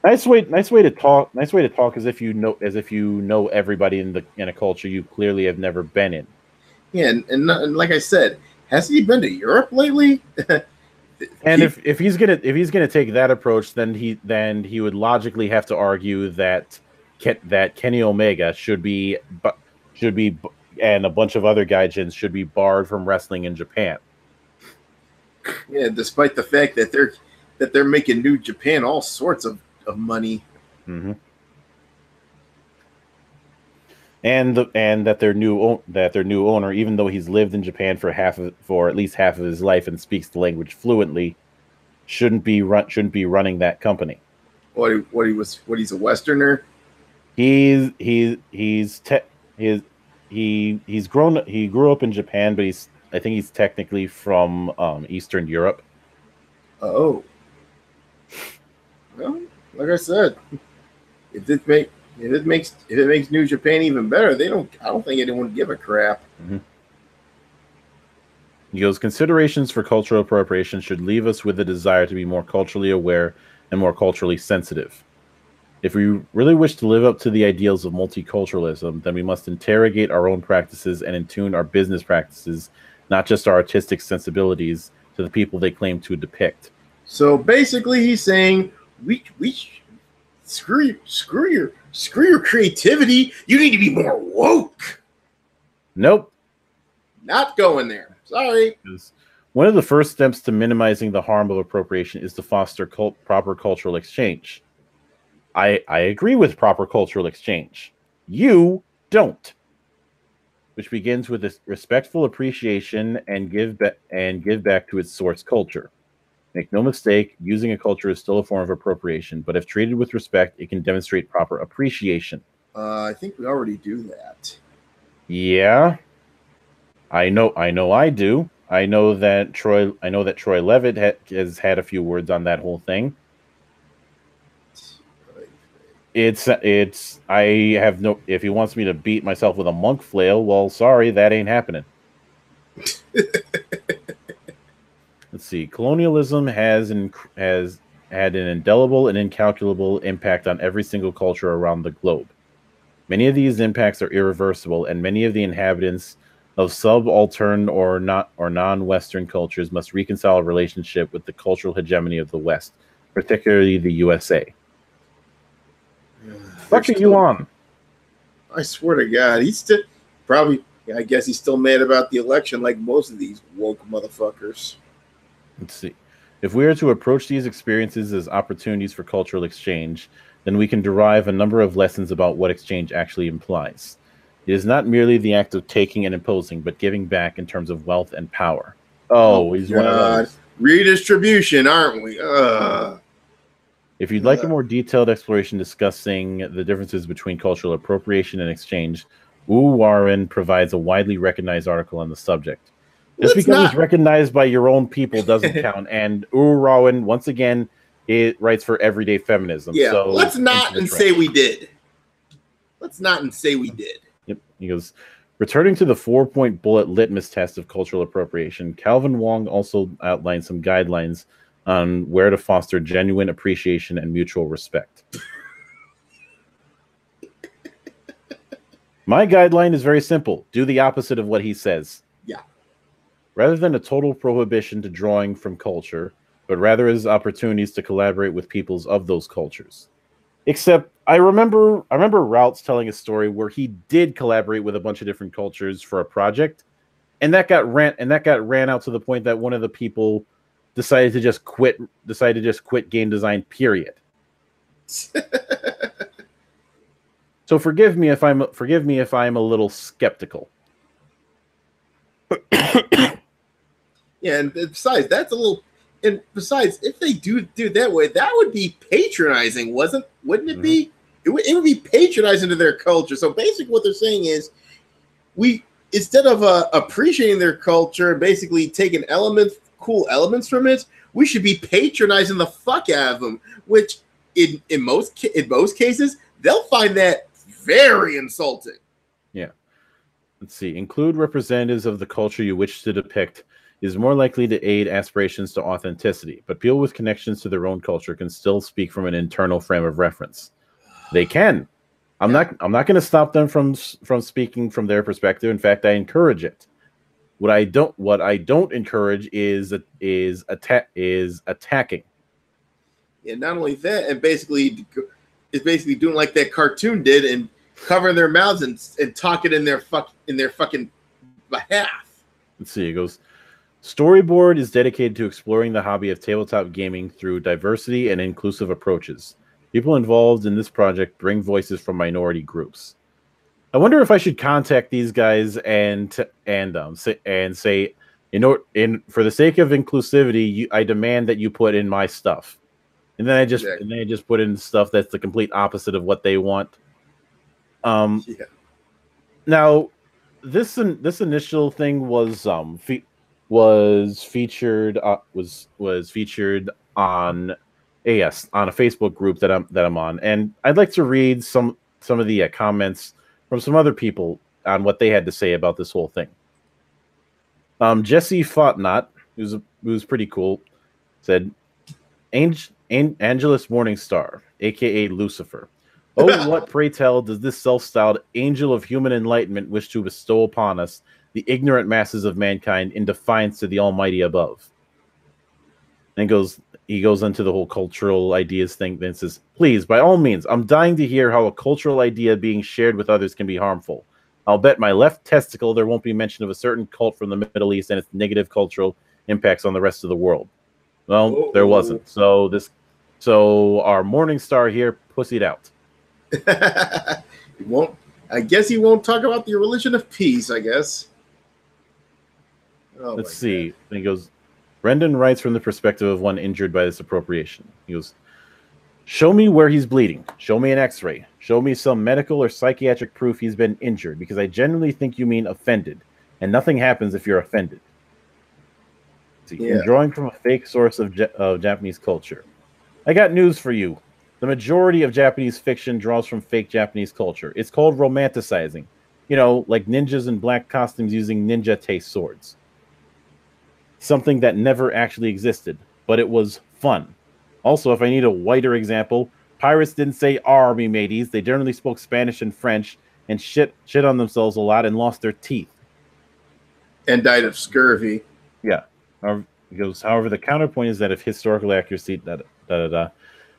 Nice way to talk. Nice way to talk as if you know everybody in a culture you clearly have never been in. Yeah, and like I said, has he been to Europe lately? And if he's gonna take that approach, then he would logically have to argue that Kenny Omega should be and a bunch of other gaijins should be barred from wrestling in Japan. Yeah, despite the fact that they're making New Japan all sorts of money. Mm-hmm. And that their new owner, even though he's lived in Japan for at least half of his life and speaks the language fluently, shouldn't be running that company. He's a Westerner. He grew up in Japan, but I think he's technically from Eastern Europe. Oh, well, like I said, if it makes New Japan even better, I don't think anyone would give a crap. Mm-hmm. He goes, considerations for cultural appropriation should leave us with a desire to be more culturally aware and more culturally sensitive. If we really wish to live up to the ideals of multiculturalism, then we must interrogate our own practices and attune our business practices, not just our artistic sensibilities, to the people they claim to depict. So basically, he's saying, we screw your creativity. You need to be more woke. Nope. Not going there. Sorry. One of the first steps to minimizing the harm of appropriation is to foster proper cultural exchange. I agree with proper cultural exchange. You don't. Which begins with a respectful appreciation and give back to its source culture. Make no mistake, using a culture is still a form of appropriation, but if treated with respect, it can demonstrate proper appreciation. I think we already do that. Yeah. I know I do. I know that Troy Levitt has had a few words on that whole thing. If he wants me to beat myself with a monk flail, well, sorry, that ain't happening. Let's see. Colonialism has had an indelible and incalculable impact on every single culture around the globe. Many of these impacts are irreversible, and many of the inhabitants of subaltern or non-Western cultures must reconcile a relationship with the cultural hegemony of the West, particularly the USA. What are you on? I swear to God, he's still probably. I guess he's still mad about the election, like most of these woke motherfuckers. Let's see. If we are to approach these experiences as opportunities for cultural exchange, then we can derive a number of lessons about what exchange actually implies. It is not merely the act of taking and imposing, but giving back in terms of wealth and power. Oh, he's one of those. Redistribution, aren't we? If you'd like a more detailed exploration discussing the differences between cultural appropriation and exchange, Wu Warren provides a widely recognized article on the subject. Just because it's recognized by your own people doesn't count. And Wu Warren, once again, it writes for everyday feminism. Yeah, so let's not and say we did. Let's not and say we did. Yep. He goes, returning to the 4-point bullet litmus test of cultural appropriation, Calvin Wong also outlined some guidelines on where to foster genuine appreciation and mutual respect. My guideline is very simple. Do the opposite of what he says. Yeah. Rather than a total prohibition to drawing from culture, but rather as opportunities to collaborate with peoples of those cultures. Except I remember Routes telling a story where he did collaborate with a bunch of different cultures for a project, and that got ran out to the point that one of the people decided to just quit game design, period. So So forgive me if I'm a little skeptical. Yeah, and besides, that's a little. And besides, if they do it that way, that would be patronizing, wouldn't it be? It would be patronizing to their culture. So basically, what they're saying is, we instead of appreciating their culture and basically taking cool elements from it, we should be patronizing the fuck out of them. Which in most cases, they'll find that very insulting. Yeah. Let's see. Include representatives of the culture you wish to depict is more likely to aid aspirations to authenticity, but people with connections to their own culture can still speak from an internal frame of reference. They can. I'm not going to stop them from speaking from their perspective. In fact, I encourage it. What I don't encourage is attacking. And not only that, and basically doing like that cartoon did and covering their mouths and talking in their fucking behalf. Let's see. It goes. Storyboard is dedicated to exploring the hobby of tabletop gaming through diversity and inclusive approaches. People involved in this project bring voices from minority groups. I wonder if I should contact these guys and say, for the sake of inclusivity, I demand that you put in my stuff, and then I just put in stuff that's the complete opposite of what they want. Now, this initial thing was featured on on a Facebook group that I'm on, and I'd like to read some of the comments from some other people on what they had to say about this whole thing. Jesse Foughtnot, who's pretty cool, said, Angelus Morningstar, aka Lucifer. Oh, what, pray tell, does this self-styled angel of human enlightenment wish to bestow upon us, the ignorant masses of mankind, in defiance to the Almighty above? And he goes into the whole cultural ideas thing, then says, please, by all means, I'm dying to hear how a cultural idea being shared with others can be harmful. I'll bet my left testicle there won't be mention of a certain cult from the Middle East and its negative cultural impacts on the rest of the world. Well, there wasn't. So our Morningstar here pussied out. He won't. I guess he won't talk about the religion of peace, I guess. Let's see. God. And he goes, Brendan writes from the perspective of one injured by this appropriation. He goes, show me where he's bleeding. Show me an x-ray. Show me some medical or psychiatric proof he's been injured, because I genuinely think you mean offended, and nothing happens if you're offended. See, you're drawing from a fake source of Japanese culture. I got news for you. The majority of Japanese fiction draws from fake Japanese culture. It's called romanticizing. You know, like ninjas in black costumes using ninja-taste swords. Something that never actually existed, but it was fun. Also, if I need a whiter example, pirates didn't say "army mateys." They generally spoke Spanish and French and shit on themselves a lot and lost their teeth. And died of scurvy. Yeah. He goes, however, the counterpoint is that if historical accuracy,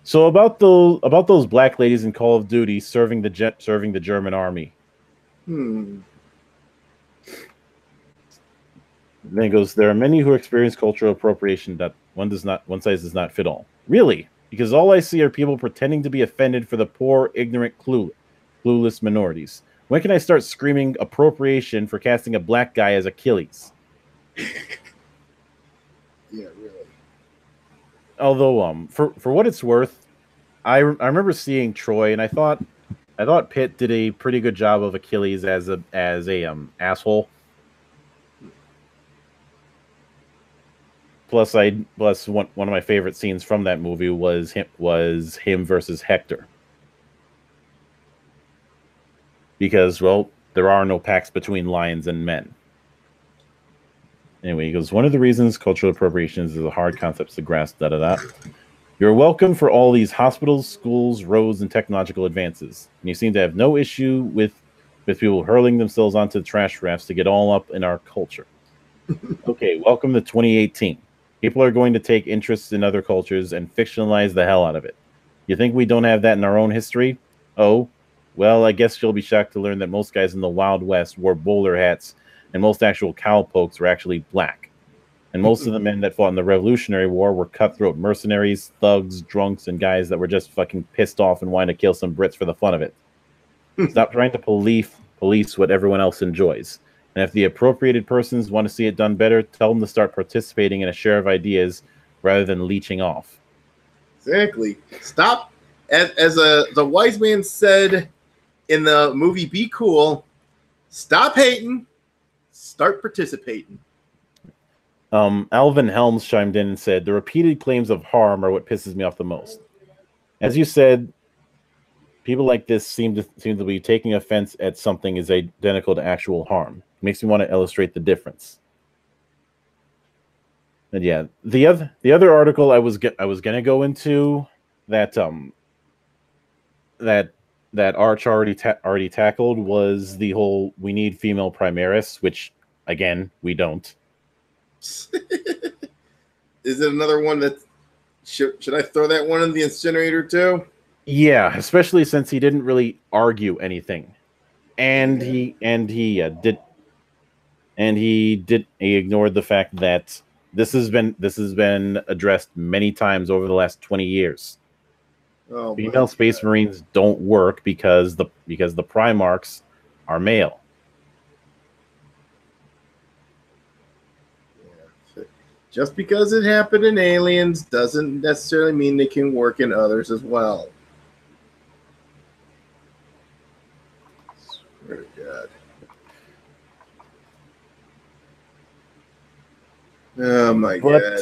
So about those black ladies in Call of Duty serving the German army. Then he goes, there are many who experience cultural appropriation that one size does not fit all. Really? Because all I see are people pretending to be offended for the poor, ignorant, clueless minorities. When can I start screaming appropriation for casting a black guy as Achilles? Yeah, really. Although, for what it's worth, I remember seeing Troy, and I thought Pitt did a pretty good job of Achilles as a asshole. Plus one of my favorite scenes from that movie was him versus Hector. Because, well, there are no pacts between lions and men. Anyway, he goes, one of the reasons cultural appropriation is a hard concept to grasp, You're welcome for all these hospitals, schools, roads, and technological advances. And you seem to have no issue with people hurling themselves onto the trash rafts to get all up in our culture. Okay, welcome to 2018. People are going to take interests in other cultures and fictionalize the hell out of it. You think we don't have that in our own history? Oh, well, I guess you'll be shocked to learn that most guys in the Wild West wore bowler hats and most actual cowpokes were actually black. And most of the men that fought in the Revolutionary War were cutthroat mercenaries, thugs, drunks, and guys that were just fucking pissed off and wanted to kill some Brits for the fun of it. Stop trying to police what everyone else enjoys. And if the appropriated persons want to see it done better, tell them to start participating in a share of ideas rather than leeching off. Exactly. Stop. As the wise man said in the movie Be Cool, stop hating, start participating. Alvin Helms chimed in and said, the repeated claims of harm are what pisses me off the most. As you said, people like this seem to be taking offense at something is identical to actual harm. It makes me want to illustrate the difference. And yeah, the other article I was gonna go into that that Arch already tackled was the whole we need female Primaris, which again we don't. Is it another one that should I throw that one in the incinerator too? Yeah, especially since he didn't really argue anything, and he ignored the fact that this has been addressed many times over the last 20 years. Oh, female Space Marines don't work because the Primarchs are male. Just because it happened in Aliens doesn't necessarily mean they can work in others as well. Swear to God. Oh my God.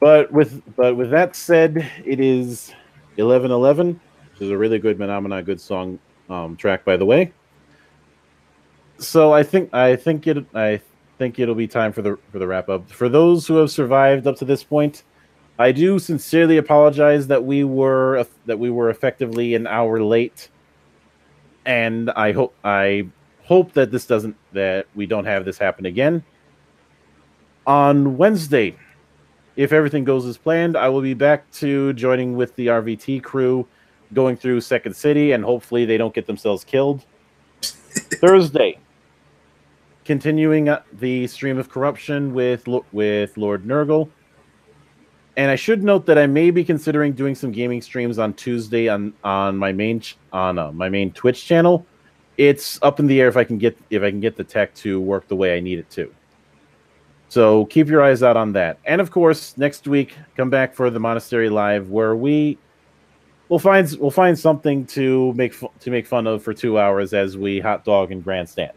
But with that said, it is 11:11, which is a really good Phenomena, good song track, by the way. So I think it'll be time for the wrap up. For those who have survived up to this point, I do sincerely apologize that we were effectively an hour late, and I hope that we don't have this happen again. On Wednesday, if everything goes as planned, I will be back to joining with the RVT crew, going through Second City, and hopefully they don't get themselves killed. Thursday, continuing the stream of corruption with Lord Nurgle. And I should note that I may be considering doing some gaming streams on Tuesday on my main Twitch channel. It's up in the air if I can get the tech to work the way I need it to. So keep your eyes out on that. And of course, next week, come back for the Monastery Live, where we'll find something to make fun of for 2 hours as we hot dog and grandstand.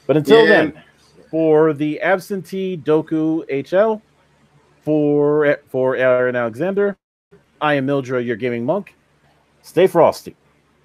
But until then, for the absentee Doku HL, for Aaron Alexander, I am Mildra, your gaming monk. Stay frosty.